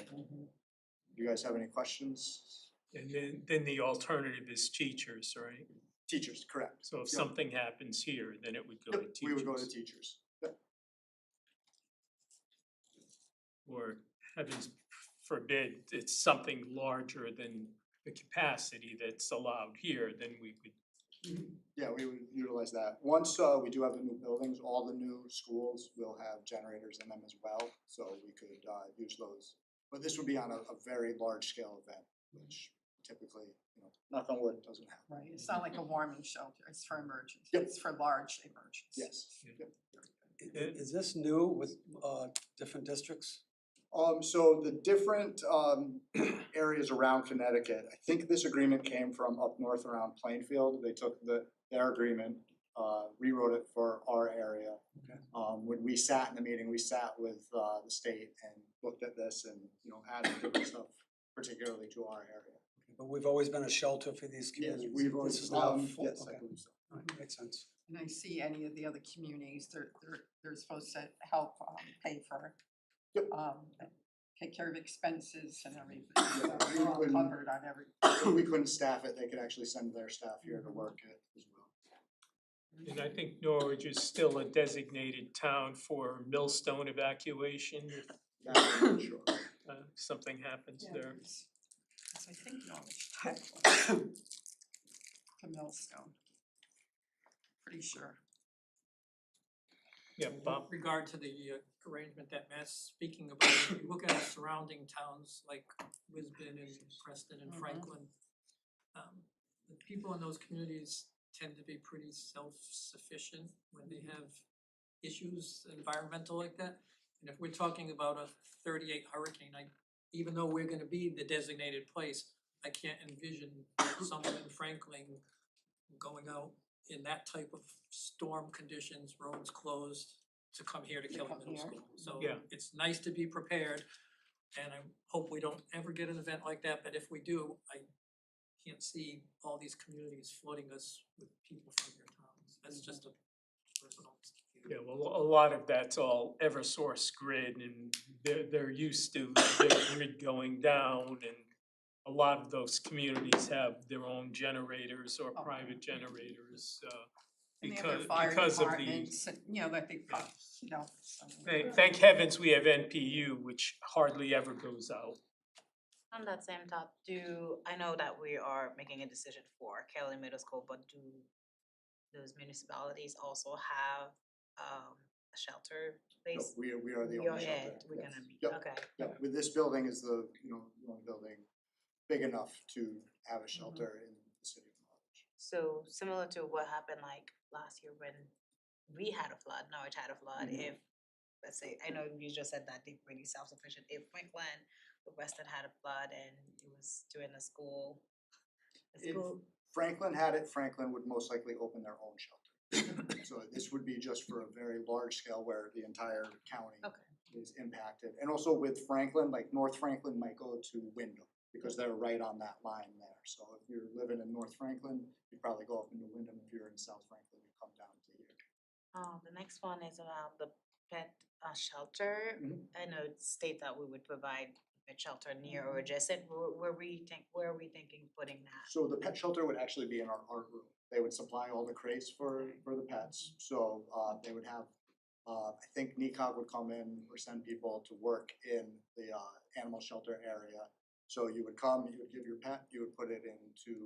you guys have any questions? And then the alternative is teachers, right? Teachers, correct. So if Yep. something happens here, then it would go to Yep, teachers. we would go to teachers. Yep. Or heavens forbid, it's something larger than the capacity that's allowed here, then we could. Yeah, we would utilize that. Once we do have the new buildings, all the new schools will have generators in them as well, so we could use those. But this would be on a very large scale event, which typically, knock on wood, doesn't happen. Right, it's not like a warming shelter, it's for emergencies, Yep. it's for large emergencies. Yes. Yep. Is this new with different districts? So the different areas around Connecticut, I think this agreement came from up north around Plainfield. They took their agreement, rewrote it for our area. Okay. When we sat in the meeting, we sat with the state and looked at this and, added different stuff, particularly to our area. But we've always been a shelter for these Yes, communities. we've always, This is now full, yes, I okay. believe so. All right, makes sense. And I see any of the other communities, they're supposed to help pay for, take care of expenses and everything. So we we're all couldn't- covered on every. We couldn't staff it, they could actually send their staff here to work it as well. And I think Norwich is still a designated town for millstone evacuation if Sure. Something happens Yeah, there. because I think Norwich Tech was to Millstone. Pretty sure. Yeah, Bob. With regard to the arrangement that Matt's speaking about, if you look at surrounding towns like Lisbon and Preston and Franklin, the people in those communities tend to be pretty self-sufficient when they have issues environmental like that. And if we're talking about a 38 hurricane, even though we're gonna be the designated place, I can't envision someone in Franklin going out in that type of storm conditions, roads closed, to come here to Kelly come Middle here. School. So Yeah. it's nice to be prepared, and I hope we don't ever get an event like that, but if we do, I can't see all these communities flooding us with people from their towns. That's just a personal view. Yeah, well, a lot of that's all Eversource grid, and they're used to their grid going down, and a lot of those communities have their own generators or private generators, And they have their because fire of the. departments, and, you know, that they, you know, so. Thank heavens we have NPU, which hardly ever goes out. On that same thought, I know that we are making a decision for Kelly Middle School, but do those municipalities also have a shelter No, place? we are the You're only shelter. it, we're Yes. gonna be, Yep. okay. Yep, with this building is the only building big enough to have a shelter in the city of Norwich. So similar to what happened like last year when we had a flood, Norwich had a flood, if, let's say, I know you just said that they're pretty self-sufficient, if Franklin or Weston had a flood and it was during the school. If Franklin had it, Franklin would most likely open their own shelter. So this would be just for a very large scale where the entire county is impacted. And also with Franklin, like North Franklin might go to Wyndham because they're right on that line there. So if you're living in North Franklin, you'd probably go up into Wyndham. If you're in South Franklin, you come down to here. The next one is around the pet shelter. I know it states that we would provide a shelter near or adjacent. Where are we thinking putting that? So the pet shelter would actually be in our art room. They would supply all the crates for the pets. So they would have, I think NECOG would come in or send people to work in the animal shelter area. So you would come, you would give your pet, you would put it into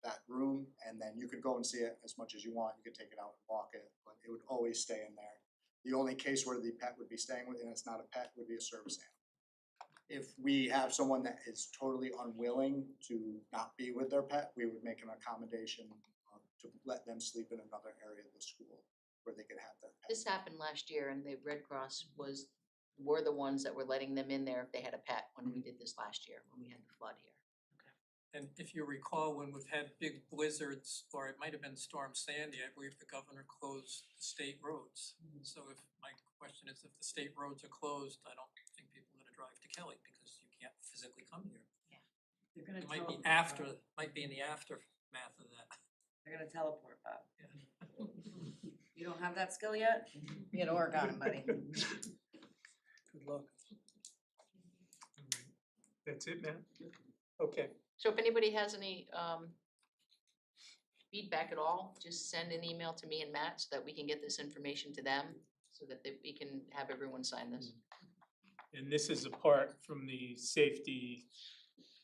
that room, and then you could go and see it as much as you want. You could take it out and walk it, but it would always stay in there. The only case where the pet would be staying with, and it's not a pet, would be a service animal. If we have someone that is totally unwilling to not be with their pet, we would make an accommodation to let them sleep in another area of the school where they could have their pet. This happened last year and the Red Cross were the ones that were letting them in there if they had a pet when we did this last year, when we had the flood here. And if you recall, when we've had big blizzards, or it might have been Storm Sandy, I believe the governor closed the state roads. So if, my question is, if the state roads are closed, I don't think people are gonna drive to Kelly because you can't physically come here. Yeah. They're gonna It might be teleport. might be in the aftermath of that. They're gonna teleport, Bob. You don't have that skill yet? You gotta work on it, buddy. Good luck. That's it, man? Okay. So if anybody has any feedback at all, just send an email to me and Matt so that we can get this information to them, so that we can have everyone sign this. And this is apart from the safety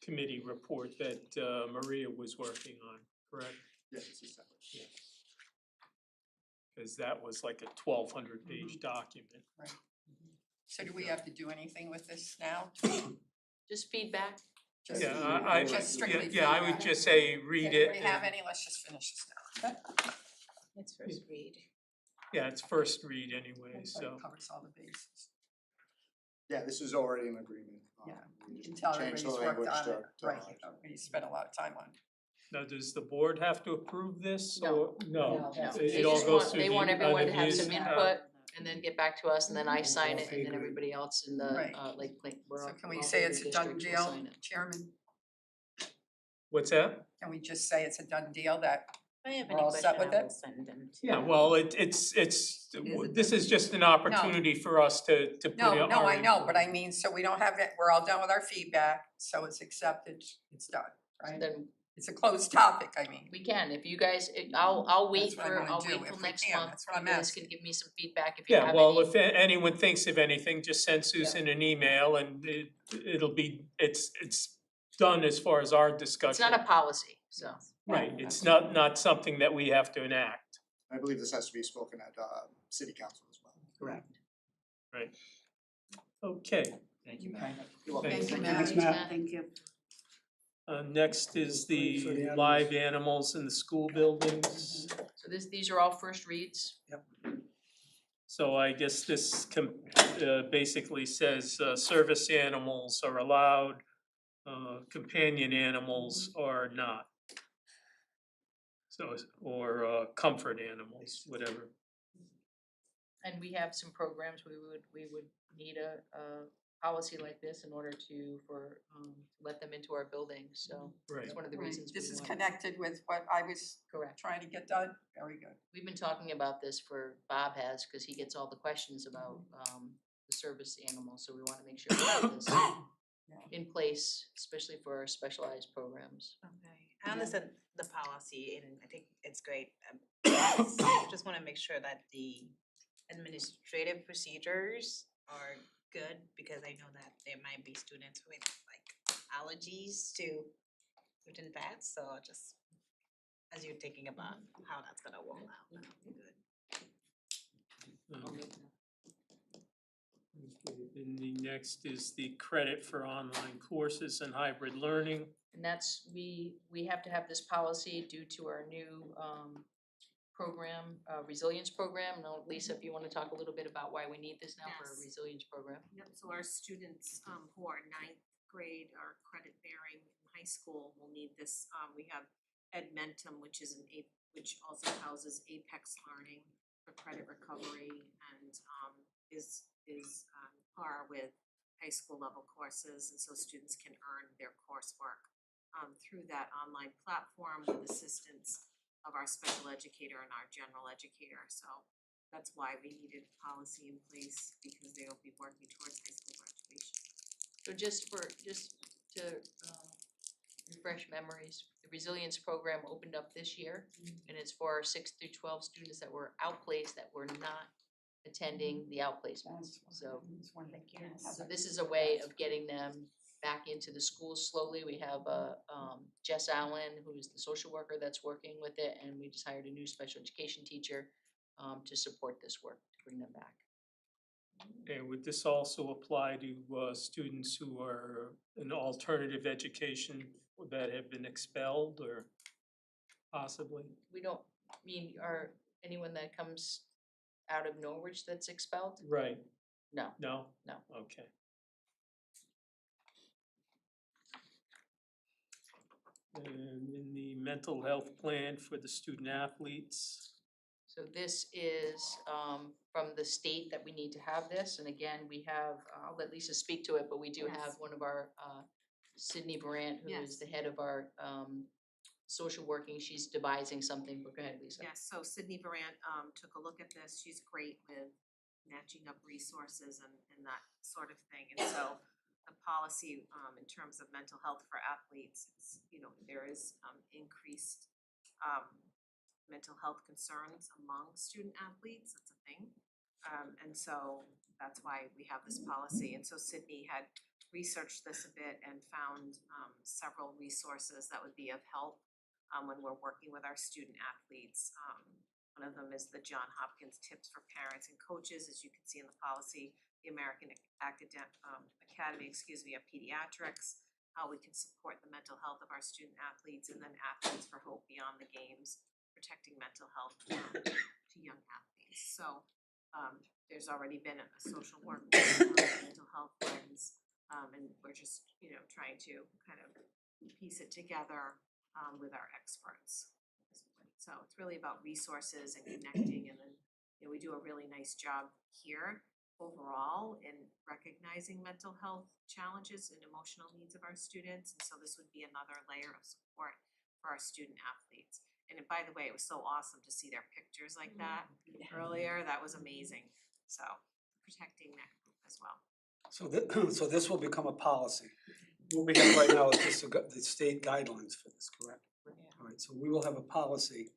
committee report that Maria was working on, correct? Yes, it's a separate. Yeah. Cause that was like a 1,200-page document. Right. So do we have to do anything with this now? Just feedback. Just- Yeah, just strictly I would feedback. just say read it. Anybody have and- any? Let's just finish this now. It's first read. Yeah, it's first read anyway, so. Covers all the bases. Yeah, this is already an agreement. Yeah, We you just can tell changed the everybody's worked language on it, to right, we spent a lot of time on it. Now, does the board have to approve this No. or, no? that's- It They all just goes want, through they the want everyone to have munis- some input and then get back to us, and then I sign it, and then Okay. everybody else in the, Right. we're So all, can we're we all say over it's the a done district, we'll deal, sign it. Chairman? What's that? Can we just say it's a done deal that If I have we're any all set question, with I will it? send them to. Yeah, well, it's, this is just an opportunity for us to put in our. No, I know, but I mean, so we don't have it, we're all done with our feedback, so it's accepted, it's done, right? Then It's a closed topic, I mean. we can, if you guys, I'll wait That's what I wanna I'll do, wait till if we next can, month, that's what I'm you guys asking. can give me some feedback if you have Yeah, any. well, if anyone thinks of anything, just send Susan an email and it'll be, it's done as far as our discussion. It's not a policy, so. Right, it's not something that we have to enact. I believe this has to be spoken at city council as well. Correct. Right. Okay. Thank you, Okay. You're welcome. Thank you. Thanks, Matt. Thank you. Next is the live animals in the school buildings. So these are all first reads. So I guess this basically says service animals are allowed, companion animals are not. So, or comfort animals, whatever. And we have some programs, we would need a policy like this in order to, let them into our building, so Right. that's one of the Right. reasons we This is want- connected with what I was Correct. trying to get done. Very good. We've been talking about this Bob has, cause he gets all the questions about, the service animals, so we wanna make sure we have this in place, especially for our specialized programs. Okay, I understand the policy and I think it's great. Just wanna make sure that the administrative procedures are good because I know that there might be students with like allergies to certain fats, so just as you're thinking about how that's gonna roll out, that'll be good. Okay, then the next is the credit for online courses and hybrid learning. And that's, we have to have this policy due to our new, program, resilience program. Now, Lisa, if you wanna talk a little bit about why we need this now for a Yes. resilience program. Yep, so our students who are ninth grade or credit bearing in high school will need this. We have Edmentum, which is which also houses Apex Learning for credit recovery and is on par with high school level courses, and so students can earn their coursework through that online platform with assistance of our special educator and our general educator. So that's why we needed policy in place, because they will be working towards high school graduation. So just to refresh memories, the resilience program opened up this year, and it's for our 6 through 12 students that were outplaced, that were not attending the outplacements. So this is a way of getting them back into the schools slowly. We have Jess Allen, who's the social worker that's working with it, and we just hired a new special education teacher to support this work, to bring them back. And would this also apply to students who are in alternative education that have been expelled or possibly? We don't mean, anyone that comes out of Norwich that's expelled? Right. No. No? No. Okay. And then the mental health plan for the student athletes. So this is from the state that we need to have this, and again, we have, I'll let Lisa speak to it, but we do have one of our, Sydney Brandt, who is the head of our social working, she's devising something, but go ahead, Lisa. Yes, so Sydney Brandt took a look at this. She's great with matching up resources and that sort of thing. And so the policy in terms of mental health for athletes, it's, there is increased mental health concerns among student athletes. That's a thing. And so that's why we have this policy. And so Sydney had researched this a bit and found several resources that would be of help when we're working with our student athletes. One of them is the John Hopkins Tips for Parents and Coaches, as you can see in the policy, the American Academy of Pediatrics, how we can support the mental health of our student athletes, and then Athletes for Hope Beyond the Games, protecting mental health to young athletes. So there's already been a social work mental health lens, and we're just trying to kind of piece it together with our experts. So it's really about resources and connecting, and then we do a really nice job here overall in recognizing mental health challenges and emotional needs of our students, and so this would be another layer of support for our student athletes. And by the way, it was so awesome to see their pictures like that earlier. That was amazing. So protecting that group as well. So this will become a policy. What we have right now is just the state guidelines for this, correct? All right, so we will have a policy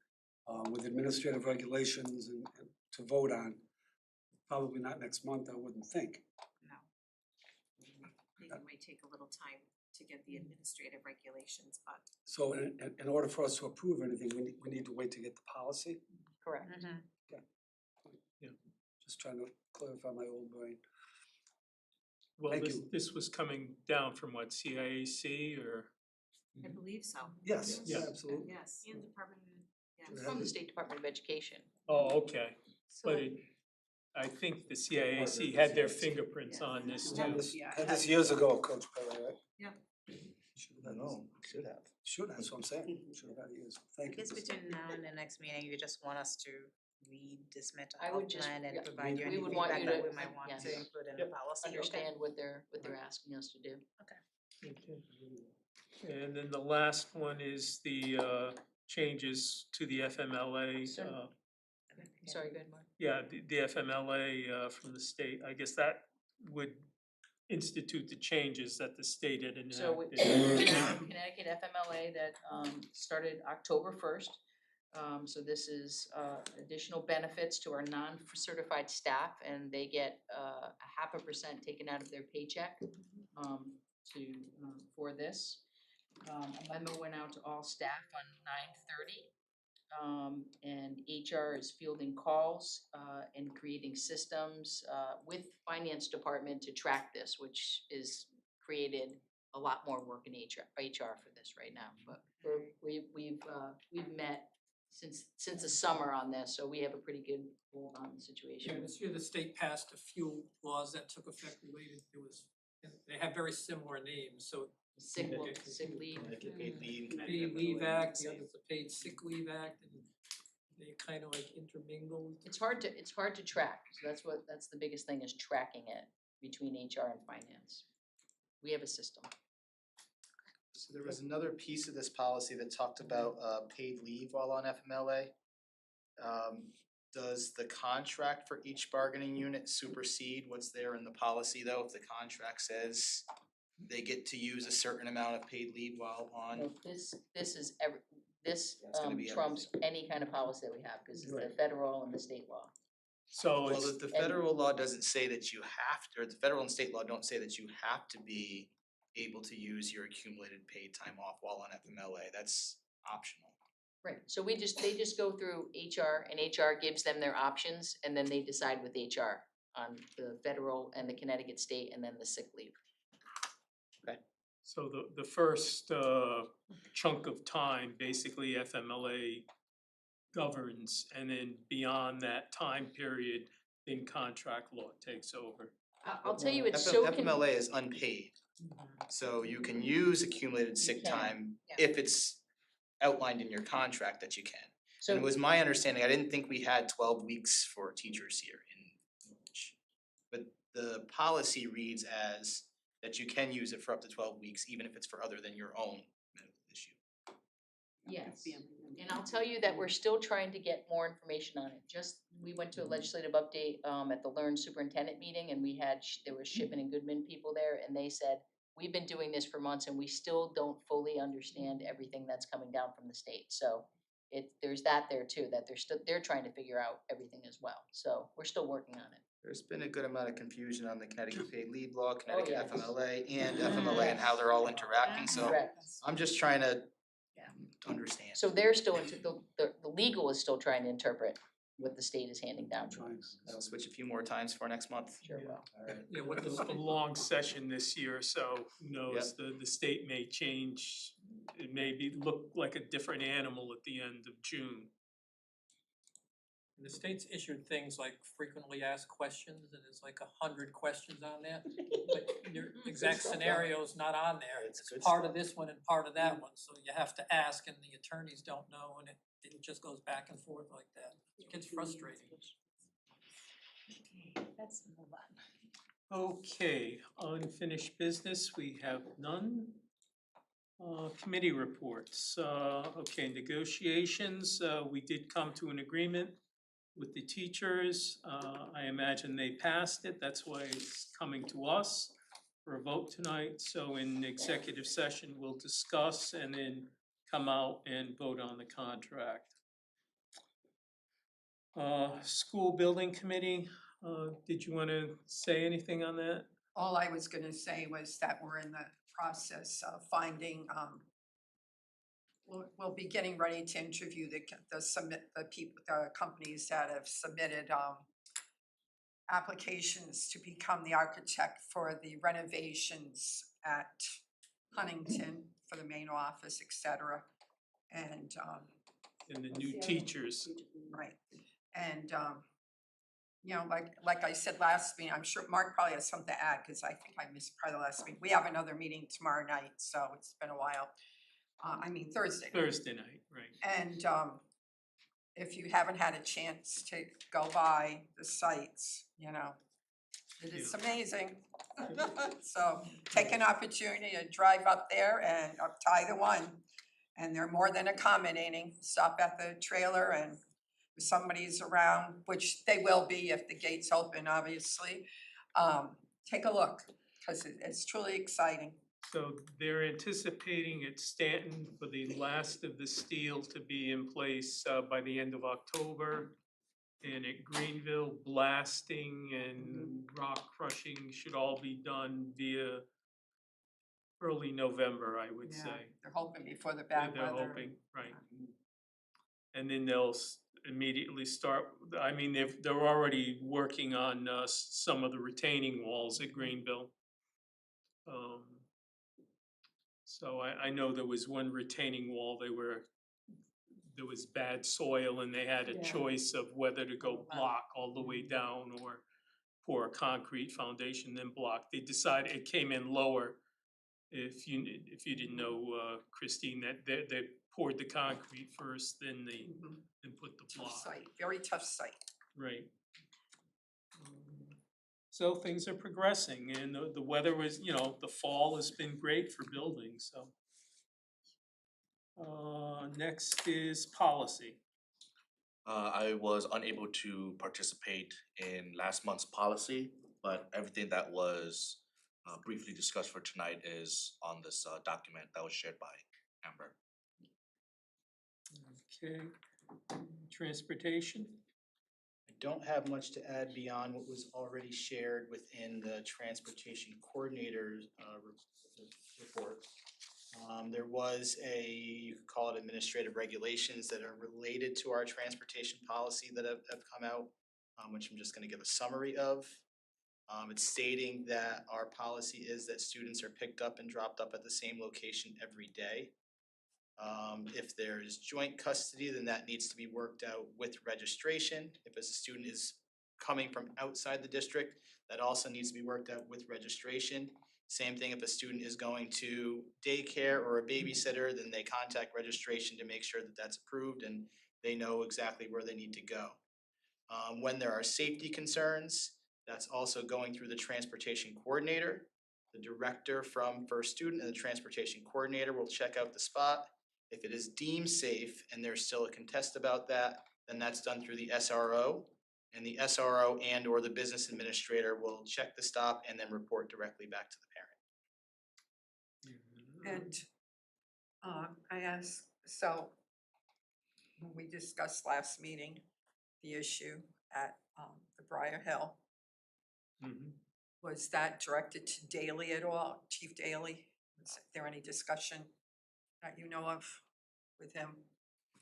with administrative regulations and to vote on, probably not next month, I wouldn't think. No. It might take a little time to get the administrative regulations, but So in order for us to approve anything, we need to wait to get the policy? Correct. Okay. Yeah, just trying to clarify my old brain. Well, Thank this was coming down from what, CIAC or? I believe so. Yes, Yeah. absolutely. Yes. And Department of It's from the State Department of Education. Oh, okay. So- But I think the CIAC had their fingerprints on this too. Had this years ago, Coach Perry, right? Yeah. Should have had No, should have. Should, that's what I'm saying, should have had it used, I thank you. guess between now and the next meeting, you just want us to read this mental I health would just- plan and yeah, provide you we any would want feedback you that to- we might want to yes. include in the policy, okay? Understand what they're asking us to do. And then the last one is the changes to the FMLA. So- Sorry, go ahead, Mark. Yeah, the FMLA from the state, I guess that would institute the changes that the state had enacted. So Connecticut FMLA that started October 1st. So this is additional benefits to our non-certified staff, and they get a 0.5% taken out of their paycheck for this. A memo went out to all staff on 9/30. And HR is fielding calls and creating systems with finance department to track this, which is created a lot more work in HR for this right now. But we've met since the summer on this, so we have a pretty good hold on the Yeah, situation. this year the state passed a few laws that took effect related, they have very similar names, so. Sick you leave, get sick leave. Connecticut Paid Leave. Paid Connecticut Leave FMLA. Act, the other's the Paid Sick Leave Act, and they kind of like intermingle. It's hard to track, so that's the biggest thing is tracking it between HR and finance. We have a system. So there was another piece of this policy that talked about paid leave while on FMLA. Does the contract for each bargaining unit supersede what's there in the policy though? If the contract says they get to use a certain amount of paid leave while on? No, this is this It's gonna be trumps any kind of policy that we have, because it's the federal and the state law. So Well, it's, the federal law doesn't say that you have to, or the federal and state law don't say that you have to be able to use your accumulated paid time off while on FMLA. That's optional. Right, so they just go through HR, and HR gives them their options, and then they decide with HR on the federal and the Connecticut state, and then the sick leave. so the first chunk of time, basically FMLA governs, and then beyond that time period, then contract law takes over. I'll tell you, it's so FMLA is unpaid, so you can use accumulated sick can, time if it's outlined in your contract that you can. So And it was my understanding, I didn't think we had 12 weeks for teachers here in Norwich. But the policy reads as that you can use it for up to 12 weeks, even if it's for other than your own medical issue. yes, and I'll tell you that we're still trying to get more information on it. We went to a legislative update at the Learn Superintendent meeting, and there were Shipman and Goodman people there, and they said, we've been doing this for months and we still don't fully understand everything that's coming down from the state. So there's that there too, that they're trying to figure out everything as well. So we're still working on it. There's been a good amount of confusion on the Connecticut paid leave law, yes. Connecticut FMLA, and FMLA and how they're all interacting, so Correct. I'm just trying to understand. So they're still the legal is still trying to interpret what the state is handing down to us. I'll switch a few more times for next month. Sure will. Yeah, with a long session this year, so who knows, the state may change, it may look like a different animal at the end of June. And the state's issued things like frequently asked questions, and it's like 100 questions on that, but your exact scenario's not on there. It's part of this one and part of that one, so you have to ask, and the attorneys don't know, and it just goes back and forth like that. It gets frustrating. Let's move on. Okay, unfinished business, we have none. Committee reports, okay, negotiations, we did come to an agreement with the teachers. I imagine they passed it, that's why it's coming to us for a vote tonight. So in executive session, we'll discuss and then come out and vote on the contract. School building committee, did you want to say anything on that? All I was gonna say was that we're in the process of finding, we'll be getting ready to interview the companies that have submitted applications to become the architect for the renovations at Huntington for the main office, et cetera. And And the new teachers. right, and you know, like I said last meeting, I'm sure Mark probably has something to add, because I think I missed part of the last meeting. We have another meeting tomorrow night, so it's been a while. I mean Thursday. Thursday night, right. And if you haven't had a chance to go by the sites, you know, it is amazing. So take an opportunity to drive up there and up to either one. And they're more than accommodating. Stop at the trailer, and if somebody's around, which they will be if the gates open, obviously. Take a look, because it's truly exciting. So they're anticipating at Stanton for the last of the steel to be in place by the end of October. And at Greenville, blasting and rock crushing should all be done via early November, I would Yeah, say. they're hoping before the bad They're weather. hoping, right. And then they'll immediately start, I mean, they're already working on some of the retaining walls at Greenville. So I know there was one retaining wall, there was bad soil and they had a choice of whether to go block all the way down or pour a concrete foundation, then block. They decided, it came in lower. If you didn't know, Christine, that they poured the concrete first, then then put the block. Tough site, very tough site. Right. So things are progressing, and the weather was, you know, the fall has been great for building, so. Next is policy. I was unable to participate in last month's policy, but everything that was briefly discussed for tonight is on this document that was shared by Amber. Okay, transportation. I don't have much to add beyond what was already shared within the transportation coordinator's report. There was you could call it administrative regulations that are related to our transportation policy that have come out, which I'm just gonna give a summary of. It's stating that our policy is that students are picked up and dropped up at the same location every day. If there's joint custody, then that needs to be worked out with registration. If a student is coming from outside the district, that also needs to be worked out with registration. Same thing if a student is going to daycare or a babysitter, then they contact registration to make sure that that's approved and they know exactly where they need to go. When there are safety concerns, that's also going through the transportation coordinator. The director from first student and the transportation coordinator will check out the spot. If it is deemed safe and there's still a contest about that, then that's done through the SRO. And the SRO and or the business administrator will check the stop and then report directly back to the parent. And I asked, so when we discussed last meeting, the issue at the Briar Hill, was that directed to Daly at all, Chief Daly? Was there any discussion that you know of with him?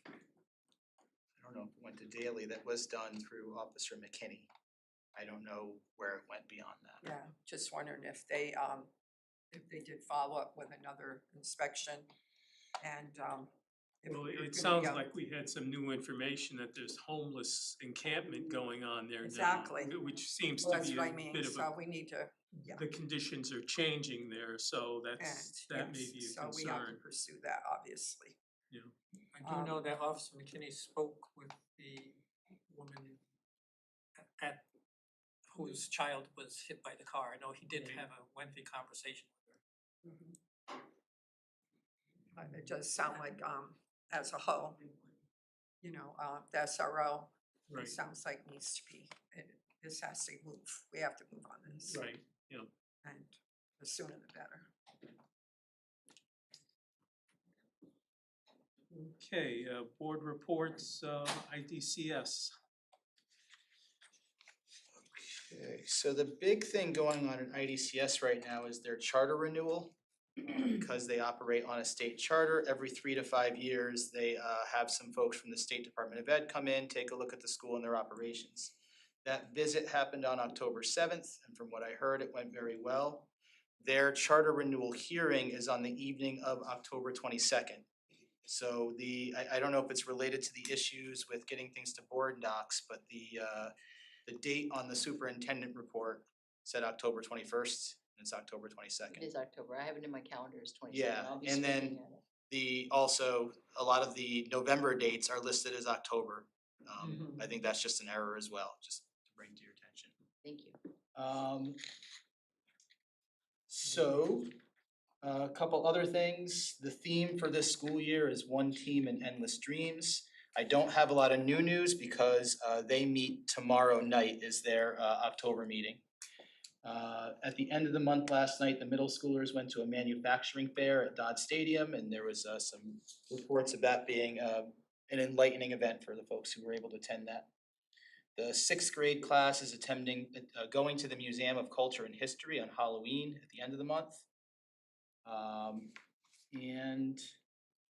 I don't know if it went to Daly, that was done through Officer McKinney. I don't know where it went beyond that. Yeah, just wondering if they did follow up with another inspection and Well, it sounds like we had some new information that there's homeless encampment going on there now. Exactly. Which seems Well, to that's be what I a mean, bit of so we need to, the conditions are changing there, so that may be a so we have to concern. pursue that, obviously. Yeah. I do know that Officer McKinney spoke with the woman at whose child was hit by the car. I know he did have a lengthy conversation with her. It does sound like, as a whole, you know, the SRO, Right. it sounds like needs to be, this has to move, we have to move on this. Right, yeah. And the sooner the better. Okay, board reports, IDCS. Okay, so the big thing going on in IDCS right now is their charter renewal. Because they operate on a state charter, every 3 to 5 years, they have some folks from the State Department of Ed come in, take a look at the school and their operations. That visit happened on October 7th, and from what I heard, it went very well. Their charter renewal hearing is on the evening of October 22nd. So I don't know if it's related to the issues with getting things to board docs, but The date on the superintendent report said October 21st, and it's October 22nd. It is October, I have it in my calendar as 27, Yeah, I'll be and then speaking at it. also, a lot of the November dates are listed as October. I think that's just an error as well, just to bring to your attention. Thank you. So, a couple other things. The theme for this school year is One Team and Endless Dreams. I don't have a lot of new news because they meet tomorrow night is their October meeting. At the end of the month last night, the middle schoolers went to a manufacturing fair at Dodd Stadium, and there was some reports of that being an enlightening event for the folks who were able to attend that. The sixth grade class is going to the Museum of Culture and History on Halloween at the end of the month. And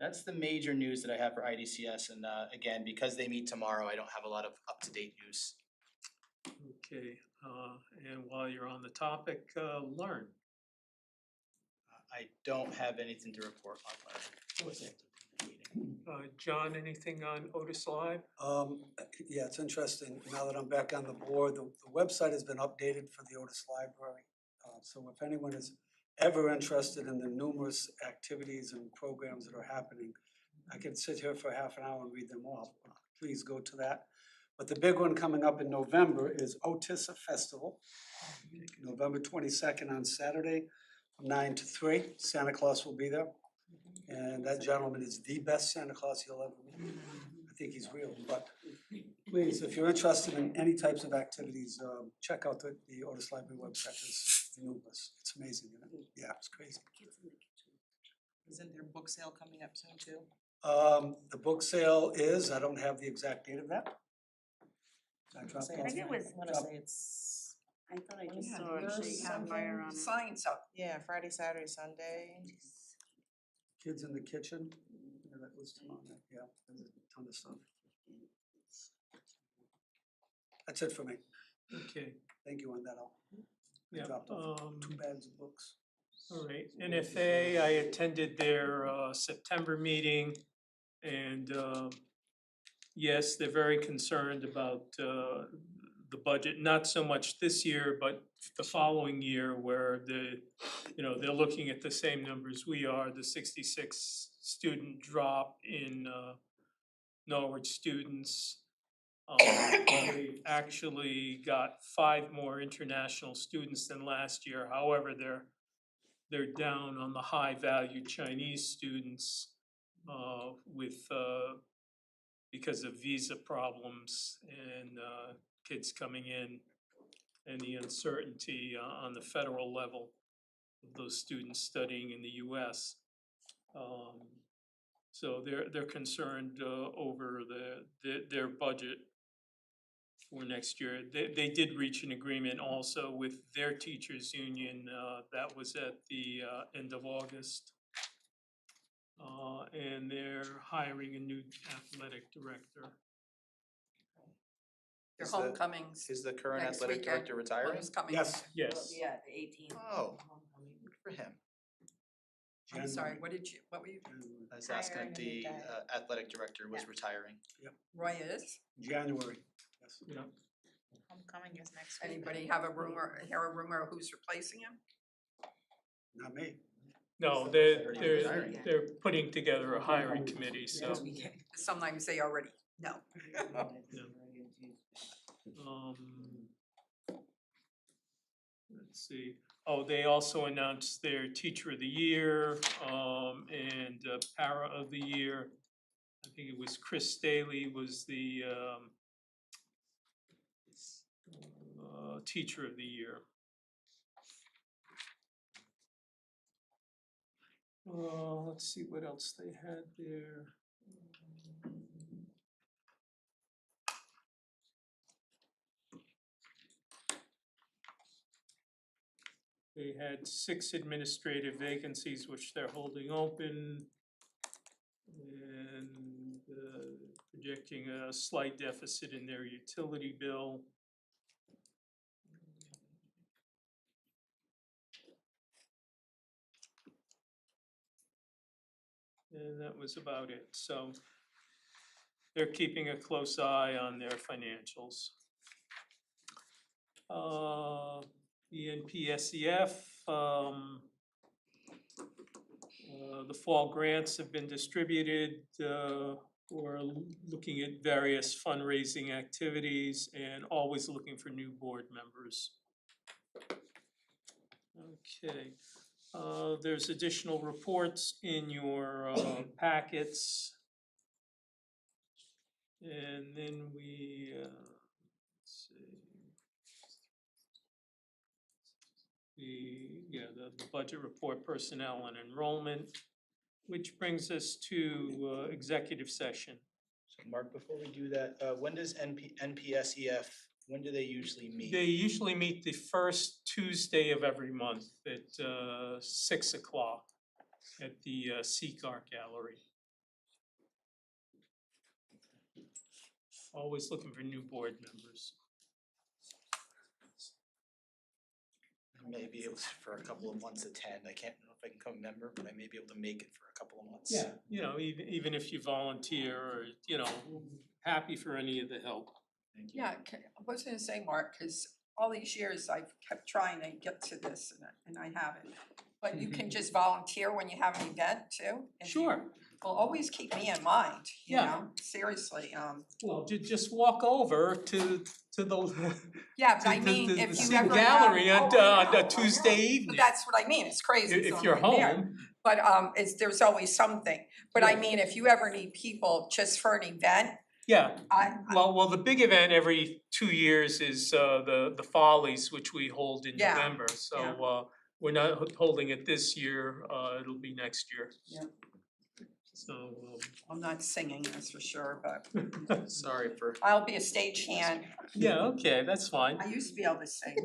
that's the major news that I have for IDCS, and again, because they meet tomorrow, I don't have a lot of up-to-date news. Okay, and while you're on the topic, Learn. I don't have anything to report on Learn. John, anything on Otis Live? Yeah, it's interesting, now that I'm back on the board, the website has been updated for the Otis Library. So if anyone is ever interested in the numerous activities and programs that are happening, I could sit here for half an hour and read them all. Please go to that. But the big one coming up in November is Otissa Festival, November 22nd on Saturday, from 9 to 3. Santa Claus will be there. And that gentleman is the best Santa Claus you'll ever meet. I think he's real, but please, if you're interested in any types of activities, check out the Otis Library website. It's numerous. It's amazing, isn't it? Yeah, it's crazy. Isn't there book sale coming up soon too? The book sale is, I don't have the exact date of that. I dropped I off- think it was, I wanna dropped- say it's. I thought I just Yeah, saw yours it, she had Meyer on it. Signs up. Yeah, Friday, Saturday, Sunday. Kids in the Kitchen, yeah, that was tomorrow night, yeah, there's a ton of stuff. That's it for me. Okay, Thank you on that, I yeah, dropped off 2 bags of books. all right, NFA, I attended their September meeting, and yes, they're very concerned about the budget, not so much this year, but the following year, where they're looking at the same numbers we are, the 66 student drop in Norwich students. They've actually got 5 more international students than last year. However, they're down on the high-value Chinese students because of visa problems and kids coming in, and the uncertainty on the federal level of those students studying in the US. So they're concerned over their budget for next year. They did reach an agreement also with their teachers' union, that was at the end of August. And they're hiring a new athletic director. Their Is the- homecomings Is the current next athletic weekend. director retiring? One's coming. Yes. Yes. Yeah, the 18th. Oh, good for him. I'm sorry, what were you? I was asking if the athletic director was retiring. Roy is? January, yes. Yeah. Homecoming is next week. Anybody hear a rumor who's replacing him? Not me. No, Already retiring. they're putting together a hiring committee, so. Sometimes they already know. Let's see, they also announced their teacher of the year, and para of the year. I think it was Chris Staley was the, teacher of the year. Let's see what else they had there. They had 6 administrative vacancies, which they're holding open. And projecting a slight deficit in their utility bill. And that was about it, so they're keeping a close eye on their financials. The NPSEF, the fall grants have been distributed. We're looking at various fundraising activities and always looking for new board members. Okay, there's additional reports in your packets. And then we, let's see. The budget report, personnel and enrollment, which brings us to executive session. So Mark, before we do that, when does NPSEF, when do they usually meet? They usually meet the first Tuesday of every month at 6 o'clock at the Seek Art Gallery. Always looking for new board members. I may be able to, for a couple of months, attend. I can't know if I can become a member, but I may be able to make it for a couple of months. Yeah, you know, even if you volunteer or, you know, happy for any of the help. Yeah, I was gonna say, Mark, cause all these years I've kept trying to get to this and I haven't. But you can just volunteer when you have an event too? If you- Sure. Well, always keep me in mind, you Yeah. know, seriously, Well, just walk over to the yeah, but I to mean, the if you Seek ever Gallery have- on oh, I know, a Tuesday evening. But that's what I mean, it's crazy. If so you're I'm right there. home. But it's, there's always something, but I mean, if you ever need people just for an event, Yeah, I, well, the big event every 2 years is the Follies, which we hold in Yeah, November. So we're not holding it this year, it'll be next year. Yeah. So I'm not singing, that's for sure, but Sorry for. I'll be a stagehand. yeah, okay, that's fine. I used to be able to sing.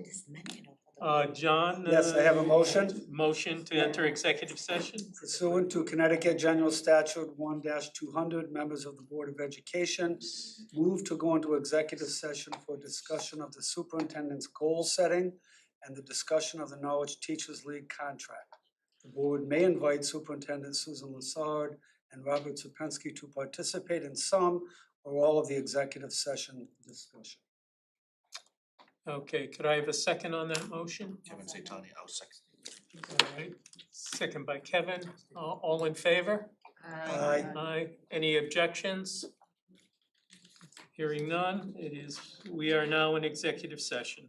John? Yes, I have a motion. Motion to enter executive session? Pursuant to Connecticut General Statute 1-200, members of the Board of Education move to go into executive session for discussion of the superintendent's goal setting and the discussion of the Norwich Teachers League contract. The board may invite Superintendent Susan Lassard and Robert Supensky to participate in some or all of the executive session discussion. Okay, could I have a second on that motion? Kevin Saitani, I'll second. All right, second by Kevin, all in favor? Aye. Aye, any objections? Hearing none, we are now in executive session.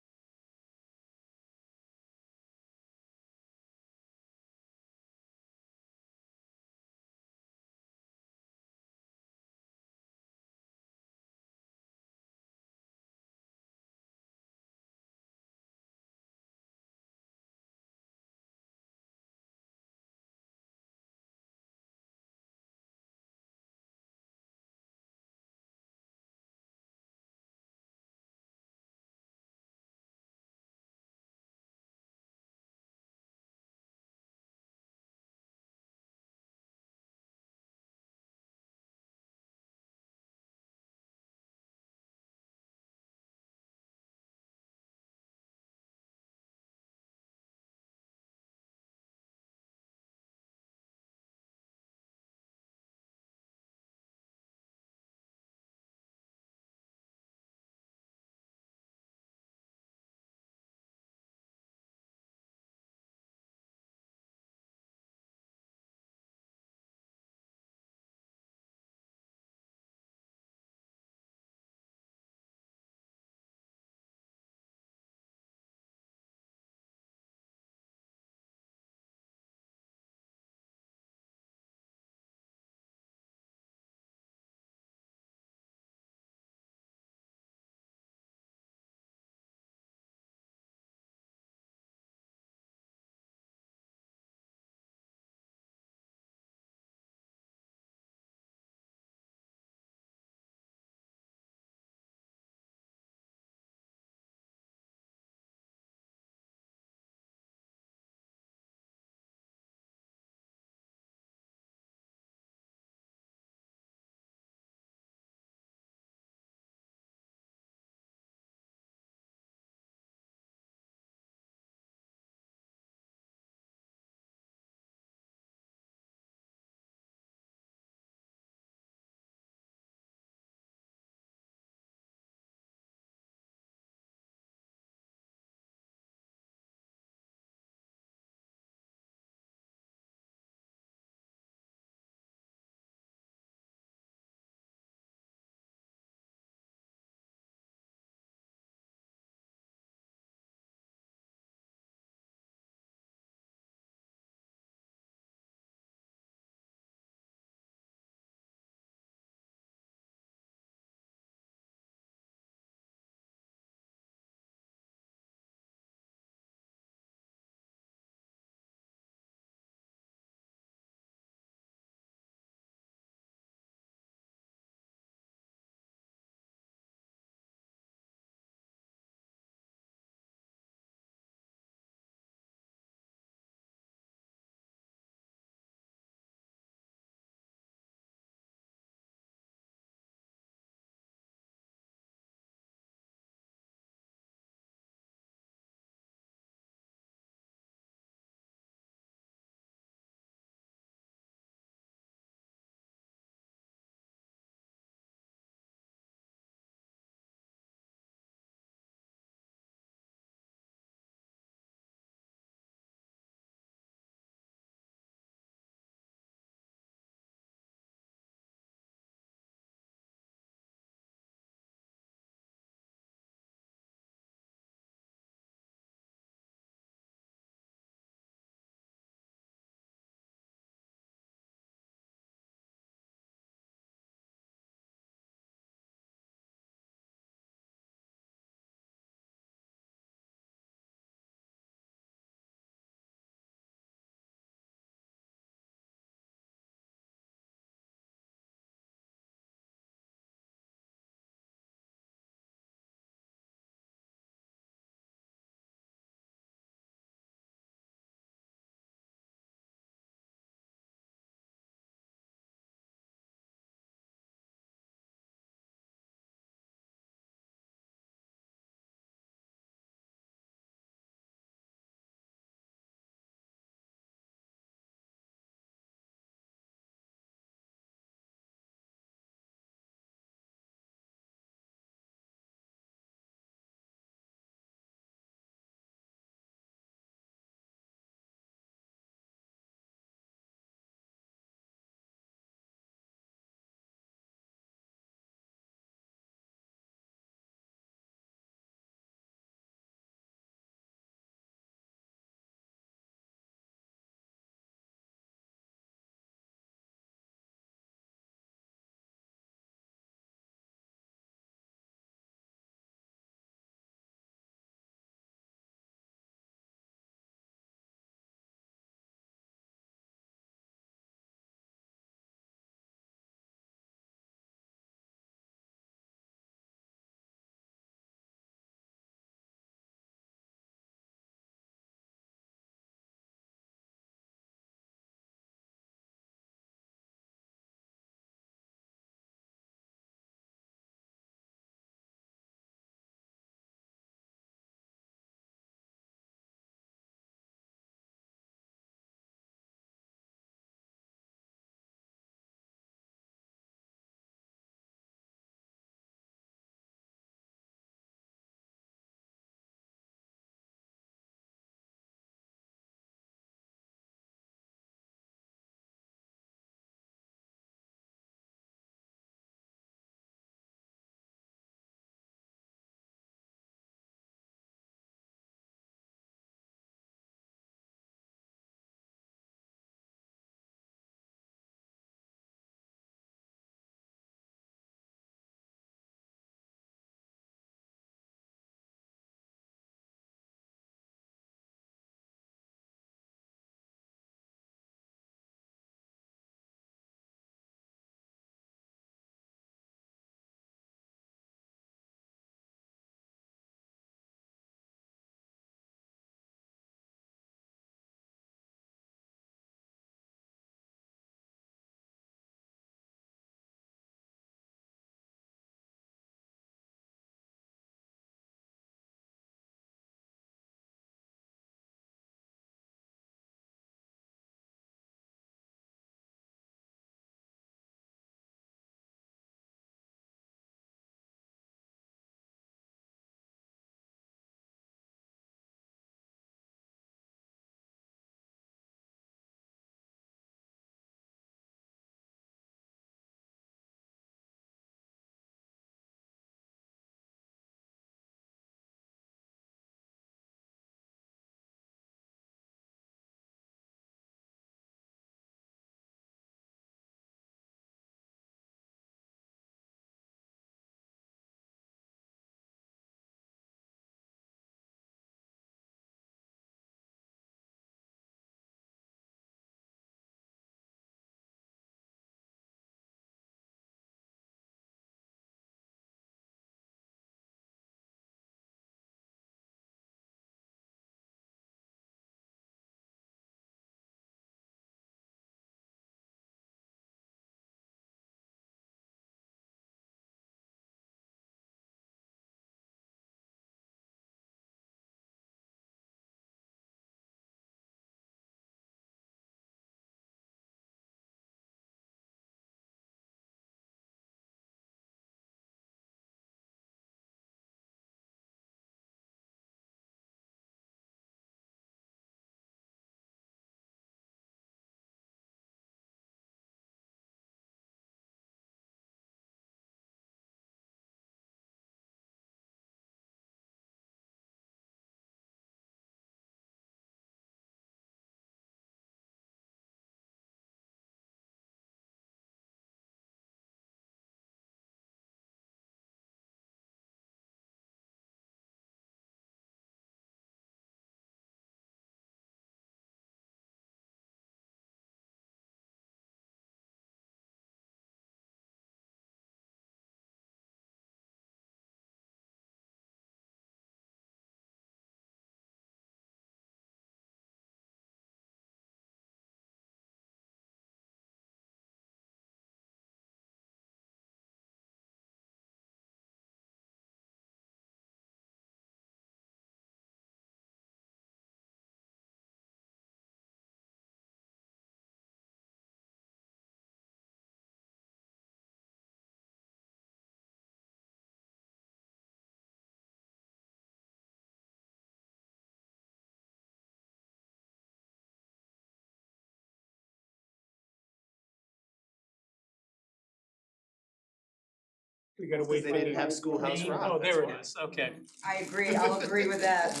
We gotta wait They for the. didn't have Schoolhouse name. Rock, Oh, that's there why. it is, okay. I agree, I'll agree with that.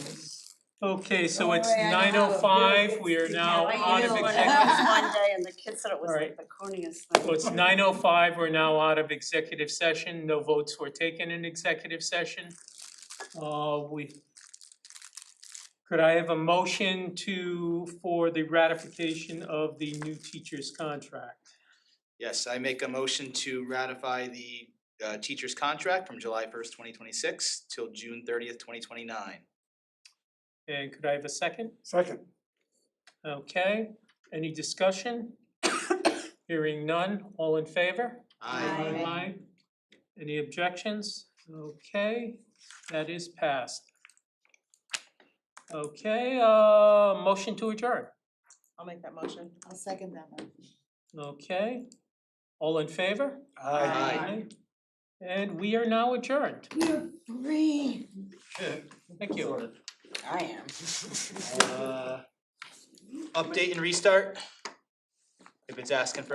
Okay, so it's Boy, I know how 9:05, it we are feels. now I out of know. executive. One day and the kids said it was Alright. like the corniest thing. So it's 9:05, we're now out of executive session, no votes were taken in executive session. Could I have a motion for the ratification of the new teacher's contract? Yes, I make a motion to ratify the teacher's contract from July 1st, 2026 till June 30th, 2029. And could I have a second? Second. Okay, any discussion? Hearing none, all in favor? Aye. Any objections? Okay, that is passed. Okay, motion to adjourn. I'll make that motion. I'll second that one. Okay, all in favor? Aye. And we are now adjourned. You're free. Thank you. I am. Update and restart. If it's asking for